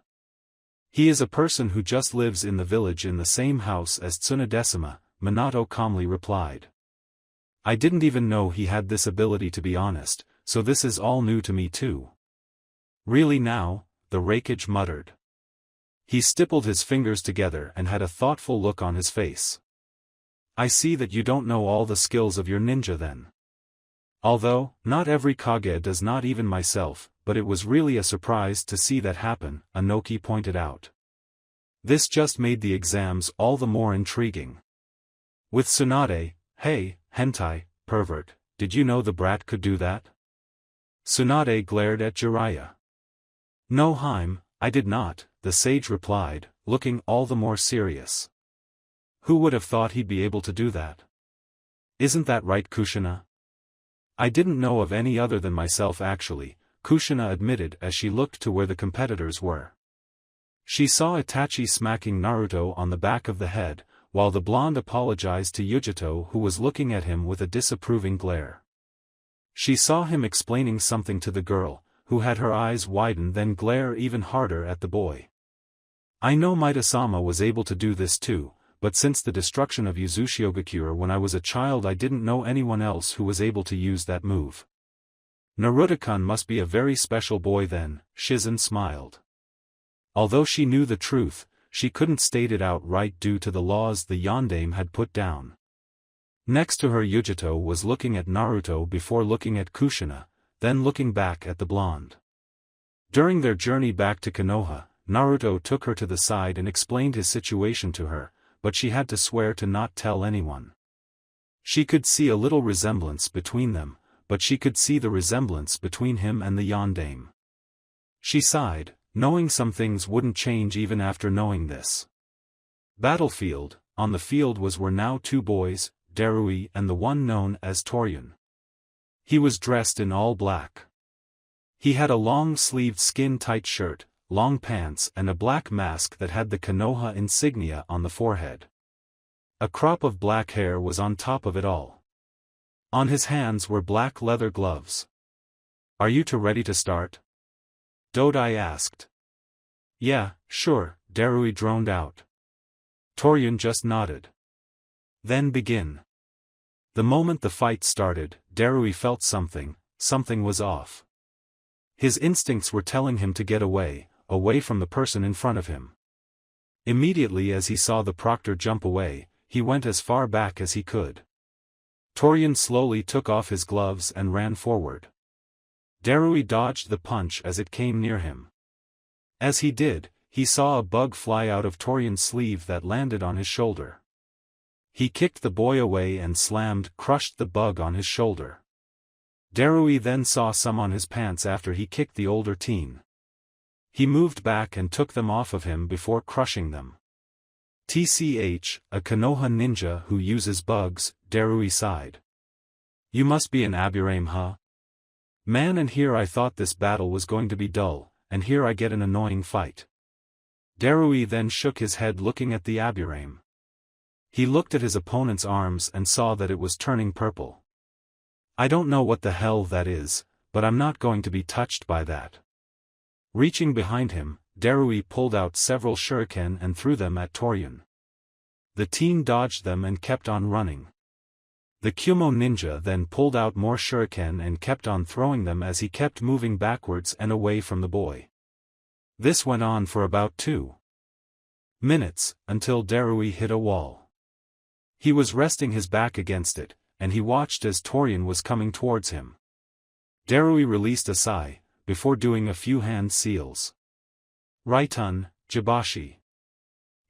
He is a person who just lives in the village in the same house as Tsunade-sama, Minato calmly replied. I didn't even know he had this ability, to be honest, so this is all new to me too. Really now? The Raikage muttered. He stippled his fingers together and had a thoughtful look on his face. I see that you don't know all the skills of your ninja then. Although, not every Kage does, not even myself, but it was really a surprise to see that happen, Anoki pointed out. This just made the exams all the more intriguing. With Tsunade, hey, hentai, pervert, did you know the brat could do that? Tsunade glared at Jiraiya. No Haim, I did not, the sage replied, looking all the more serious. Who would have thought he'd be able to do that? Isn't that right, Kushina? I didn't know of any other than myself actually, Kushina admitted as she looked to where the competitors were. She saw Itachi smacking Naruto on the back of the head, while the blonde apologized to Yujito who was looking at him with a disapproving glare. She saw him explaining something to the girl, who had her eyes widen then glare even harder at the boy. I know Maida-sama was able to do this too, but since the destruction of Uzushiogakure when I was a child I didn't know anyone else who was able to use that move. Naruto-kun must be a very special boy then, Shizen smiled. Although she knew the truth, she couldn't state it outright due to the laws the Yondaime had put down. Next to her Yujito was looking at Naruto before looking at Kushina, then looking back at the blonde. During their journey back to Konoha, Naruto took her to the side and explained his situation to her, but she had to swear to not tell anyone. She could see a little resemblance between them, but she could see the resemblance between him and the yondaime. She sighed, knowing some things wouldn't change even after knowing this. Battlefield. On the field were now two boys, Darui and the one known as Torian. He was dressed in all black. He had a long-sleeved skin-tight shirt, long pants and a black mask that had the Konoha insignia on the forehead. A crop of black hair was on top of it all. On his hands were black leather gloves. "Are you two ready to start?" Dodai asked. "Yeah, sure," Darui droned out. Torian just nodded. "Then begin." The moment the fight started, Darui felt something was off. His instincts were telling him to get away from the person in front of him. Immediately as he saw the proctor jump away, he went as far back as he could. Torian slowly took off his gloves and ran forward. Darui dodged the punch as it came near him. As he did, he saw a bug fly out of Torian's sleeve that landed on his shoulder. He kicked the boy away and crushed the bug on his shoulder. Darui then saw some on his pants after he kicked the older teen. He moved back and took them off of him before crushing them. "Tch, a Konoha ninja who uses bugs," Darui sighed. "You must be an Aburame, huh? Man, and here I thought this battle was going to be dull, and here I get an annoying fight." Darui then shook his head looking at the Aburame. He looked at his opponent's arms and saw that it was turning purple. "I don't know what the hell that is, but I'm not going to be touched by that." Reaching behind him, Darui pulled out several shuriken and threw them at Torian. The teen dodged them and kept on running. The Kyuubi ninja then pulled out more shuriken and kept on throwing them as he kept moving backwards and away from the boy. This went on for about 2 minutes, until Darui hit a wall. He was resting his back against it, and he watched as Torian was coming towards him. Darui released a sigh, before doing a few hand seals. "Raitun, Jibashi."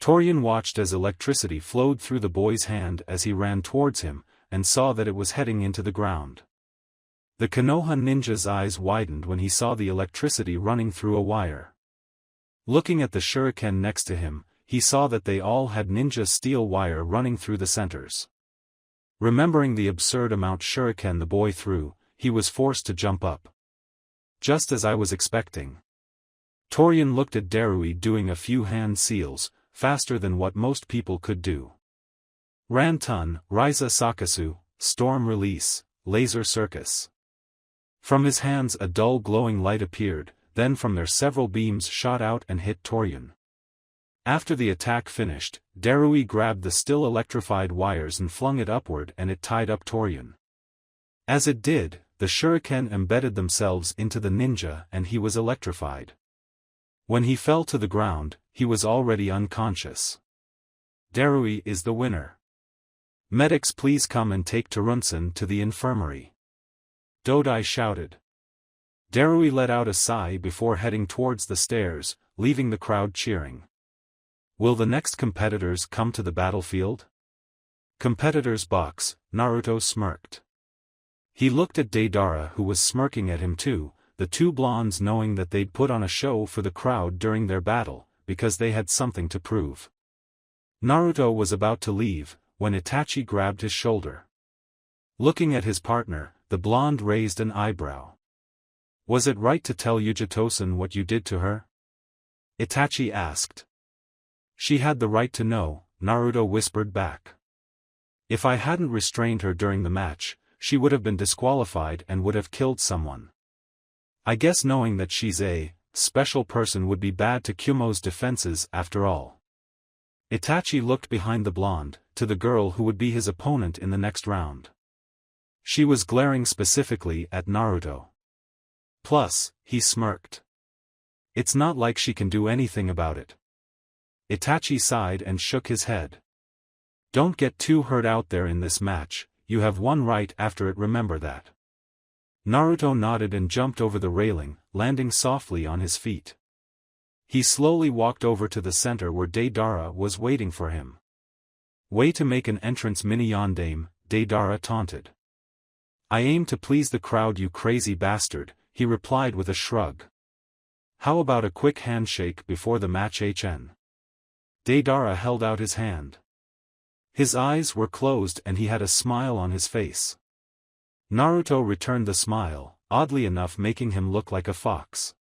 Torian watched as electricity flowed through the boy's hand as he ran towards him, and saw that it was heading into the ground. The Konoha ninja's eyes widened when he saw the electricity running through a wire. Looking at the shuriken next to him, he saw that they all had ninja steel wire running through the centers. Remembering the absurd amount shuriken the boy threw, he was forced to jump up. "Just as I was expecting." Torian looked at Darui doing a few hand seals, faster than what most people could do. "Rantun, Ryza Sakasu, Storm Release, Laser Circus." From his hands a dull glowing light appeared, then from there several beams shot out and hit Torian. After the attack finished, Darui grabbed the still electrified wires and flung it upward and it tied up Torian. As it did, the shuriken embedded themselves into the ninja and he was electrified. When he fell to the ground, he was already unconscious. Darui is the winner. "Medics, please come and take Terunsen to the infirmary," Dodai shouted. Darui let out a sigh before heading towards the stairs, leaving the crowd cheering. Will the next competitors come to the battlefield? Competitors box, Naruto smirked. He looked at Deidara who was smirking at him too, the two blondes knowing that they'd put on a show for the crowd during their battle, because they had something to prove. Naruto was about to leave, when Itachi grabbed his shoulder. Looking at his partner, the blonde raised an eyebrow. "Was it right to tell Yujitosen what you did to her?" Itachi asked. "She had the right to know," Naruto whispered back. "If I hadn't restrained her during the match, she would have been disqualified and would have killed someone. I guess knowing that she's a special person would be bad to Kyuubi's defenses after all." Itachi looked behind the blonde, to the girl who would be his opponent in the next round. She was glaring specifically at Naruto. Plus, he smirked. "It's not like she can do anything about it." Itachi sighed and shook his head. Don't get too hurt out there in this match, you have one right after it, remember that. Naruto nodded and jumped over the railing, landing softly on his feet. He slowly walked over to the center where Deidara was waiting for him. Way to make an entrance, mini yondaime, Deidara taunted. I aim to please the crowd, you crazy bastard, he replied with a shrug. How about a quick handshake before the match, HN? Deidara held out his hand. His eyes were closed and he had a smile on his face. Naruto returned the smile, oddly enough making him look like a fox.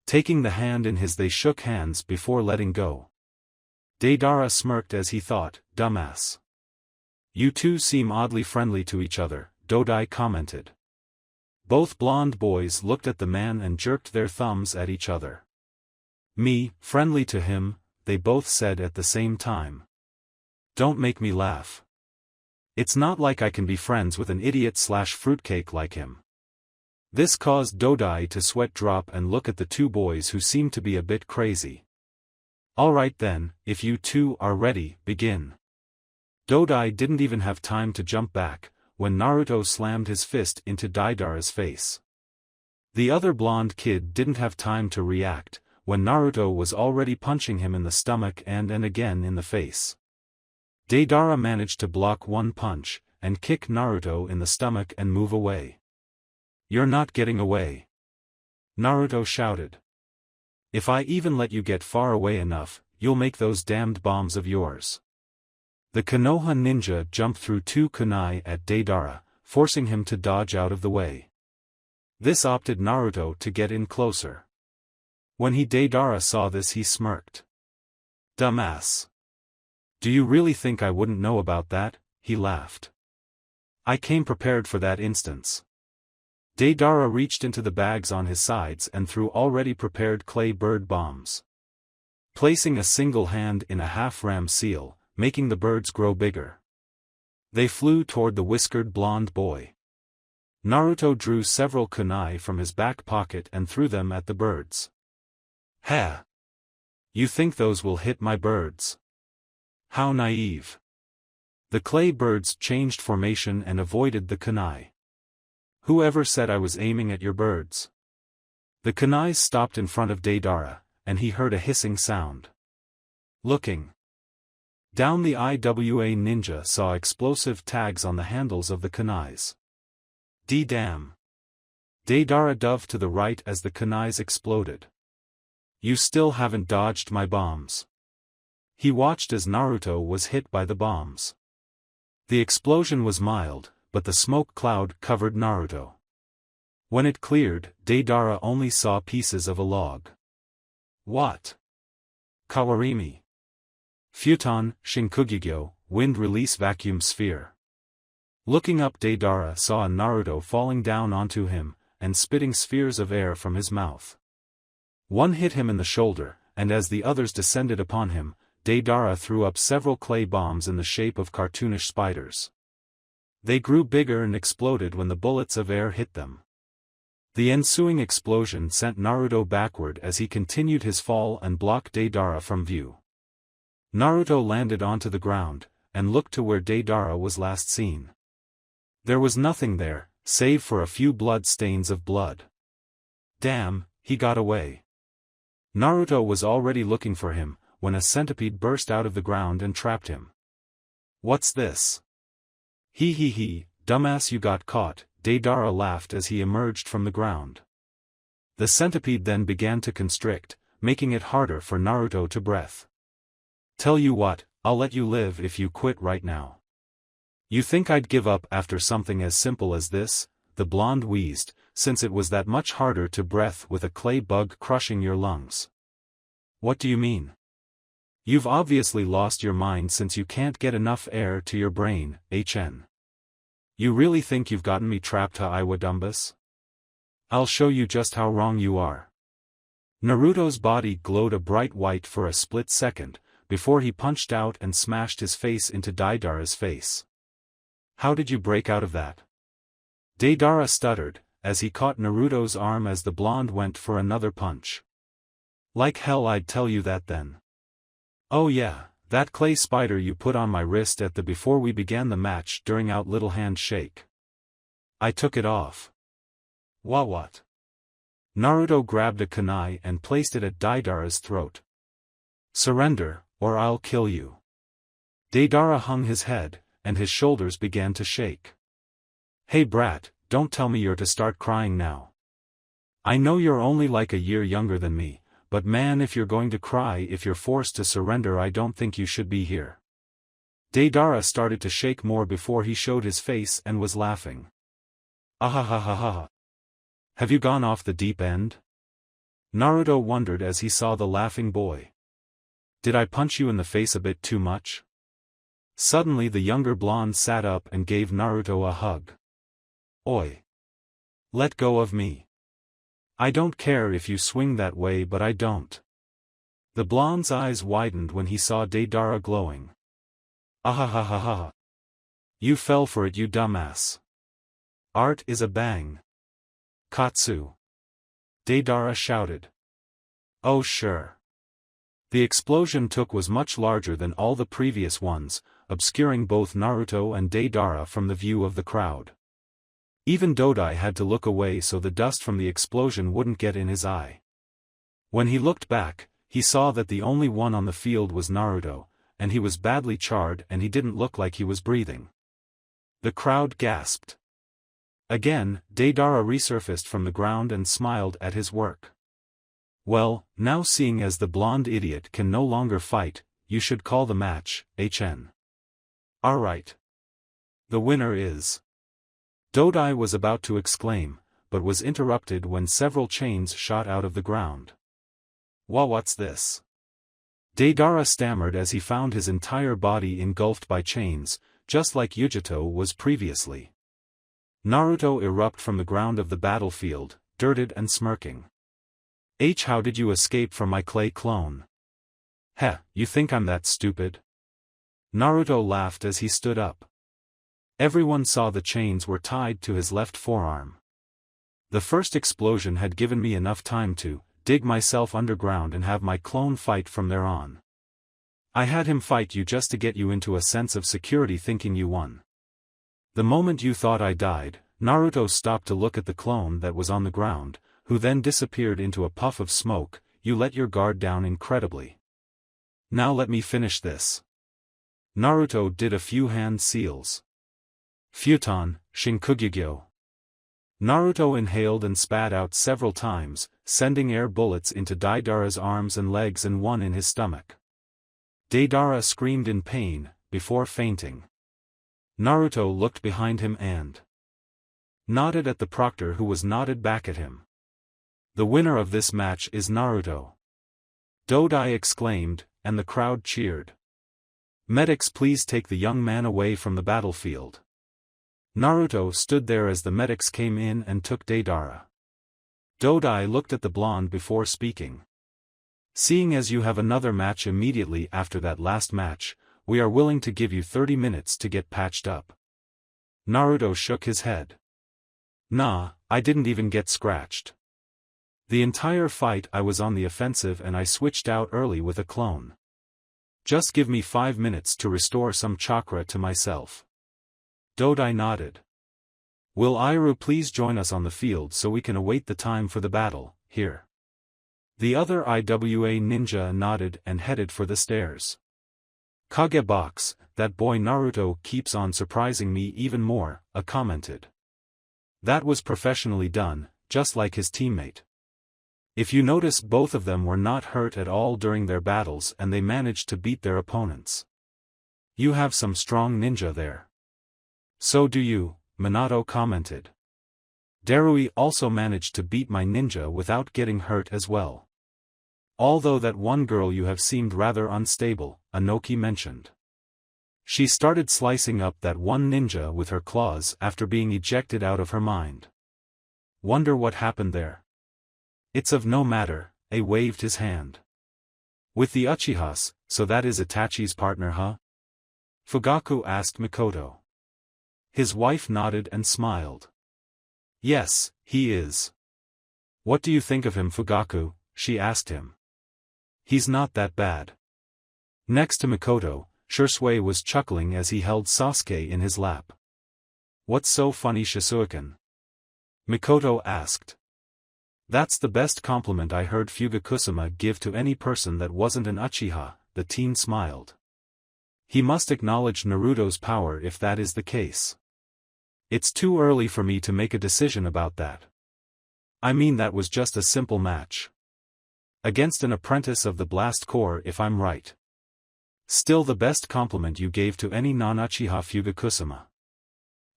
Taking the hand in his, they shook hands before letting go. Deidara smirked as he thought, dumbass. You two seem oddly friendly to each other, Dodai commented. Both blonde boys looked at the man and jerked their thumbs at each other. Me, friendly to him, they both said at the same time. Don't make me laugh. It's not like I can be friends with an idiot/fruitcake like him. This caused Dodai to sweat drop and look at the two boys who seemed to be a bit crazy. Alright then, if you two are ready, begin. Dodai didn't even have time to jump back, when Naruto slammed his fist into Deidara's face. The other blonde kid didn't have time to react, when Naruto was already punching him in the stomach and again in the face. Deidara managed to block one punch, and kick Naruto in the stomach and move away. You're not getting away. Naruto shouted. If I even let you get far away enough, you'll make those damned bombs of yours. The Konoha ninja jumped through two kunai at Deidara, forcing him to dodge out of the way. This opted Naruto to get in closer. When Deidara saw this, he smirked. Dumbass. Do you really think I wouldn't know about that? He laughed. I came prepared for that instance. Deidara reached into the bags on his sides and threw already prepared clay bird bombs. Placing a single hand in a half-ram seal, making the birds grow bigger. They flew toward the whiskered blonde boy. Naruto drew several kunai from his back pocket and threw them at the birds. Ha! You think those will hit my birds? How naive. The clay birds changed formation and avoided the kunai. Whoever said I was aiming at your birds? The kunais stopped in front of Deidara, and he heard a hissing sound. Looking down, the IWA ninja saw explosive tags on the handles of the kunais. D-damn. Deidara dove to the right as the kunais exploded. You still haven't dodged my bombs. He watched as Naruto was hit by the bombs. The explosion was mild, but the smoke cloud covered Naruto. When it cleared, Deidara only saw pieces of a log. What? Kawarimi. Futon, Shinkugigyo, wind release vacuum sphere. Looking up, Deidara saw Naruto falling down onto him, and spitting spheres of air from his mouth. One hit him in the shoulder, and as the others descended upon him, Deidara threw up several clay bombs in the shape of cartoonish spiders. They grew bigger and exploded when the bullets of air hit them. The ensuing explosion sent Naruto backward as he continued his fall and blocked Deidara from view. Naruto landed onto the ground, and looked to where Deidara was last seen. There was nothing there, save for a few blood stains of blood. Damn, he got away. Naruto was already looking for him, when a centipede burst out of the ground and trapped him. What's this? He, dumbass, you got caught, Deidara laughed as he emerged from the ground. The centipede then began to constrict, making it harder for Naruto to breathe. Tell you what, I'll let you live if you quit right now. You think I'd give up after something as simple as this? The blonde wheezed, since it was that much harder to breathe with a clay bug crushing your lungs. What do you mean? You've obviously lost your mind since you can't get enough air to your brain, HN. You really think you've gotten me trapped, Iwa Dumbus? I'll show you just how wrong you are. Naruto's body glowed a bright white for a split second, before he punched out and smashed his face into Deidara's face. How did you break out of that? Deidara stuttered, as he caught Naruto's arm as the blonde went for another punch. Like hell, I'd tell you that then. Oh yeah, that clay spider you put on my wrist at the before we began the match during out little hand shake. I took it off. What? Naruto grabbed a kunai and placed it at Deidara's throat. Surrender, or I'll kill you. Deidara hung his head, and his shoulders began to shake. Hey brat, don't tell me you're to start crying now. I know you're only like a year younger than me, but man, if you're going to cry if you're forced to surrender, I don't think you should be here. Deidara started to shake more before he showed his face and was laughing. Ahahaha. Have you gone off the deep end? Naruto wondered as he saw the laughing boy. Did I punch you in the face a bit too much? Suddenly the younger blonde sat up and gave Naruto a hug. Oi! Let go of me. I don't care if you swing that way, but I don't. The blonde's eyes widened when he saw Deidara glowing. Ahahaha. You fell for it, you dumbass. Art is a bang. Katsu. Deidara shouted. Oh sure. The explosion took was much larger than all the previous ones, obscuring both Naruto and Deidara from the view of the crowd. Even Dodai had to look away so the dust from the explosion wouldn't get in his eye. When he looked back, he saw that the only one on the field was Naruto, and he was badly charred and he didn't look like he was breathing. The crowd gasped. Again, Deidara resurfaced from the ground and smiled at his work. Well, now seeing as the blonde idiot can no longer fight, you should call the match, HN. Alright. The winner is... Dodai was about to exclaim, but was interrupted when several chains shot out of the ground. What's this? Deidara stammered as he found his entire body engulfed by chains, just like Yujito was previously. Naruto erupted from the ground of the battlefield, dirted and smirking. How did you escape from my clay clone? Heh, you think I'm that stupid? Naruto laughed as he stood up. Everyone saw the chains were tied to his left forearm. The first explosion had given me enough time to dig myself underground and have my clone fight from there on. I had him fight you just to get you into a sense of security thinking you won. The moment you thought I died, Naruto stopped to look at the clone that was on the ground, who then disappeared into a puff of smoke. You let your guard down incredibly. Now let me finish this. Naruto did a few hand seals. Futon, Shinkugyo. Naruto inhaled and spat out several times, sending air bullets into Deidara's arms and legs and one in his stomach. Deidara screamed in pain, before fainting. Naruto looked behind him and nodded at the proctor, who was nodded back at him. The winner of this match is Naruto. Dodai exclaimed, and the crowd cheered. Medics, please take the young man away from the battlefield. Naruto stood there as the medics came in and took Deidara. Dodai looked at the blonde before speaking. Seeing as you have another match immediately after that last match, we are willing to give you 30 minutes to get patched up. Naruto shook his head. Nah, I didn't even get scratched. The entire fight I was on the offensive and I switched out early with a clone. Just give me 5 minutes to restore some chakra to myself. Dodai nodded. Will Iru please join us on the field so we can await the time for the battle, here? The other IWA ninja nodded and headed for the stairs. Kage box, that boy Naruto keeps on surprising me even more, commented. That was professionally done, just like his teammate. If you notice, both of them were not hurt at all during their battles and they managed to beat their opponents. You have some strong ninja there. So do you, Minato commented. Darui also managed to beat my ninja without getting hurt as well. Although that one girl you have seemed rather unstable, Anoki mentioned. She started slicing up that one ninja with her claws after being ejected out of her mind. Wonder what happened there. It's of no matter, waved his hand. With the Uchihas, so that is Itachi's partner, huh? Fugaku asked Mikoto. His wife nodded and smiled. Yes, he is. What do you think of him, Fugaku? She asked him. He's not that bad. Next to Mikoto, Shisui was chuckling as he held Sasuke in his lap. "What's so funny, Shisuikan?" Mikoto asked. "That's the best compliment I heard Fugakusama give to any person that wasn't an Uchiha," the teen smiled. "He must acknowledge Naruto's power if that is the case. It's too early for me to make a decision about that. I mean, that was just a simple match. Against an apprentice of the Blast Corps, if I'm right. Still the best compliment you gave to any non-Uchiha, Fugakusama."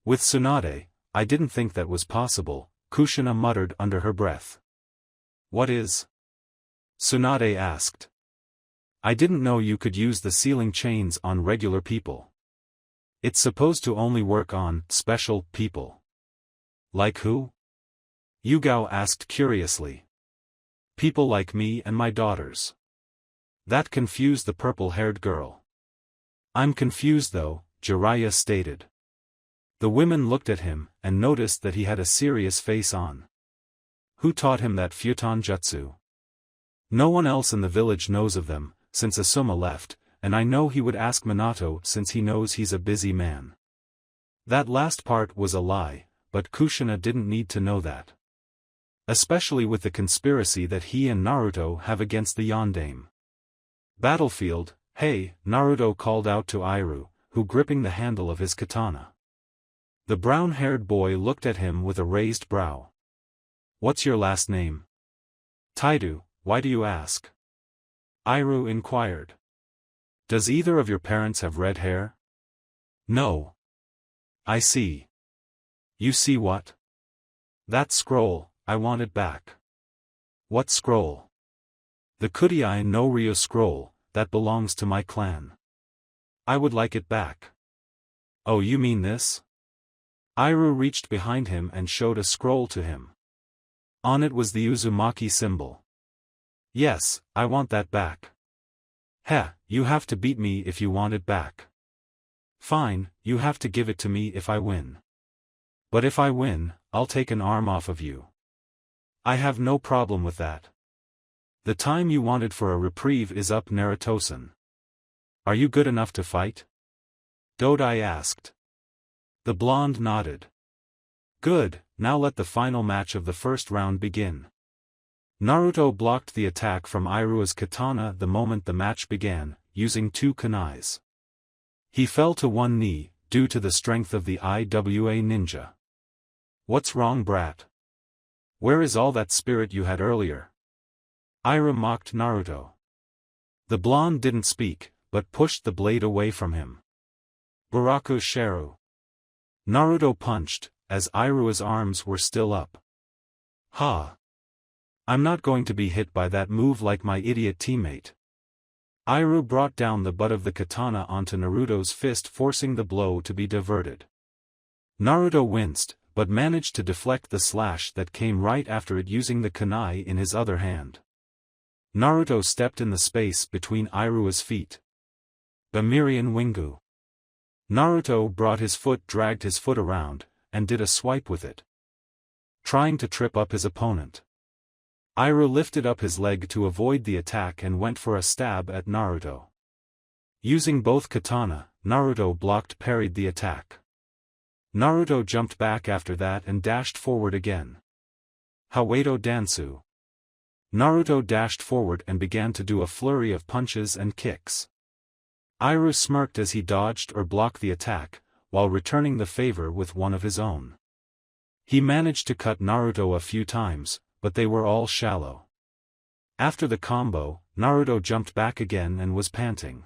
"With Tsunade, I didn't think that was possible," Kushina muttered under her breath. "What is?" Tsunade asked. "I didn't know you could use the sealing chains on regular people. It's supposed to only work on special people." "Like who?" Yugao asked curiously. "People like me and my daughters." That confused the purple-haired girl. "I'm confused though," Jiraiya stated. The women looked at him, and noticed that he had a serious face on. "Who taught him that futon jutsu?" "No one else in the village knows of them, since Asuma left, and I know he would ask Minato since he knows he's a busy man." That last part was a lie, but Kushina didn't need to know that. Especially with the conspiracy that he and Naruto have against the Yondaime. "Battlefield, hey," Naruto called out to Iru, who gripping the handle of his katana. The brown-haired boy looked at him with a raised brow. "What's your last name?" "Taidu, why do you ask?" Iru inquired. "Does either of your parents have red hair?" "No." "I see." "You see what?" "That scroll, I want it back." "What scroll?" "The Kudai no Ryo scroll, that belongs to my clan. I would like it back." "Oh, you mean this?" Iru reached behind him and showed a scroll to him. On it was the Uzumaki symbol. "Yes, I want that back." "Heh, you have to beat me if you want it back." "Fine, you have to give it to me if I win." "But if I win, I'll take an arm off of you." "I have no problem with that." "The time you wanted for a reprieve is up, Naruto-san. Are you good enough to fight?" Dodai asked. The blonde nodded. "Good, now let the final match of the first round begin." Naruto blocked the attack from Iru's katana the moment the match began, using two kunais. He fell to one knee, due to the strength of the IWA ninja. "What's wrong, brat? Where is all that spirit you had earlier?" Iru mocked Naruto. The blonde didn't speak, but pushed the blade away from him. "Buraku Sheru." Naruto punched, as Iru's arms were still up. "Ha! I'm not going to be hit by that move like my idiot teammate." Iru brought down the butt of the katana onto Naruto's fist, forcing the blow to be diverted. Naruto winced, but managed to deflect the slash that came right after it, using the kunai in his other hand. Naruto stepped in the space between Iru's feet. Bamirian Wingu. Naruto brought his foot, dragged his foot around, and did a swipe with it, trying to trip up his opponent. Iru lifted up his leg to avoid the attack and went for a stab at Naruto. Using both katana, Naruto blocked, parried the attack. Naruto jumped back after that and dashed forward again. Hawato Dansu. Naruto dashed forward and began to do a flurry of punches and kicks. Iru smirked as he dodged or blocked the attack, while returning the favor with one of his own. He managed to cut Naruto a few times, but they were all shallow. After the combo, Naruto jumped back again and was panting.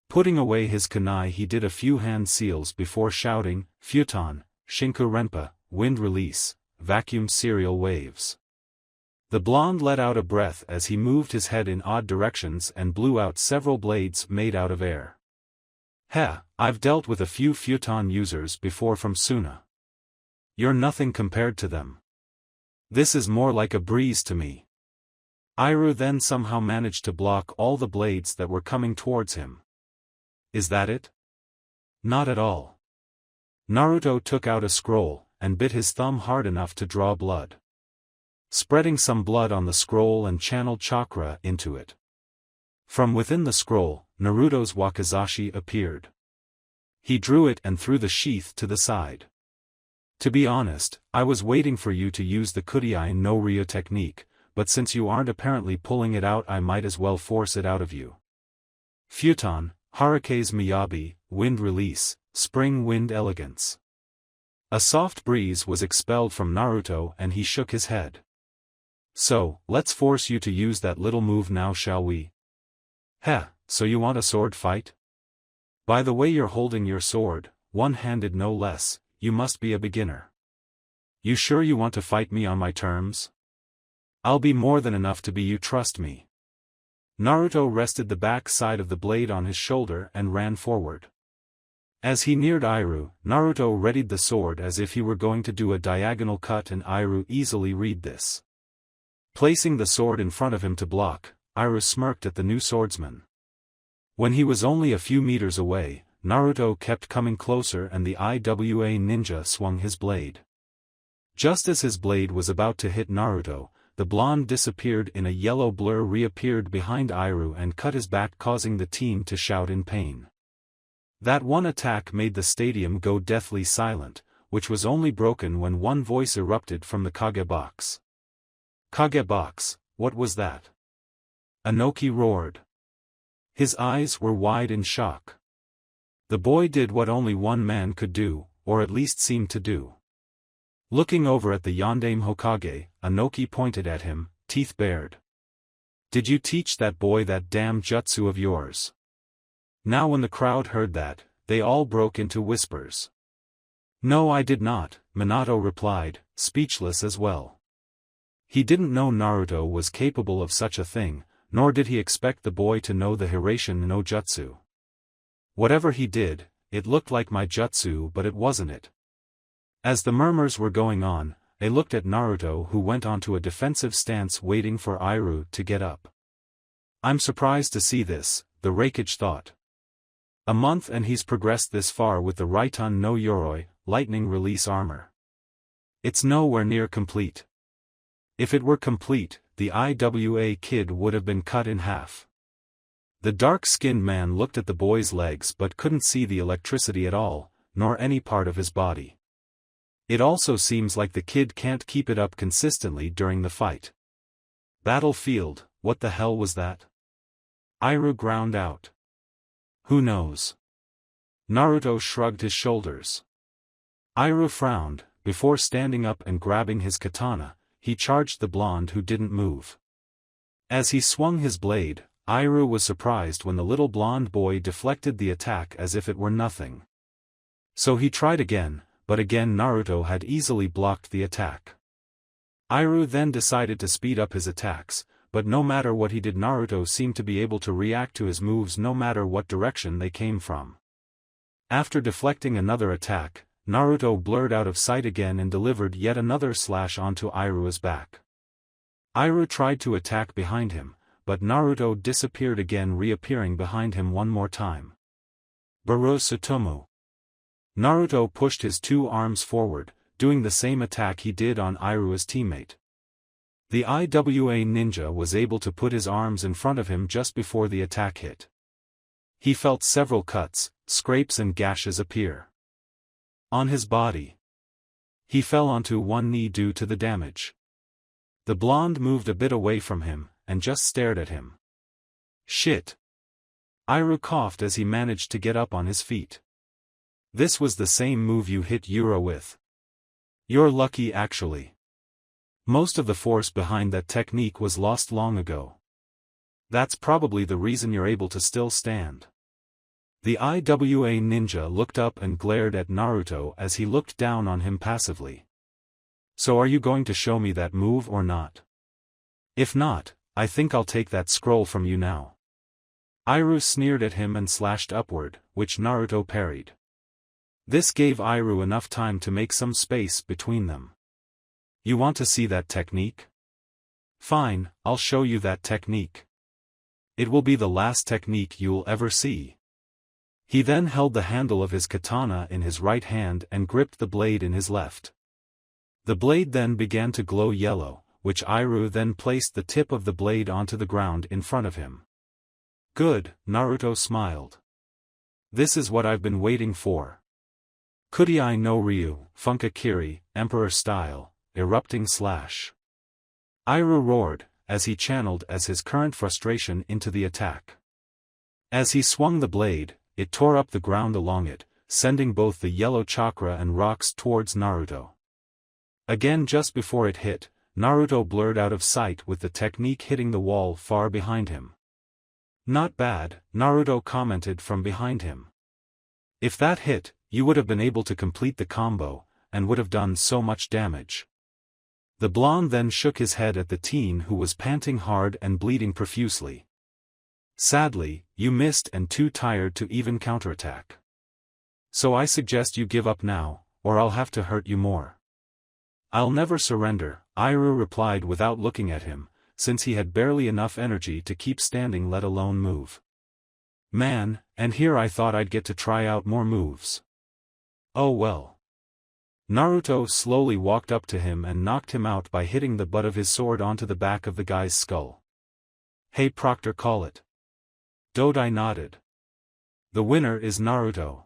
Putting away his kunai, he did a few hand seals before shouting, "Futon, Shinku Renpa, wind release, vacuum serial waves." The blonde let out a breath as he moved his head in odd directions and blew out several blades made out of air. "Heh, I've dealt with a few futon users before from Suna. You're nothing compared to them. This is more like a breeze to me." Iru then somehow managed to block all the blades that were coming towards him. "Is that it?" "Not at all." Naruto took out a scroll, and bit his thumb hard enough to draw blood. Spreading some blood on the scroll and channeled chakra into it. From within the scroll, Naruto's wakizashi appeared. He drew it and threw the sheath to the side. To be honest, I was waiting for you to use the Kudai no Ryo technique, but since you aren't apparently pulling it out I might as well force it out of you. Futon, Haruka's Miyabi, wind release, spring wind elegance. A soft breeze was expelled from Naruto and he shook his head. So, let's force you to use that little move now, shall we? Heh, so you want a sword fight? By the way you're holding your sword, one-handed no less, you must be a beginner. You sure you want to fight me on my terms? I'll be more than enough to be you, trust me. Naruto rested the back side of the blade on his shoulder and ran forward. As he neared Iru, Naruto readied the sword as if he were going to do a diagonal cut, and Iru easily read this. Placing the sword in front of him to block, Iru smirked at the new swordsman. When he was only a few meters away, Naruto kept coming closer and the IWA ninja swung his blade. Just as his blade was about to hit Naruto, the blonde disappeared in a yellow blur, reappeared behind Iru and cut his back, causing the team to shout in pain. That one attack made the stadium go deathly silent, which was only broken when one voice erupted from the Kage box. Kage box, what was that? Inoki roared. His eyes were wide in shock. The boy did what only one man could do, or at least seemed to do. Looking over at the Yondaime Hokage, Inoki pointed at him, teeth bared. Did you teach that boy that damn jutsu of yours? Now when the crowd heard that, they all broke into whispers. No, I did not, Minato replied, speechless as well. He didn't know Naruto was capable of such a thing, nor did he expect the boy to know the Hiraishin no jutsu. Whatever he did, it looked like my jutsu, but it wasn't it. As the murmurs were going on, they looked at Naruto, who went onto a defensive stance waiting for Iru to get up. I'm surprised to see this, the Raikage thought. A month and he's progressed this far with the Raiton no Yoroi, lightning release armor. It's nowhere near complete. If it were complete, the IWA kid would have been cut in half. The dark-skinned man looked at the boy's legs but couldn't see the electricity at all, nor any part of his body. It also seems like the kid can't keep it up consistently during the fight. Battlefield, what the hell was that? Iru ground out. Who knows? Naruto shrugged his shoulders. Iru frowned. Before standing up and grabbing his katana, he charged the blonde who didn't move. As he swung his blade, Iru was surprised when the little blonde boy deflected the attack as if it were nothing. So he tried again, but again Naruto had easily blocked the attack. Iru then decided to speed up his attacks, but no matter what he did, Naruto seemed to be able to react to his moves no matter what direction they came from. After deflecting another attack, Naruto blurred out of sight again and delivered yet another slash onto Iru's back. Iru tried to attack behind him, but Naruto disappeared again, reappearing behind him one more time. Baru Sutomu. Naruto pushed his two arms forward, doing the same attack he did on Iru's teammate. The IWA ninja was able to put his arms in front of him just before the attack hit. He felt several cuts, scrapes and gashes appear on his body. He fell onto one knee due to the damage. The blonde moved a bit away from him, and just stared at him. Shit. Iru coughed as he managed to get up on his feet. This was the same move you hit Yura with. You're lucky actually. Most of the force behind that technique was lost long ago. That's probably the reason you're able to still stand. The IWA ninja looked up and glared at Naruto as he looked down on him passively. So are you going to show me that move or not? If not, I think I'll take that scroll from you now. Iru sneered at him and slashed upward, which Naruto parried. This gave Iru enough time to make some space between them. You want to see that technique? Fine, I'll show you that technique. It will be the last technique you'll ever see. He then held the handle of his katana in his right hand and gripped the blade in his left. The blade then began to glow yellow, which Iru then placed the tip of the blade onto the ground in front of him. Good, Naruto smiled. This is what I've been waiting for. Kudai no Ryu, Funkakiri, Emperor style, erupting slash. Iru roared, as he channeled as his current frustration into the attack. As he swung the blade, it tore up the ground along it, sending both the yellow chakra and rocks towards Naruto. Again just before it hit, Naruto blurred out of sight with the technique hitting the wall far behind him. Not bad, Naruto commented from behind him. If that hit, you would have been able to complete the combo, and would have done so much damage. The blonde then shook his head at the teen who was panting hard and bleeding profusely. Sadly, you missed and too tired to even counterattack. So I suggest you give up now, or I'll have to hurt you more. I'll never surrender, Iru replied without looking at him, since he had barely enough energy to keep standing let alone move. Man, and here I thought I'd get to try out more moves. Oh well. Naruto slowly walked up to him and knocked him out by hitting the butt of his sword onto the back of the guy's skull. Hey Proctor, call it. Dodai nodded. The winner is Naruto.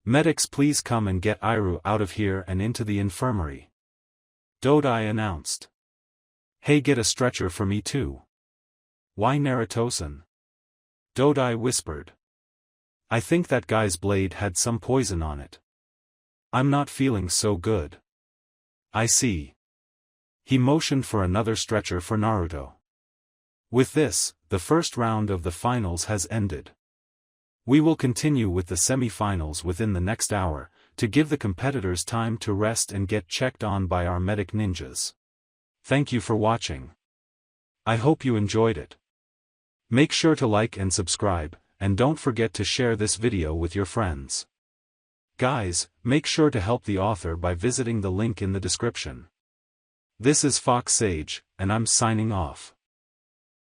Medics, please come and get Iru out of here and into the infirmary. Dodai announced. Hey, get a stretcher for me too. Why Naruto-san? Dodai whispered. I think that guy's blade had some poison on it. I'm not feeling so good. I see. He motioned for another stretcher for Naruto. With this, the first round of the finals has ended. We will continue with the semi-finals within the next hour, to give the competitors time to rest and get checked on by our medic ninjas. Thank you for watching. I hope you enjoyed it. Make sure to like and subscribe, and don't forget to share this video with your friends. Guys, make sure to help the author by visiting the link in the description. This is Fox Sage, and I'm signing off.